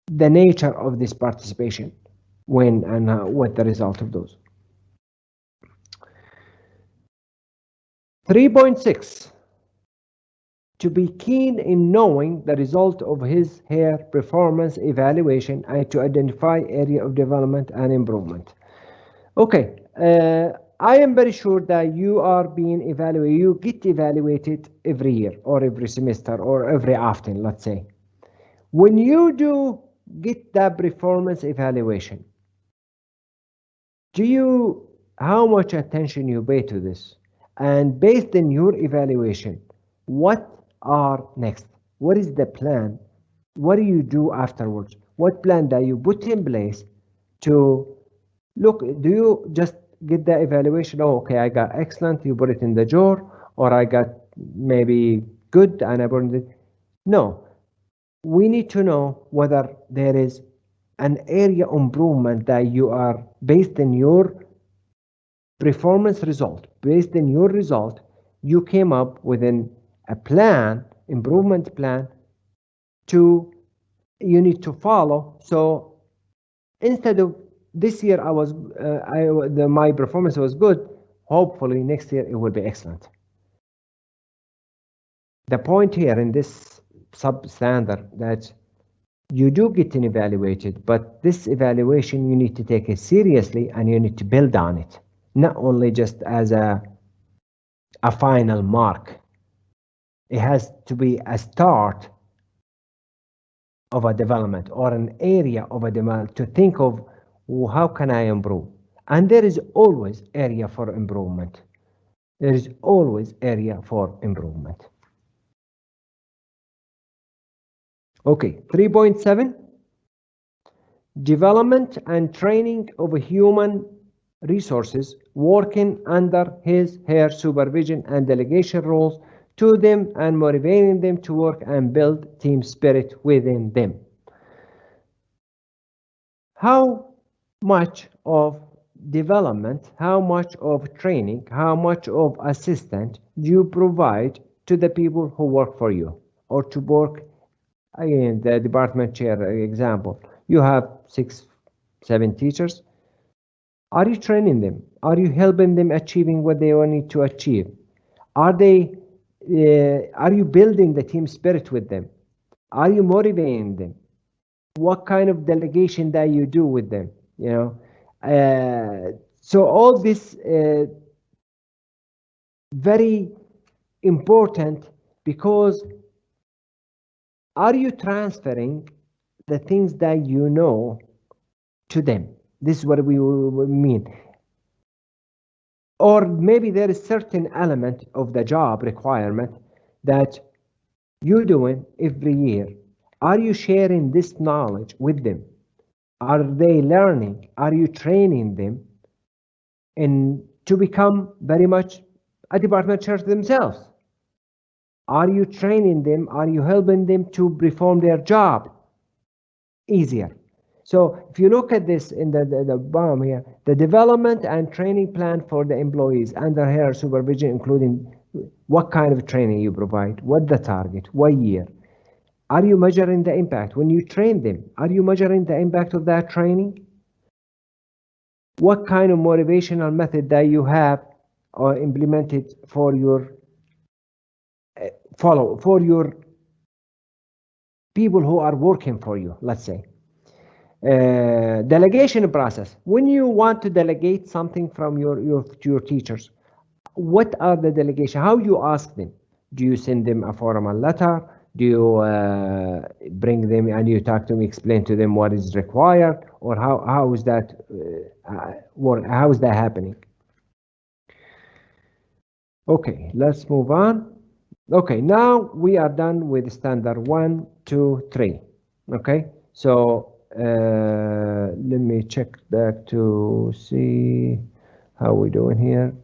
C: the nature of this participation, when and what the result of those. 3.6, to be keen in knowing the result of her performance evaluation and to identify area of development and improvement. Okay, I am very sure that you are being evaluated, you get evaluated every year or every semester or every afternoon, let's say. When you do get that performance evaluation, how much attention you pay to this? And based on your evaluation, what are next? What is the plan? What do you do afterwards? What plan do you put in place to look? Do you just get the evaluation? Oh, okay, I got excellent, you put it in the drawer, or I got maybe good and I put it. No, we need to know whether there is an area improvement that you are based on your performance result. Based on your result, you came up with a plan, improvement plan you need to follow. So instead of this year my performance was good, hopefully next year it will be excellent. The point here in this substandard that you do get evaluated, but this evaluation you need to take it seriously and you need to build on it, not only just as a final mark. It has to be a start of a development or an area of a development to think of how can I improve. And there is always area for improvement. There is always area for improvement. Okay, 3.7, development and training of human resources working under her supervision and delegation roles to them and motivating them to work and build team spirit within them. How much of development, how much of training, how much of assistance do you provide to the people who work for you or to work in the department chair example? You have 6, 7 teachers. Are you training them? Are you helping them achieving what they need to achieve? Are you building the team spirit with them? Are you motivating them? What kind of delegation that you do with them? You know, so all this very important, because are you transferring the things that you know to them? This is what we mean. Or maybe there is certain element of the job requirement that you're doing every year. Are you sharing this knowledge with them? Are they learning? Are you training them to become very much a department chair themselves? Are you training them? Are you helping them to perform their job easier? So if you look at this in the bottom here, the development and training plan for the employees under her supervision, including what kind of training you provide, what the target, what year. Are you measuring the impact? When you train them, are you measuring the impact of that training? What kind of motivational method that you have or implemented for your for your people who are working for you, let's say. Delegation process. When you want to delegate something from your teachers, what are the delegation? How you ask them? Do you send them a formal letter? Do you bring them and you talk to them, explain to them what is required, or how is that how is that happening? Okay, let's move on. Okay, now we are done with standard 1, 2, 3. Okay, so let me check back to see how we're doing here.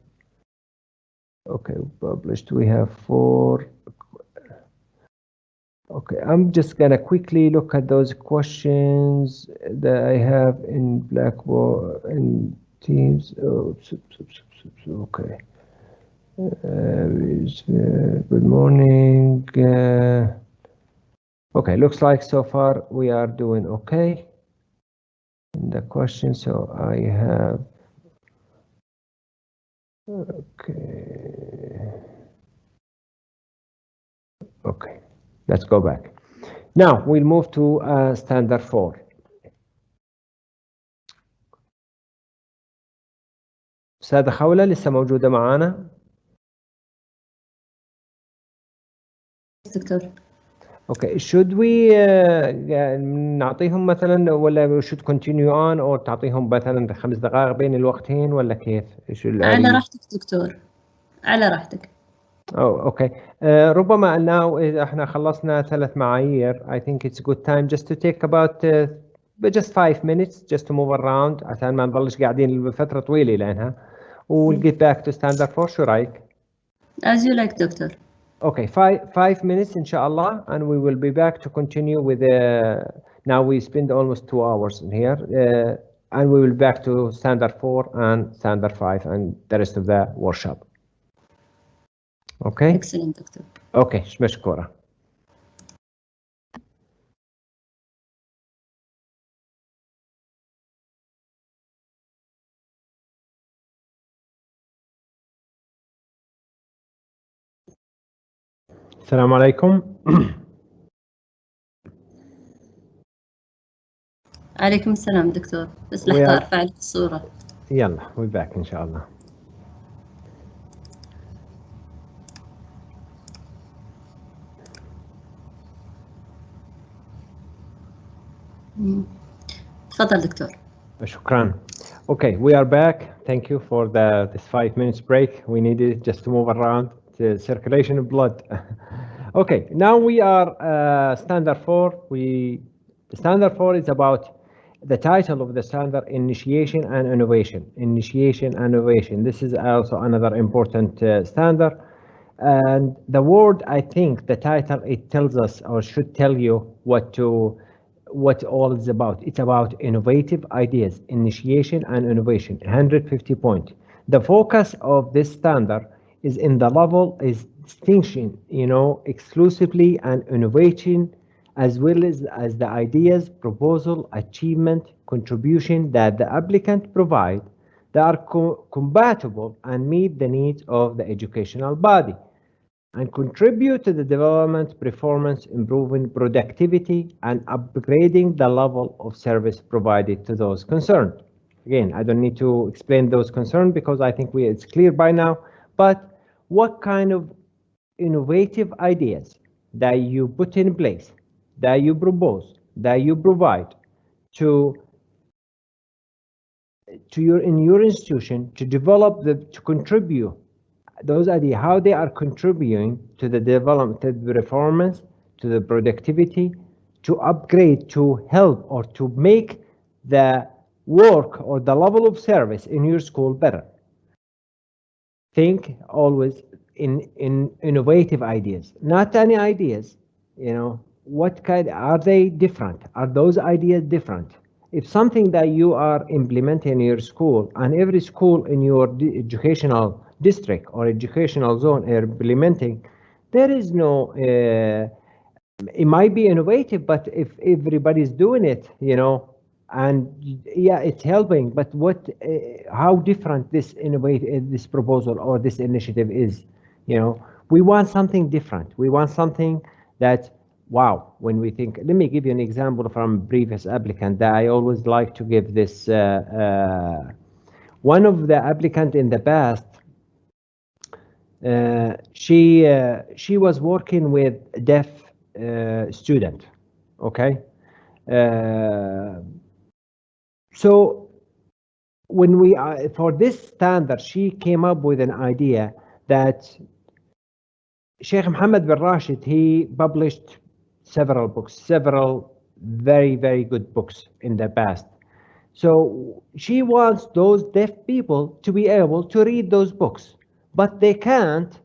C: Okay, published, we have 4. Okay, I'm just gonna quickly look at those questions that I have in Blackboard and Teams. Oh, okay. Good morning. Okay, looks like so far we are doing okay in the question. So I have, okay, let's go back. Now we'll move to standard 4. أستاذة خولة لسه موجودة معانا؟
A: دكتور.
C: Okay, should we نعطيهم مثلا ولا should continue on or تعطيهم مثلا 5 دقائق بين الوقتين ولا كيف؟
A: على راحتك دكتور، على راحتك.
C: Okay. ربما now إذا احنا خلصنا 3 معايير, I think it's a good time just to take about just 5 minutes just to move around عشان ما نضلش قاعدين لفترة طويلة لأنها. We'll get back to standard 4. شو رأيك؟
A: As you like, doctor.
C: Okay, 5 minutes inshallah, and we will be back to continue with now we spend almost 2 hours in here, and we will be back to standard 4 and standard 5 and the rest of the workshop. Okay?
A: Excellent, doctor.
C: Okay, مشكورة. السلام عليكم.
A: عليكم السلام دكتور، بس لحظة ارفع لك الصورة.
C: يلا we're back إن شاء الله.
A: تفضل دكتور.
C: شكرا. Okay, we are back. Thank you for this 5 minutes break. We needed it just to move around the circulation of blood. Okay, now we are standard 4. Standard 4 is about the title of the standard, initiation and innovation. Initiation and innovation. This is also another important standard.
B: And the word, I think, the title, it tells us or should tell you what all is about. It's about innovative ideas, initiation and innovation, 150 points. The focus of this standard is in the level is distinction, exclusively and innovation, as well as the ideas, proposal, achievement, contribution that the applicant provide that are compatible and meet the needs of the educational body and contribute to the development, performance, improving productivity, and upgrading the level of service provided to those concerned. Again, I don't need to explain those concerned because I think it's clear by now, but what kind of innovative ideas that you put in place, that you propose, that you provide to your institution to develop to contribute those ideas, how they are contributing to the development, to the performance, to the productivity, to upgrade, to help, or to make the work or the level of service in your school better. Think always in innovative ideas, not any ideas. What kind are they different? Are those ideas different? If something that you are implementing in your school, and every school in your educational district or educational zone are implementing, there is no, it might be innovative, but if everybody's doing it, and yeah, it's helping, but how different this this proposal or this initiative is, we want something different. We want something that, wow, when we think, let me give you an example from previous applicant that I always like to give this. One of the applicant in the past, she was working with deaf student, okay? So when we for this standard, she came up with an idea that Sheikh Mohammed bin Rashid, he published several books, several very, very good books in the past. So she wants those deaf people to be able to read those books, but they can't.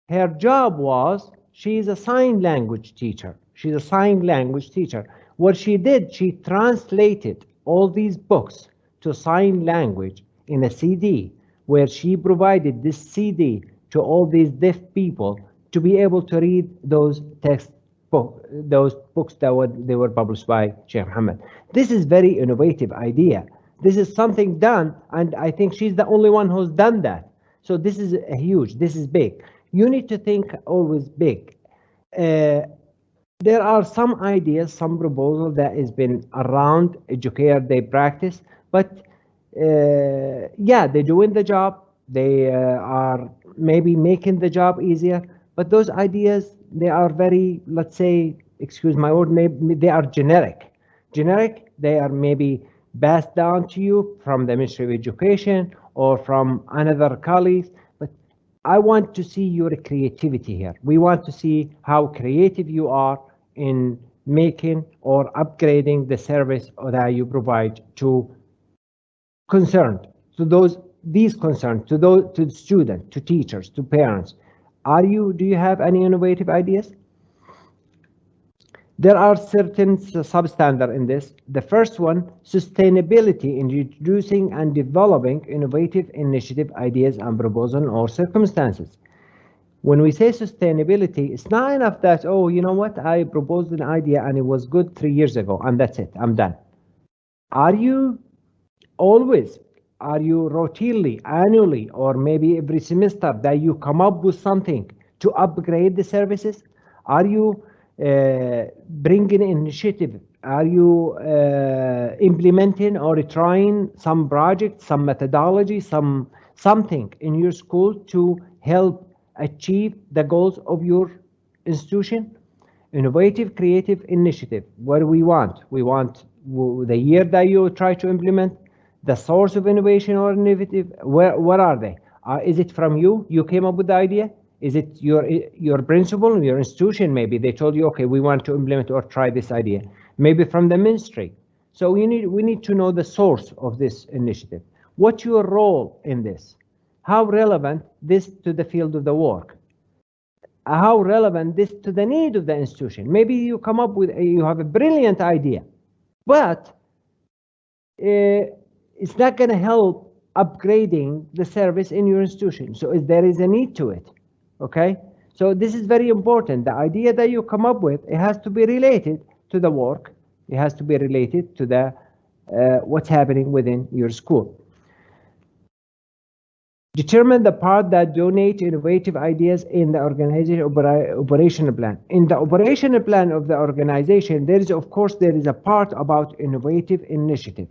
B: Her job was, she's a sign language teacher. She's a sign language teacher. What she did, she translated all these books to sign language in a CD, where she provided this CD to all these deaf people to be able to read those those books that they were published by Sheikh Mohammed. This is very innovative idea. This is something done, and I think she's the only one who's done that. So this is huge. This is big. You need to think always big. There are some ideas, some proposal that has been around Educare, they practice, but yeah, they're doing the job. They are maybe making the job easier, but those ideas, they are very, let's say, excuse my word, maybe they are generic. Generic, they are maybe passed down to you from the Ministry of Education or from another colleagues, but I want to see your creativity here. We want to see how creative you are in making or upgrading the service that you provide to concerned, to these concerned, to the students, to teachers, to parents. Do you have any innovative ideas? There are certain substandards in this. The first one, sustainability in introducing and developing innovative initiative ideas and proposals or circumstances. When we say sustainability, it's not enough that, oh, you know what, I proposed an idea and it was good 3 years ago and that's it, I'm done. Are you routinely, annually, or maybe every semester that you come up with something to upgrade the services? Are you bringing initiative? Are you implementing or trying some project, some methodology, something in your school to help achieve the goals of your institution? Innovative, creative initiative. What do we want? We want the year that you try to implement, the source of innovation or innovative. What are they? Is it from you? You came up with the idea? Is it your principal, your institution? Maybe they told you, okay, we want to implement or try this idea. Maybe from the ministry. So we need to know the source of this initiative. What's your role in this? How relevant this to the field of the work?
C: how relevant this to the need of the institution. Maybe you come up with, you have a brilliant idea, but it's not going to help upgrading the service in your institution. So there is a need to it, okay? So this is very important. The idea that you come up with, it has to be related to the work. It has to be related to the what's happening within your school. Determine the part that donate innovative ideas in the organization operational plan. In the operational plan of the organization, there is, of course, there is a part about innovative initiative.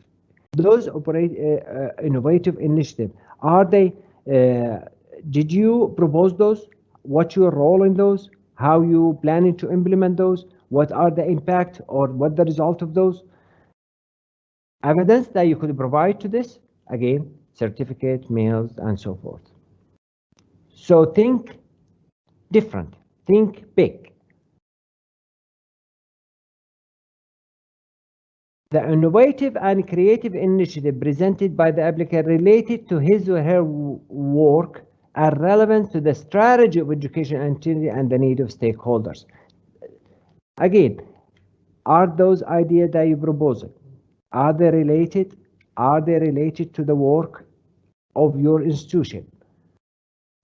C: Those innovative initiative, are they, did you propose those? What's your role in those? How you planning to implement those? What are the impact or what the result of those? Evidence that you could provide to this, again, certificate, mails, and so forth. So think different, think big. The innovative and creative initiative presented by the applicant related to his or her work are relevant to the strategy of education and the need of stakeholders. Again, are those ideas that you propose, are they related? Are they related to the work of your institution?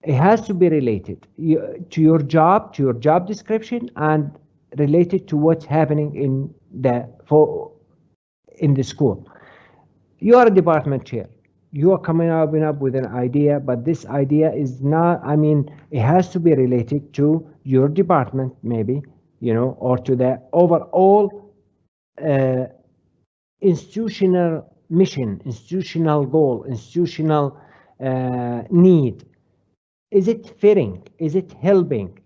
C: It has to be related to your job description, and related to what's happening in the school. You are a department chair. You are coming up with an idea, but this idea is not, I mean, it has to be related to your department, maybe, you know, or to the overall institutional mission, institutional goal, institutional need. Is it fitting? Is it helping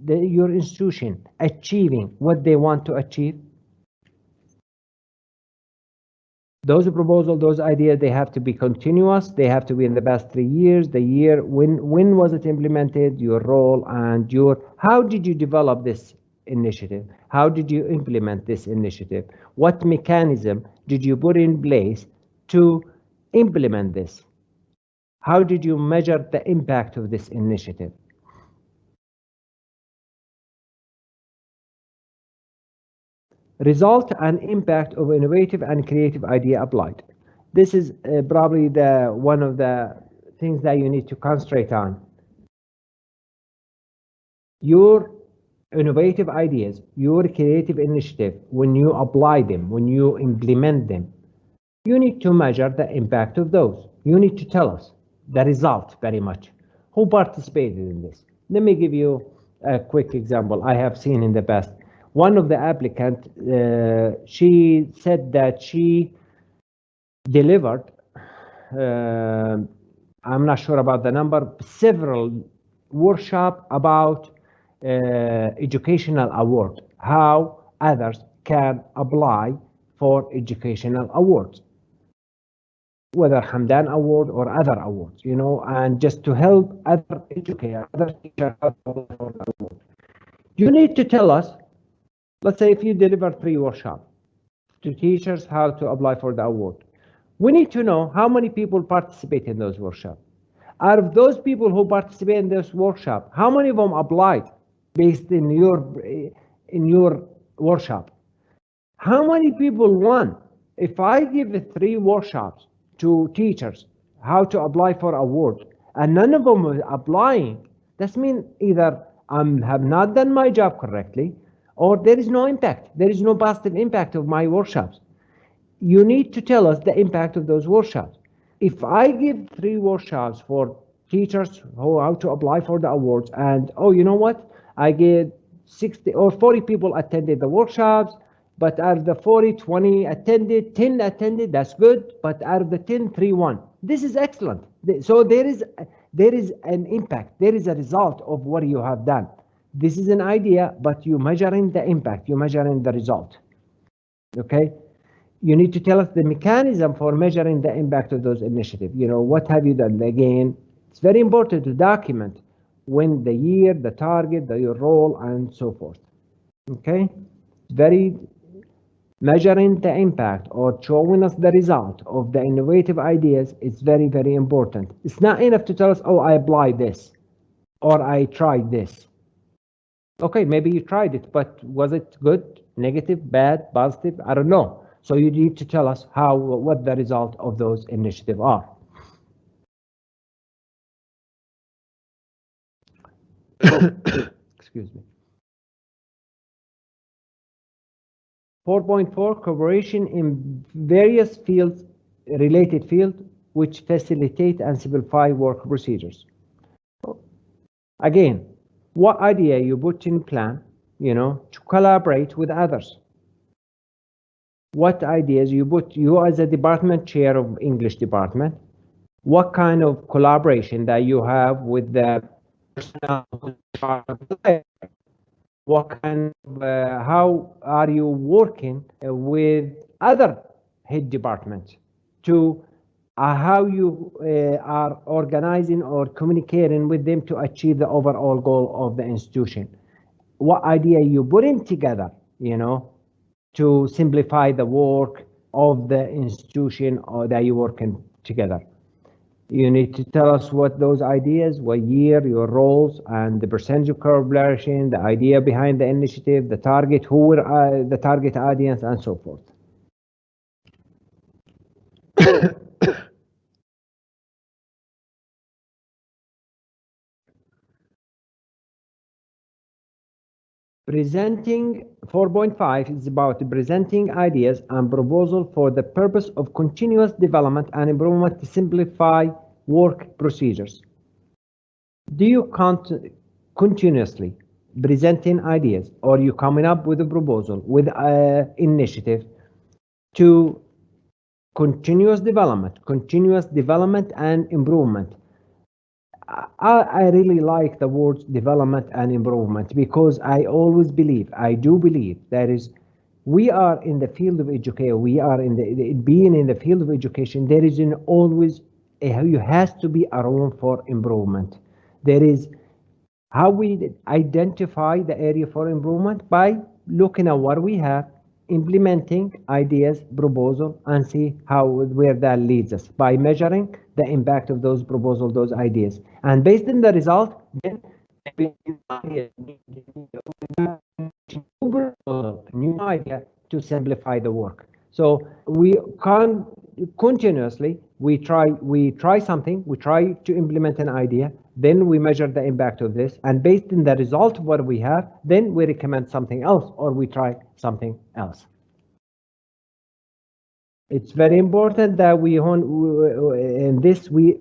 C: your institution achieving what they want to achieve? Those proposals, those ideas, they have to be continuous. They have to be in the past 3 years, the year, when was it implemented, your role, and how did you develop this initiative? How did you implement this initiative? What mechanism did you put in place to implement this? How did you measure the impact of this initiative? Result and impact of innovative and creative idea applied. This is probably one of the things that you need to concentrate on. Your innovative ideas, your creative initiative, when you apply them, when you implement them, you need to measure the impact of those. You need to tell us the result very much. Who participated in this? Let me give you a quick example I have seen in the past. One of the applicants, she said that she delivered, I'm not sure about the number, several workshops about educational award, how others can apply for educational awards, whether Hamdan Award or other awards, you know, and just to help other educators, other teachers. You need to tell us, let's say if you deliver 3 workshops to teachers how to apply for the award, we need to know how many people participate in those workshops. Out of those people who participate in this workshop, how many of them applied based in your workshop? How many people won? If I give 3 workshops to teachers how to apply for award, and none of them are applying, that means either I have not done my job correctly, or there is no impact. There is no positive impact of my workshops. You need to tell us the impact of those workshops. If I give 3 workshops for teachers how to apply for the awards, and oh, you know what? I get 60 or 40 people attended the workshops, but out of the 40, 20 attended, 10 attended, that's good, but out of the 10, 3 won. This is excellent. So there is an impact, there is a result of what you have done. This is an idea, but you're measuring the impact, you're measuring the result. Okay? You need to tell us the mechanism for measuring the impact of those initiatives. You know, what have you done? Again, it's very important to document when, the year, the target, your role, and so forth. Okay? Very measuring the impact or showing us the result of the innovative ideas is very, very important. It's not enough to tell us, oh, I applied this or I tried this.
B: Okay, maybe you tried it, but was it good, negative, bad, positive? I don't know. So you need to tell us what the result of those initiatives are. Excuse me. 4.4, cooperation in various fields, related fields, which facilitate and simplify work procedures. Again, what idea you put in plan, to collaborate with others? What ideas you put, you as a department chair of English department, what kind of collaboration that you have with the personnel? What kind of, how are you working with other head departments to how you are organizing or communicating with them to achieve the overall goal of the institution? What idea you putting together, to simplify the work of the institution or that you're working together? You need to tell us what those ideas, what year, your roles, and the percentage of collaboration, the idea behind the initiative, the target, who were the target audience, and so forth. Presenting 4.5 is about presenting ideas and proposals for the purpose of continuous development and improvement to simplify work procedures. Do you continuously presenting ideas, or you coming up with a proposal, with an initiative to continuous development and improvement? I really like the words development and improvement, because I do believe that is, we are in the field of education, we are in the being in the field of education, there is always has to be a room for improvement. There is how we identify the area for improvement by looking at what we have, implementing ideas, proposal, and see where that leads us by measuring the impact of those proposals, those ideas. And based on the result, then new idea to simplify the work. So we can continuously, we try something, we try to implement an idea, then we measure the impact of this, and based on the result of what we have, then we recommend something else, or we try something else. It's very important that we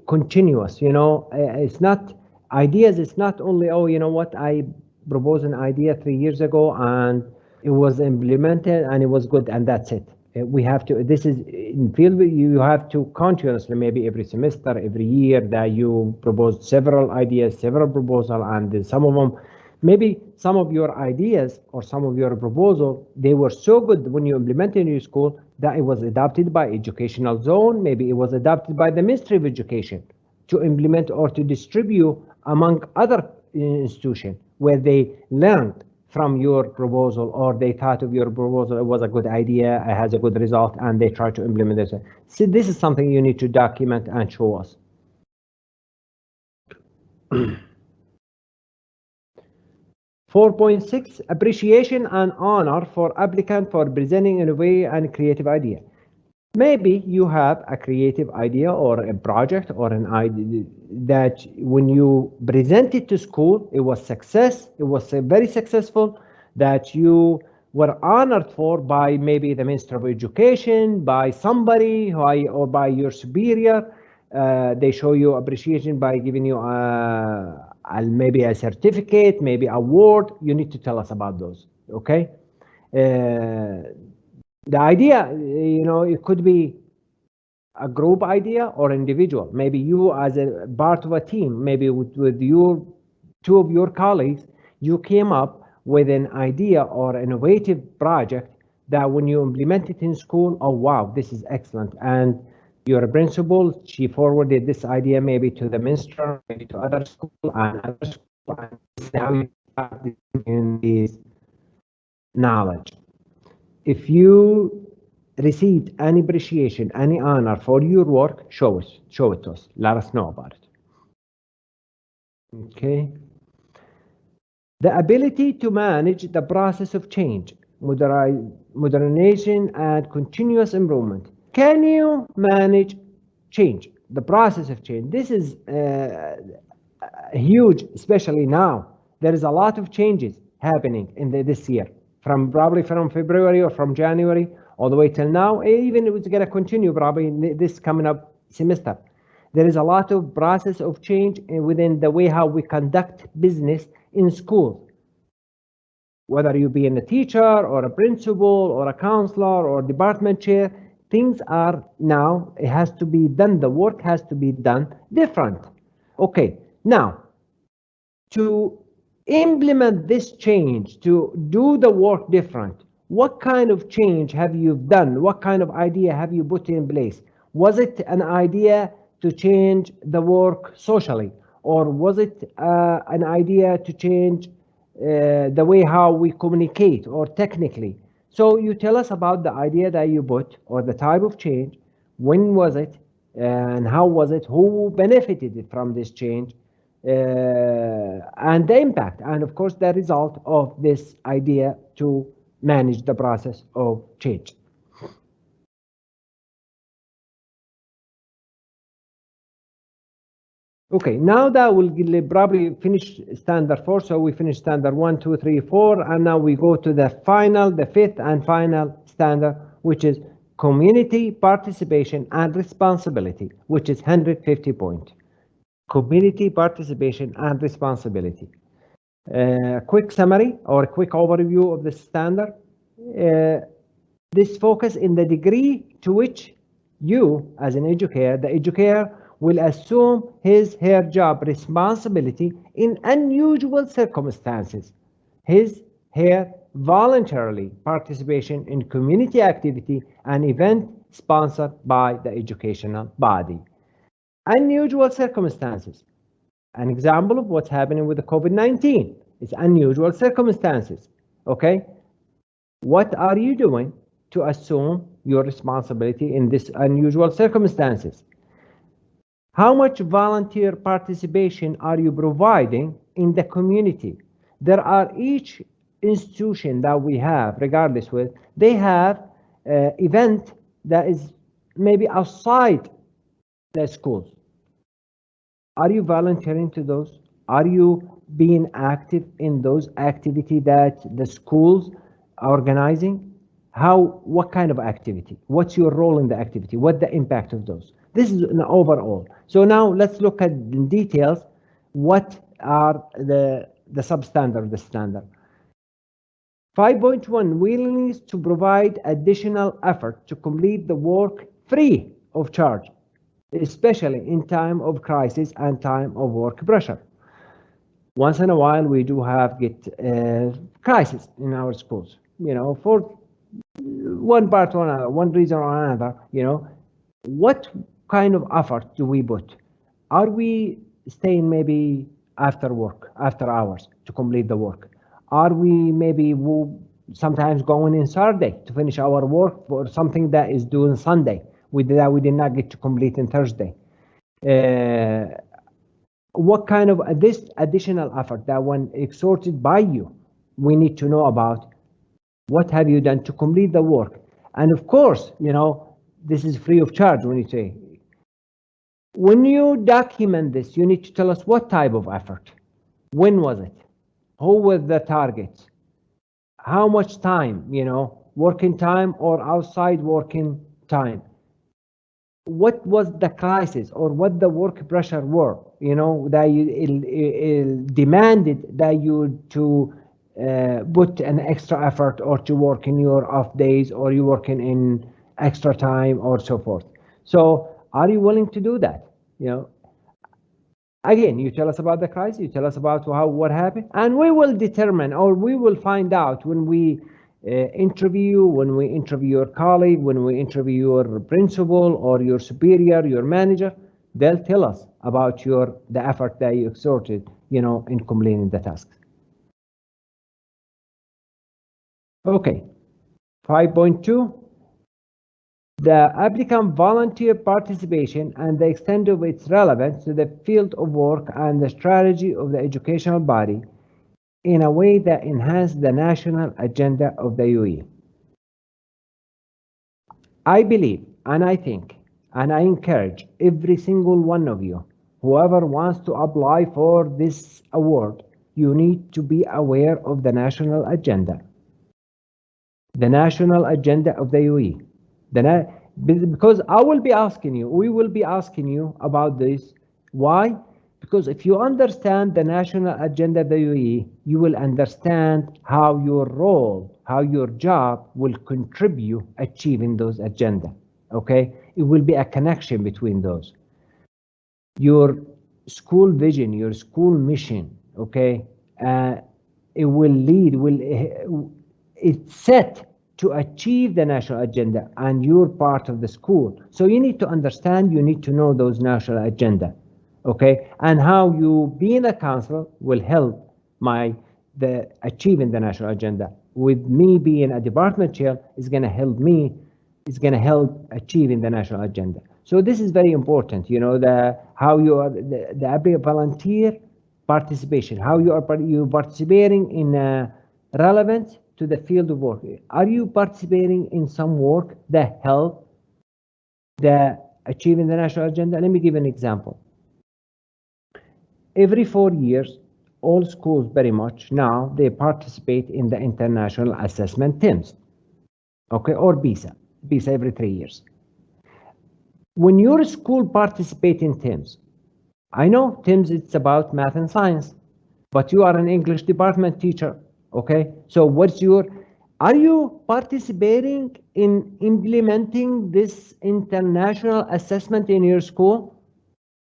B: continuous, it's not ideas, it's not only, I proposed an idea 3 years ago and it was implemented and it was good and that's it. We have to, this is in field, you have to continuously, maybe every semester, every year, that you propose several ideas, several proposals, and some of them, maybe some of your ideas or some of your proposals, they were so good when you implemented in your school that it was adopted by educational zone, maybe it was adopted by the Ministry of Education to implement or to distribute among other institutions where they learned from your proposal, or they thought of your proposal, it was a good idea, it has a good result, and they try to implement this. So this is something you need to document and show us. 4.6, appreciation and honor for applicant for presenting innovative and creative idea. Maybe you have a creative idea or a project or an idea that when you present it to school, it was very successful, that you were honored for by maybe the Minister of Education, by somebody, or by your superior. They show you appreciation by giving you maybe a certificate, maybe award. You need to tell us about those, okay? The idea, it could be a group idea or individual. Maybe you as a part of a team, maybe with your two of your colleagues, you came up with an idea or innovative project that when you implement it in school, oh wow, this is excellent. And your principal, she forwarded this idea maybe to the minister, maybe to other school and other school, and now you have in this knowledge. If you received any appreciation, any honor for your work, show it to us. Let us know about it. Okay.
C: The ability to manage the process of change, modernization, and continuous improvement. Can you manage change, the process of change? This is huge, especially now. There is a lot of changes happening in this year, probably from February or from January all the way till now. Even it's going to continue probably in this coming up semester. There is a lot of process of change within the way how we conduct business in schools. Whether you be a teacher or a principal or a counselor or department chair, things are now, it has to be done, the work has to be done different. Okay, now, to implement this change, to do the work different, what kind of change have you done? What kind of idea have you put in place? Was it an idea to change the work socially? Or was it an idea to change the way how we communicate or technically? So you tell us about the idea that you put or the type of change, when was it, and how was it, who benefited from this change, and the impact, and of course the result of this idea to manage the process of change. Okay, now that we'll probably finish standard 4, so we finish standard 1, 2, 3, 4, and now we go to the final, the 5th and final standard, which is community participation and responsibility, which is 150 points. Community participation and responsibility. Quick summary or a quick overview of the standard. This focus in the degree to which you, as an educator, the educator will assume her job responsibility in unusual circumstances. Her voluntarily participation in community activity and event sponsored by the educational body. Unusual circumstances. An example of what's happening with the COVID-19 is unusual circumstances. Okay? What are you doing to assume your responsibility in this unusual circumstances? How much volunteer participation are you providing in the community? There are each institution that we have, regardless with, they have event that is maybe outside the schools. Are you volunteering to those? Are you being active in those activities that the schools are organizing? What kind of activity? What's your role in the activity? What the impact of those? This is an overall. So now let's look at in details what are the substandard of the standard. 5.1, willingness to provide additional effort to complete the work free of charge, especially in time of crisis and time of work pressure. Once in a while, we do get crisis in our schools, for one part or another, one reason or another, what kind of effort do we put? Are we staying maybe after work, after hours to complete the work? Are we maybe sometimes going in Saturday to finish our work for something that is due on Sunday that we did not get to complete on Thursday? What kind of this additional effort that when exhorted by you, we need to know about what have you done to complete the work? And of course, this is free of charge when you say. When you document this, you need to tell us what type of effort. When was it? Who were the targets? How much time, working time or outside working time? What was the crisis or what the work pressure were, that you demanded that you to put an extra effort or to work in your off days or you working in extra time or so forth. So are you willing to do that? Again, you tell us about the crisis, you tell us about what happened, and we will determine or we will find out when we interview your colleague, when we interview your principal or your superior, your manager, they'll tell us about the effort that you exerted, in completing the tasks. Okay, 5.2. The applicant volunteer participation and the extent of its relevance to the field of work and the strategy of the educational body in a way that enhances the national agenda of the UAE. I believe, and I think, and I encourage every single one of you, whoever wants to apply for this award, you need to be aware of the national agenda. The national agenda of the UAE. Because I will be asking you, we will be asking you about this. Why? Because if you understand the national agenda of the UAE, you will understand how your role, how your job will contribute achieving those agenda. Okay? It will be a connection between those. Your school vision, your school mission, okay? It will lead, it's set to achieve the national agenda, and you're part of the school. So you need to understand, you need to know those national agenda, okay? And how you being a counselor will help achieving the national agenda. With me being a department chair is going to help me, is going to help achieving the national agenda. So this is very important, you know, how you are, the volunteer participation, how you are participating in relevant to the field of work. Are you participating in some work that help achieving the national agenda? Let me give an example. Every 4 years, all schools very much now, they participate in the international assessment TIMSS, okay, or BISA every 3 years. When your school participates in TIMSS, I know TIMSS it's about math and science, but you are an English department teacher, okay? So are you participating in implementing this international assessment in your school?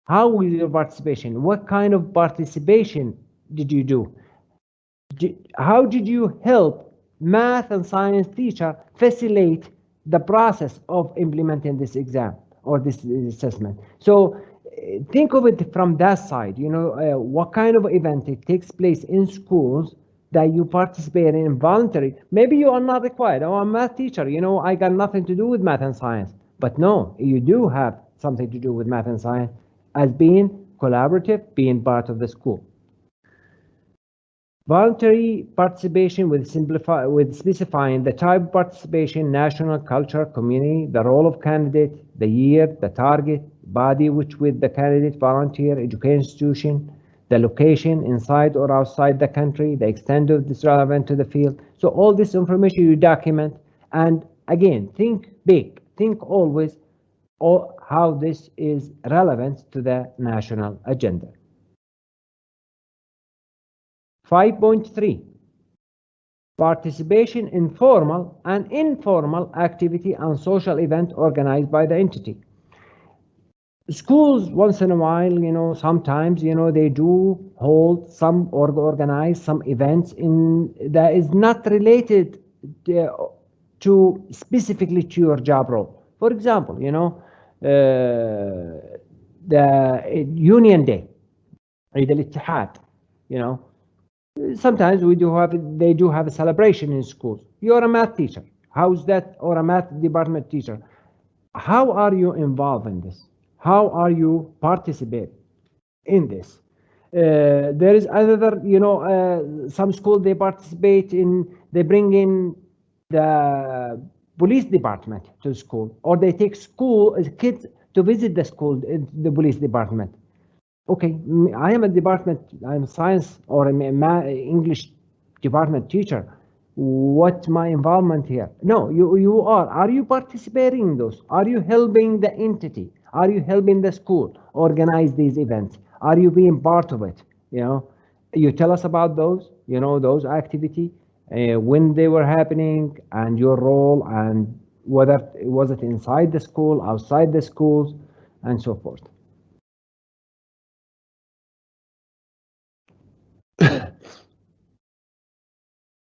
C: How was your participation? What kind of participation did you do? How did you help math and science teacher facilitate the process of implementing this exam or this assessment? So think of it from that side, you know, what kind of event it takes place in schools that you participate in voluntary. Maybe you are not required. Oh, I'm a math teacher, you know, I got nothing to do with math and science. But no, you do have something to do with math and science as being collaborative, being part of the school. Voluntary participation with specifying the type of participation, national, culture, community, the role of candidate, the year, the target, body which with the candidate, volunteer, education institution, the location inside or outside the country, the extent of this relevant to the field. So all this information you document, and again, think big, think always how this is relevant to the national agenda. 5.3, participation in formal and informal activity and social event organized by the entity. Schools, once in a while, you know, sometimes, you know, they do hold some or organize some events that is not related to specifically to your job role. For example, you know, the Union Day, Eid al-Ittihad, you know, sometimes they do have a celebration in schools. You're a math teacher. How's that? Or a math department teacher. How are you involved in this? How are you participating in this? There is other, you know, some schools they participate in, they bring in the police department to school, or they take kids to visit the school, the police department. Okay, I am a department, I'm a science or I'm an English department teacher. What's my involvement here? No, you are. Are you participating in those? Are you helping the entity? Are you helping the school organize these events? Are you being part of it? You know, you tell us about those, you know, those activity, when they were happening and your role and whether was it inside the school, outside the schools, and so forth.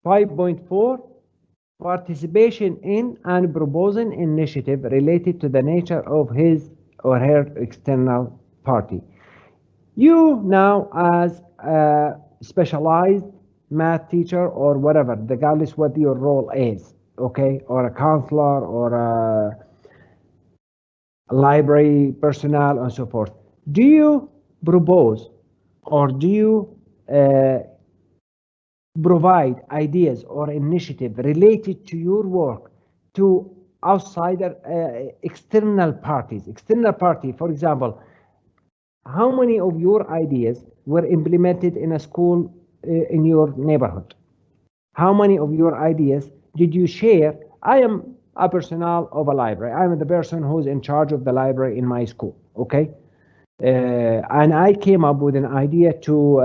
C: 5.4, participation in and proposing initiative related to the nature of his or her external party. You now, as a specialized math teacher or whatever, regardless what your role is, okay, or a counselor or a library personnel and so forth, do you propose or do you provide ideas or initiative related to your work to outsider external parties. External party, for example, how many of your ideas were implemented in a school in your neighborhood? How many of your ideas did you share? I am a personnel of a library. I'm the person who's in charge of the library in my school, okay? And I came up with an idea to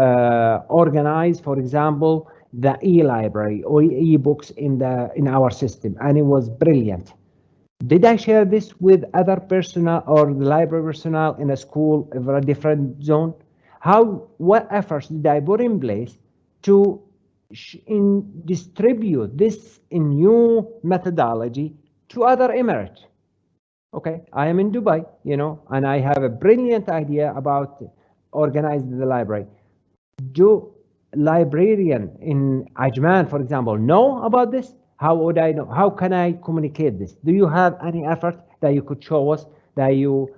C: organize, for example, the e-library or e-books in our system, and it was brilliant. Did I share this with other personnel or the library personnel in a school of a different zone? What efforts did I put in place to distribute this new methodology to other Emirates? Okay, I am in Dubai, and I have a brilliant idea about organizing the library. Do librarian in Ajman, for example, know about this? How would I know? How can I communicate this? Do you have any effort that you could show us that you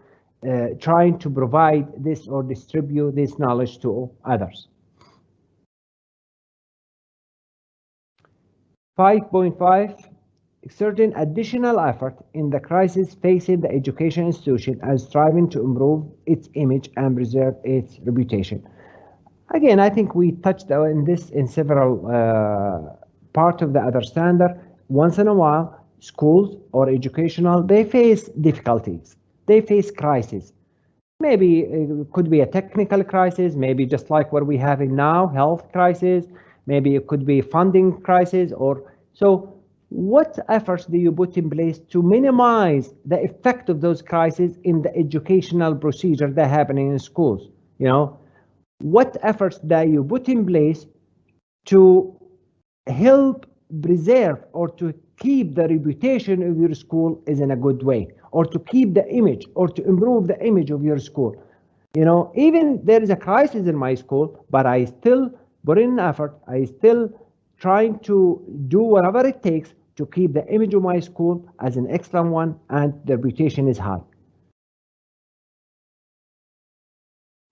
C: trying to provide this or distribute this knowledge to others? 5.5, certain additional effort in the crisis facing the education institution as striving to improve its image and preserve its reputation. Again, I think we touched on this in several part of the other standard. Once in a while, schools or educational, they face difficulties. They face crises. Maybe it could be a technical crisis, maybe just like what we have in now, health crisis, maybe it could be funding crisis, or so. What efforts do you put in place to minimize the effect of those crises in the educational procedure that happening in schools? What efforts that you put in place to help preserve or to keep the reputation of your school is in a good way, or to keep the image or to improve the image of your school? Even there is a crisis in my school, but I still put in effort. I still trying to do whatever it takes to keep the image of my school as an excellent one, and the reputation is high.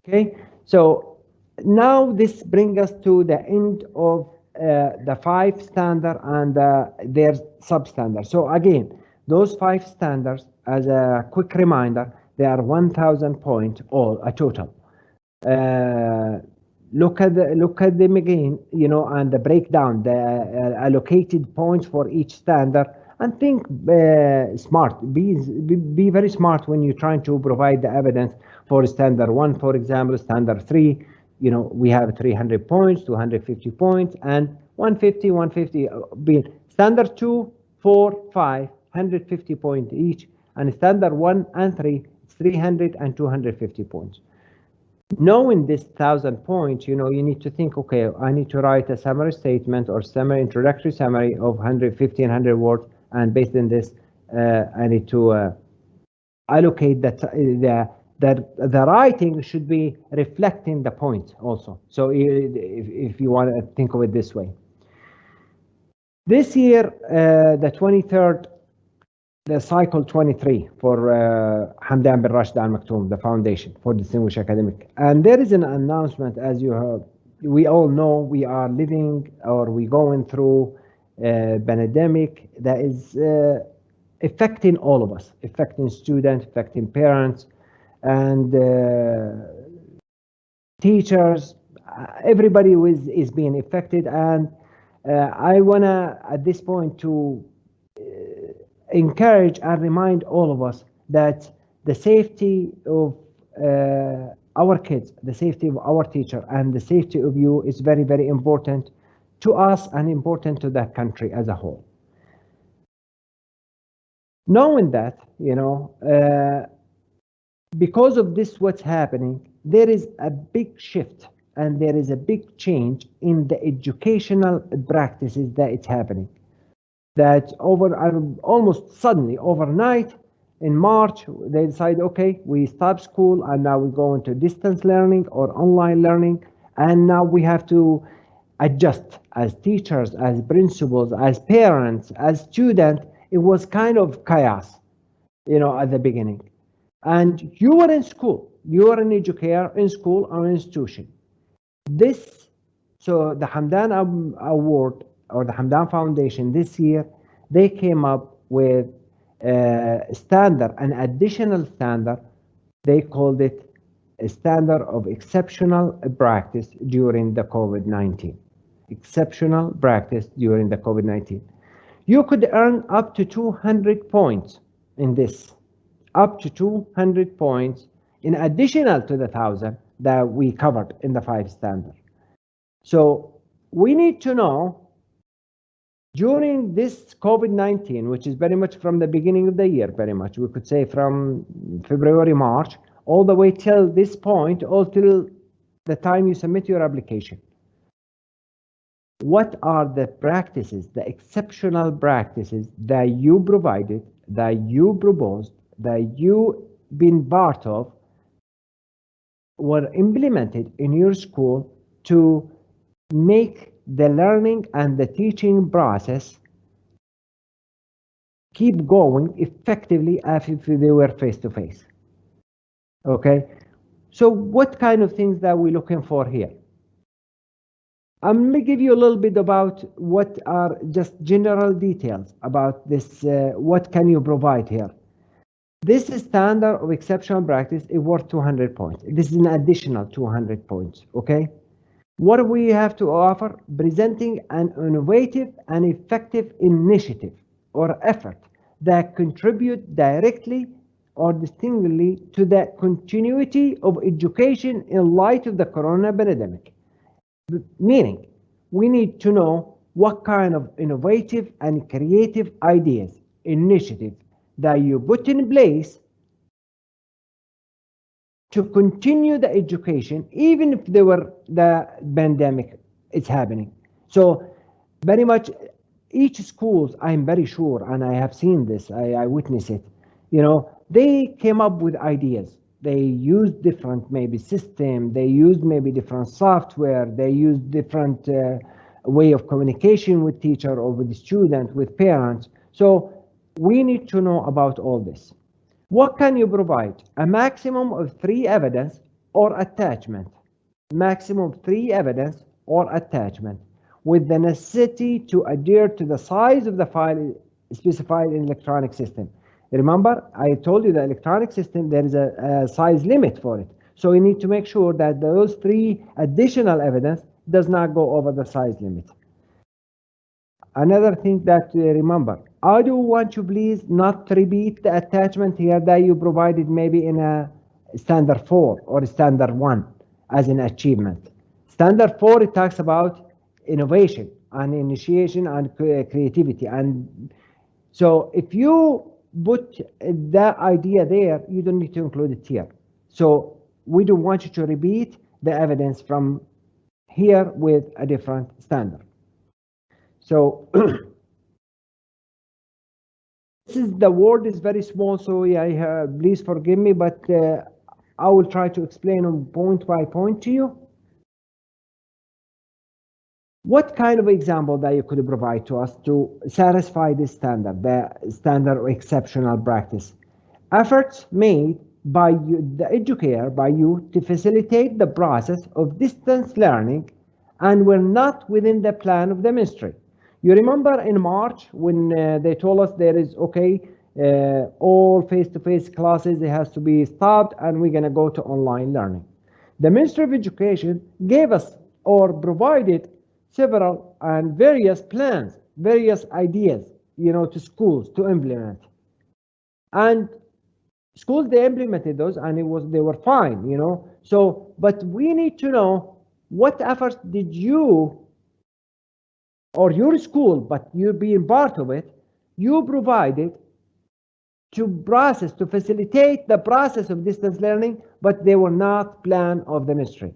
C: Okay, so now this brings us to the end of the 5 standards and their substandards. So again, those 5 standards, as a quick reminder, they are 1,000 points all a total. Look at them again, and the breakdown, the allocated points for each standard, and think smart. Be very smart when you're trying to provide the evidence for standard 1, for example, standard 3. We have 300 points, 250 points, and 150, 150. Standard 2, 4, 5, 150 points each, and standard 1 and 3, 300 and 250 points. Knowing this 1,000 points, you need to think, okay, I need to write a summary statement or introductory summary of 150 and 100 words, and based on this, I need to allocate that the writing should be reflecting the point also. So if you want to think of it this way. This year, the 23rd, the cycle 23 for Hamdan bin Rashid Al Maktoum, the foundation for distinguished academic. And there is an announcement, as you heard. We all know we are living, or we going through a pandemic that is affecting all of us, affecting students, affecting parents, and teachers. Everybody is being affected, and I wanna at this point to encourage and remind all of us that the safety of our kids, the safety of our teacher, and the safety of you is very, very important to us and important to the country as a whole. Knowing that, because of this, what's happening, there is a big shift and there is a big change in the educational practices that it's happening. That almost suddenly, overnight, in March, they decide, okay, we stop school and now we go into distance learning or online learning, and now we have to adjust as teachers, as principals, as parents, as students. It was kind of chaos, at the beginning. And you were in school, you were in Educare, in school or institution. This So the Hamdan Award or the Hamdan Foundation this year, they came up with a standard, an additional standard. They called it a standard of exceptional practice during the COVID-19. Exceptional practice during the COVID-19. You could earn up to 200 points in this, up to 200 points in additional to the 1,000 that we covered in the 5 standard. So we need to know during this COVID-19, which is very much from the beginning of the year, very much, we could say from February, March, all the way till this point, or till the time you submit your application. What are the practices, the exceptional practices that you provided, that you proposed, that you been part of, were implemented in your school to make the learning and the teaching process keep going effectively as if they were face-to-face? Okay, so what kind of things that we're looking for here? I'm going to give you a little bit about what are just general details about this, what can you provide here. This standard of exceptional practice is worth 200 points. This is an additional 200 points, okay? What do we have to offer? Presenting an innovative and effective initiative or effort that contribute directly or distinctly to the continuity of education in light of the corona pandemic. Meaning, we need to know what kind of innovative and creative ideas, initiatives that you put in place to continue the education, even if the pandemic is happening. So very much each schools, I'm very sure, and I have seen this, I witness it, you know, they came up with ideas. They used different maybe system, they used maybe different software, they used different way of communication with teacher or with the student, with parents. So we need to know about all this. What can you provide? A maximum of 3 evidence or attachment. Maximum of 3 evidence or attachment with the necessity to adhere to the size of the file specified in electronic system. Remember, I told you the electronic system, there is a size limit for it. So you need to make sure that those 3 additional evidence does not go over the size limit. Another thing that remember, I do want you please not repeat the attachment here that you provided maybe in a standard 4 or standard 1 as an achievement. Standard 4, it talks about innovation and initiation and creativity. And so if you put that idea there, you don't need to include it here. So we don't want you to repeat the evidence from here with a different standard. So this is, the word is very small, so yeah, please forgive me, but I will try to explain them point by point to you. What kind of example that you could provide to us to satisfy this standard, the standard of exceptional practice? Efforts made by you, the Educare, by you to facilitate the process of distance learning and were not within the plan of the ministry. You remember in March when they told us there is, okay, all face-to-face classes, it has to be stopped and we're going to go to online learning. The Ministry of Education gave us or provided several and various plans, various ideas, you know, to schools to implement. And schools, they implemented those and they were fine, you know. So, but we need to know what efforts did you or your school, but you being part of it, you provided to process, to facilitate the process of distance learning, but they were not plan of the ministry.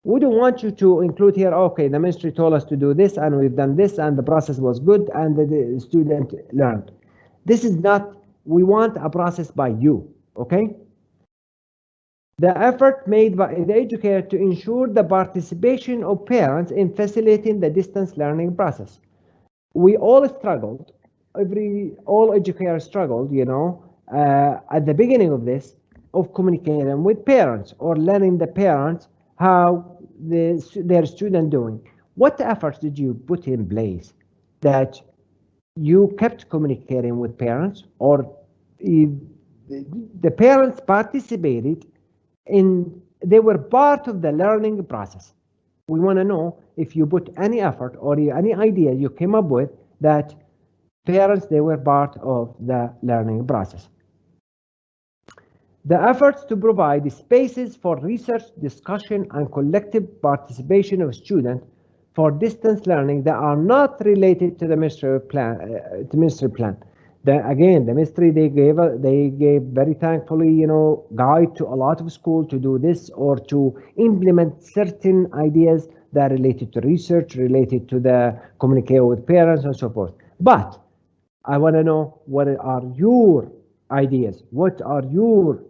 C: We don't want you to include here, okay, the ministry told us to do this and we've done this and the process was good and the student learned. This is not, we want a process by you, okay? The effort made by the Educator to ensure the participation of parents in facilitating the distance learning process. We all struggled, all Educators struggled, you know, at the beginning of this, of communicating with parents or letting the parents how their student doing? What efforts did you put in place that you kept communicating with parents, or the parents participated in, they were part of the learning process? We want to know if you put any effort or any idea you came up with that parents, they were part of the learning process. The efforts to provide spaces for research, discussion, and collective participation of students for distance learning that are not related to the ministry plan. Again, the ministry, they gave very thankfully, guide to a lot of schools to do this or to implement certain ideas that are related to research, related to the communication with parents and so forth. But I want to know, what are your ideas? What are your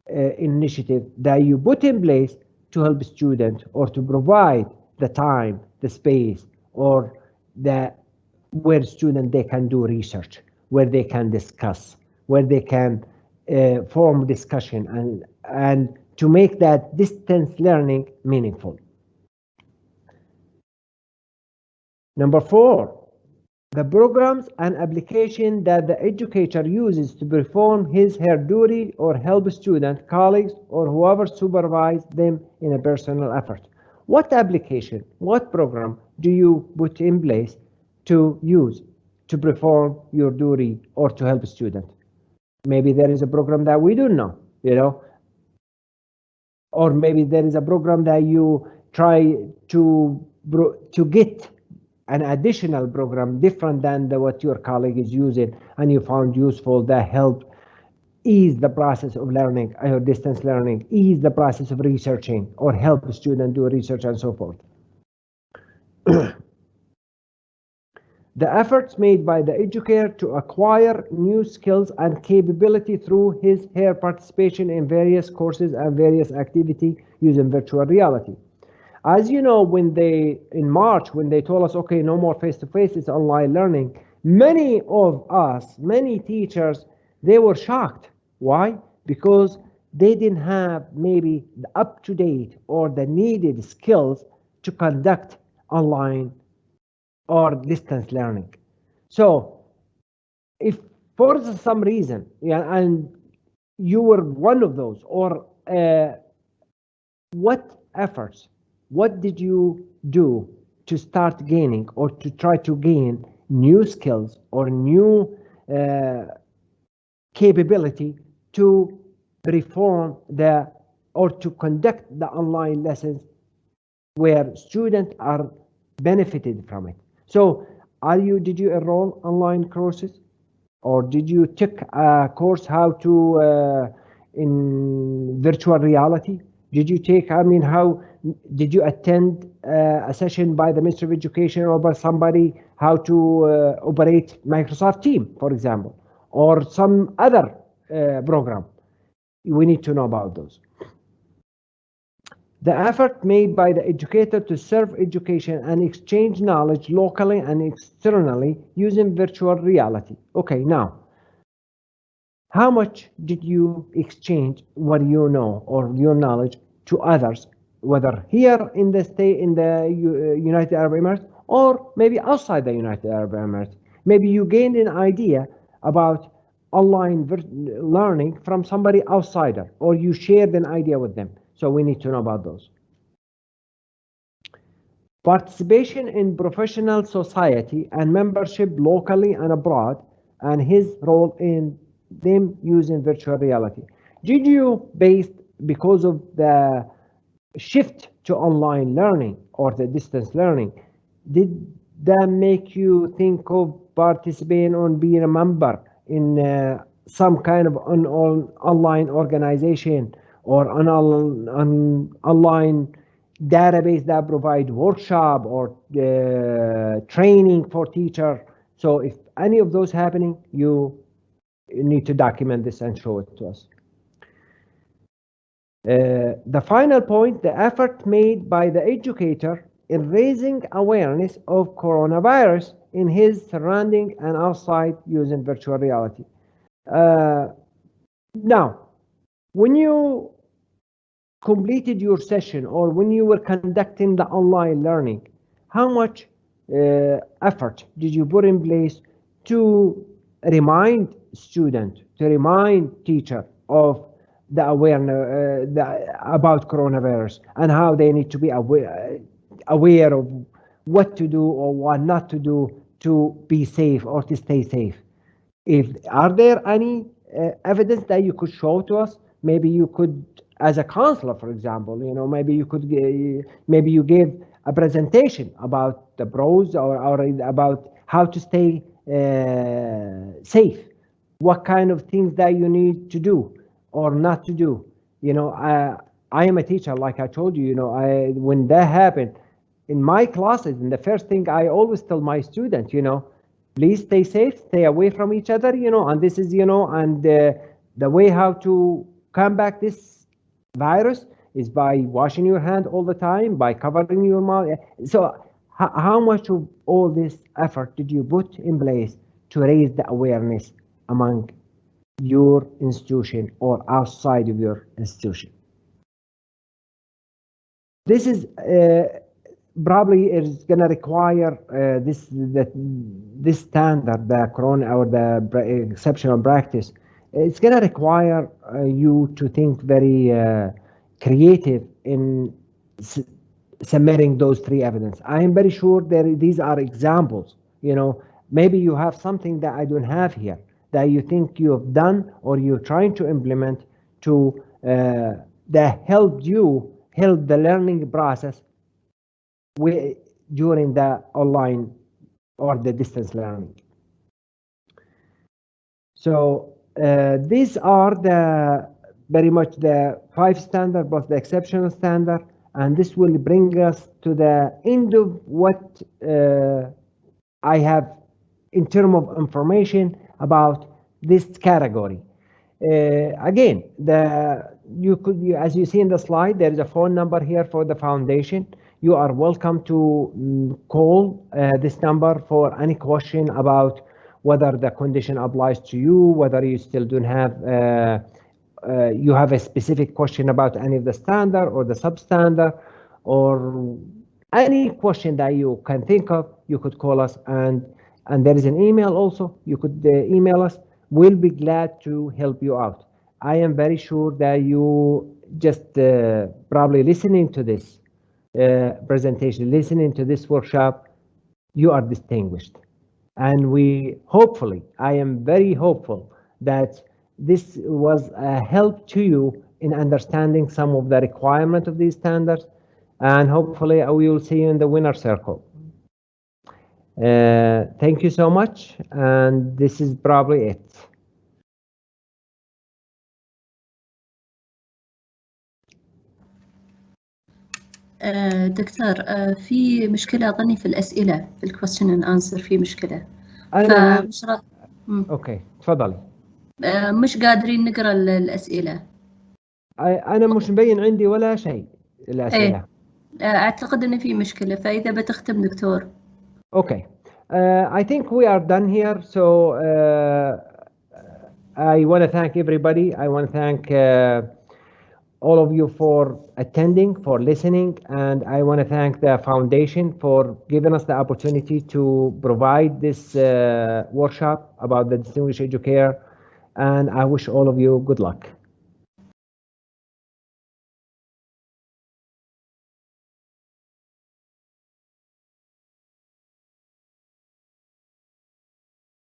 C: initiatives that you put in place to help students or to provide the time, the space, or where students they can do research, where they can discuss, where they can form discussion and to make that distance learning meaningful. Number 4, the programs and application that the educator uses to perform her duty or help students, colleagues, or whoever supervise them in a personal effort. What application, what program do you put in place to use to perform your duty or to help students? Maybe there is a program that we don't know, or maybe there is a program that you try to get an additional program different than what your colleague is using, and you found useful that helped ease the process of learning or distance learning, ease the process of researching, or help the student do research and so forth. The efforts made by the educator to acquire new skills and capability through her participation in various courses and various activities using virtual reality. As you know, in March, when they told us, okay, no more face-to-face, it's online learning, many of us, many teachers, they were shocked. Why? Because they didn't have maybe the up-to-date or the needed skills to conduct online or distance learning. So if for some reason, and you were one of those, or what did you do to start gaining or to try to gain new skills or new capability to perform or to conduct the online lessons where students are benefited from it? So did you enroll online courses, or did you take a course how to in virtual reality? Did you take, how did you attend a session by the Ministry of Education or by somebody how to operate Microsoft Teams, for example, or some other program? We need to know about those. The effort made by the educator to serve education and exchange knowledge locally and externally using virtual reality. Okay, now, how much did you exchange what you know or your knowledge to others, whether here in the state, in the United Arab Emirates, or maybe outside the United Arab Emirates? Maybe you gained an idea about online learning from somebody outsider, or you shared an idea with them. So we need to know about those. Participation in professional society and membership locally and abroad, and his role in them using virtual reality. Did you, because of the shift to online learning or the distance learning, did that make you think of participating or being a member in some kind of an online organization or an online database that provide workshop or training for teacher? So if any of those happening, you need to document this and show it to us. The final point, the effort made by the educator in raising awareness of coronavirus in his surrounding and outside using virtual reality. Now, when you completed your session or when you were conducting the online learning, how much effort did you put in place to remind student, to remind teacher of the awareness about coronavirus and how they need to be aware of what to do or what not to do to be safe or to stay safe? Are there any evidence that you could show to us? Maybe you could, as a counselor, for example, maybe you could, maybe you gave a presentation about the pros or about how to stay safe, what kind of things that you need to do or not to do. I am a teacher, like I told you, when that happened in my classes, and the first thing I always tell my students, please stay safe, stay away from each other, and this is, and the way how to combat this virus is by washing your hand all the time, by covering your mouth. So how much of all this effort did you put in place to raise the awareness among your institution or outside of your institution? This is probably is going to require this standard, the corona or the exceptional practice. It's going to require you to think very creative in submitting those three evidence. I am very sure that these are examples. Maybe you have something that I don't have here that you think you have done or you're trying to implement to that help the learning process during the online or the distance learning. So these are very much the 5 standard plus the exceptional standard, and this will bring us to the end of what I have in terms of information about this category. Again, as you see in the slide, there is a phone number here for the foundation. You are welcome to call this number for any question about whether the condition applies to you, whether you still don't have, you have a specific question about any of the standard or the substandard, or any question that you can think of, you could call us, and there is an email also. You could email us. We'll be glad to help you out. I am very sure that you just probably listening to this presentation, listening to this workshop, you are distinguished. And I am very hopeful that this was a help to you in understanding some of the requirements of these standards, and hopefully we will see you in the winner circle. Thank you so much, and this is probably it.
A: دكتور في مشكلة أظني في الأسئلة في الكويستشن اند انسر في مشكلة.
C: اوكي تفضلي.
A: مش قادرين نقرا الأسئلة.
C: أنا مش مبين عندي ولا شيء الأسئلة.
A: أعتقد إن في مشكلة، فإذا بتختم دكتور.
C: Okay. I think we are done here. So I want to thank everybody. I want to thank all of you for attending, for listening, and I want to thank the foundation for giving us the opportunity to provide this workshop about the Distinguished Educator, and I wish all of you good luck.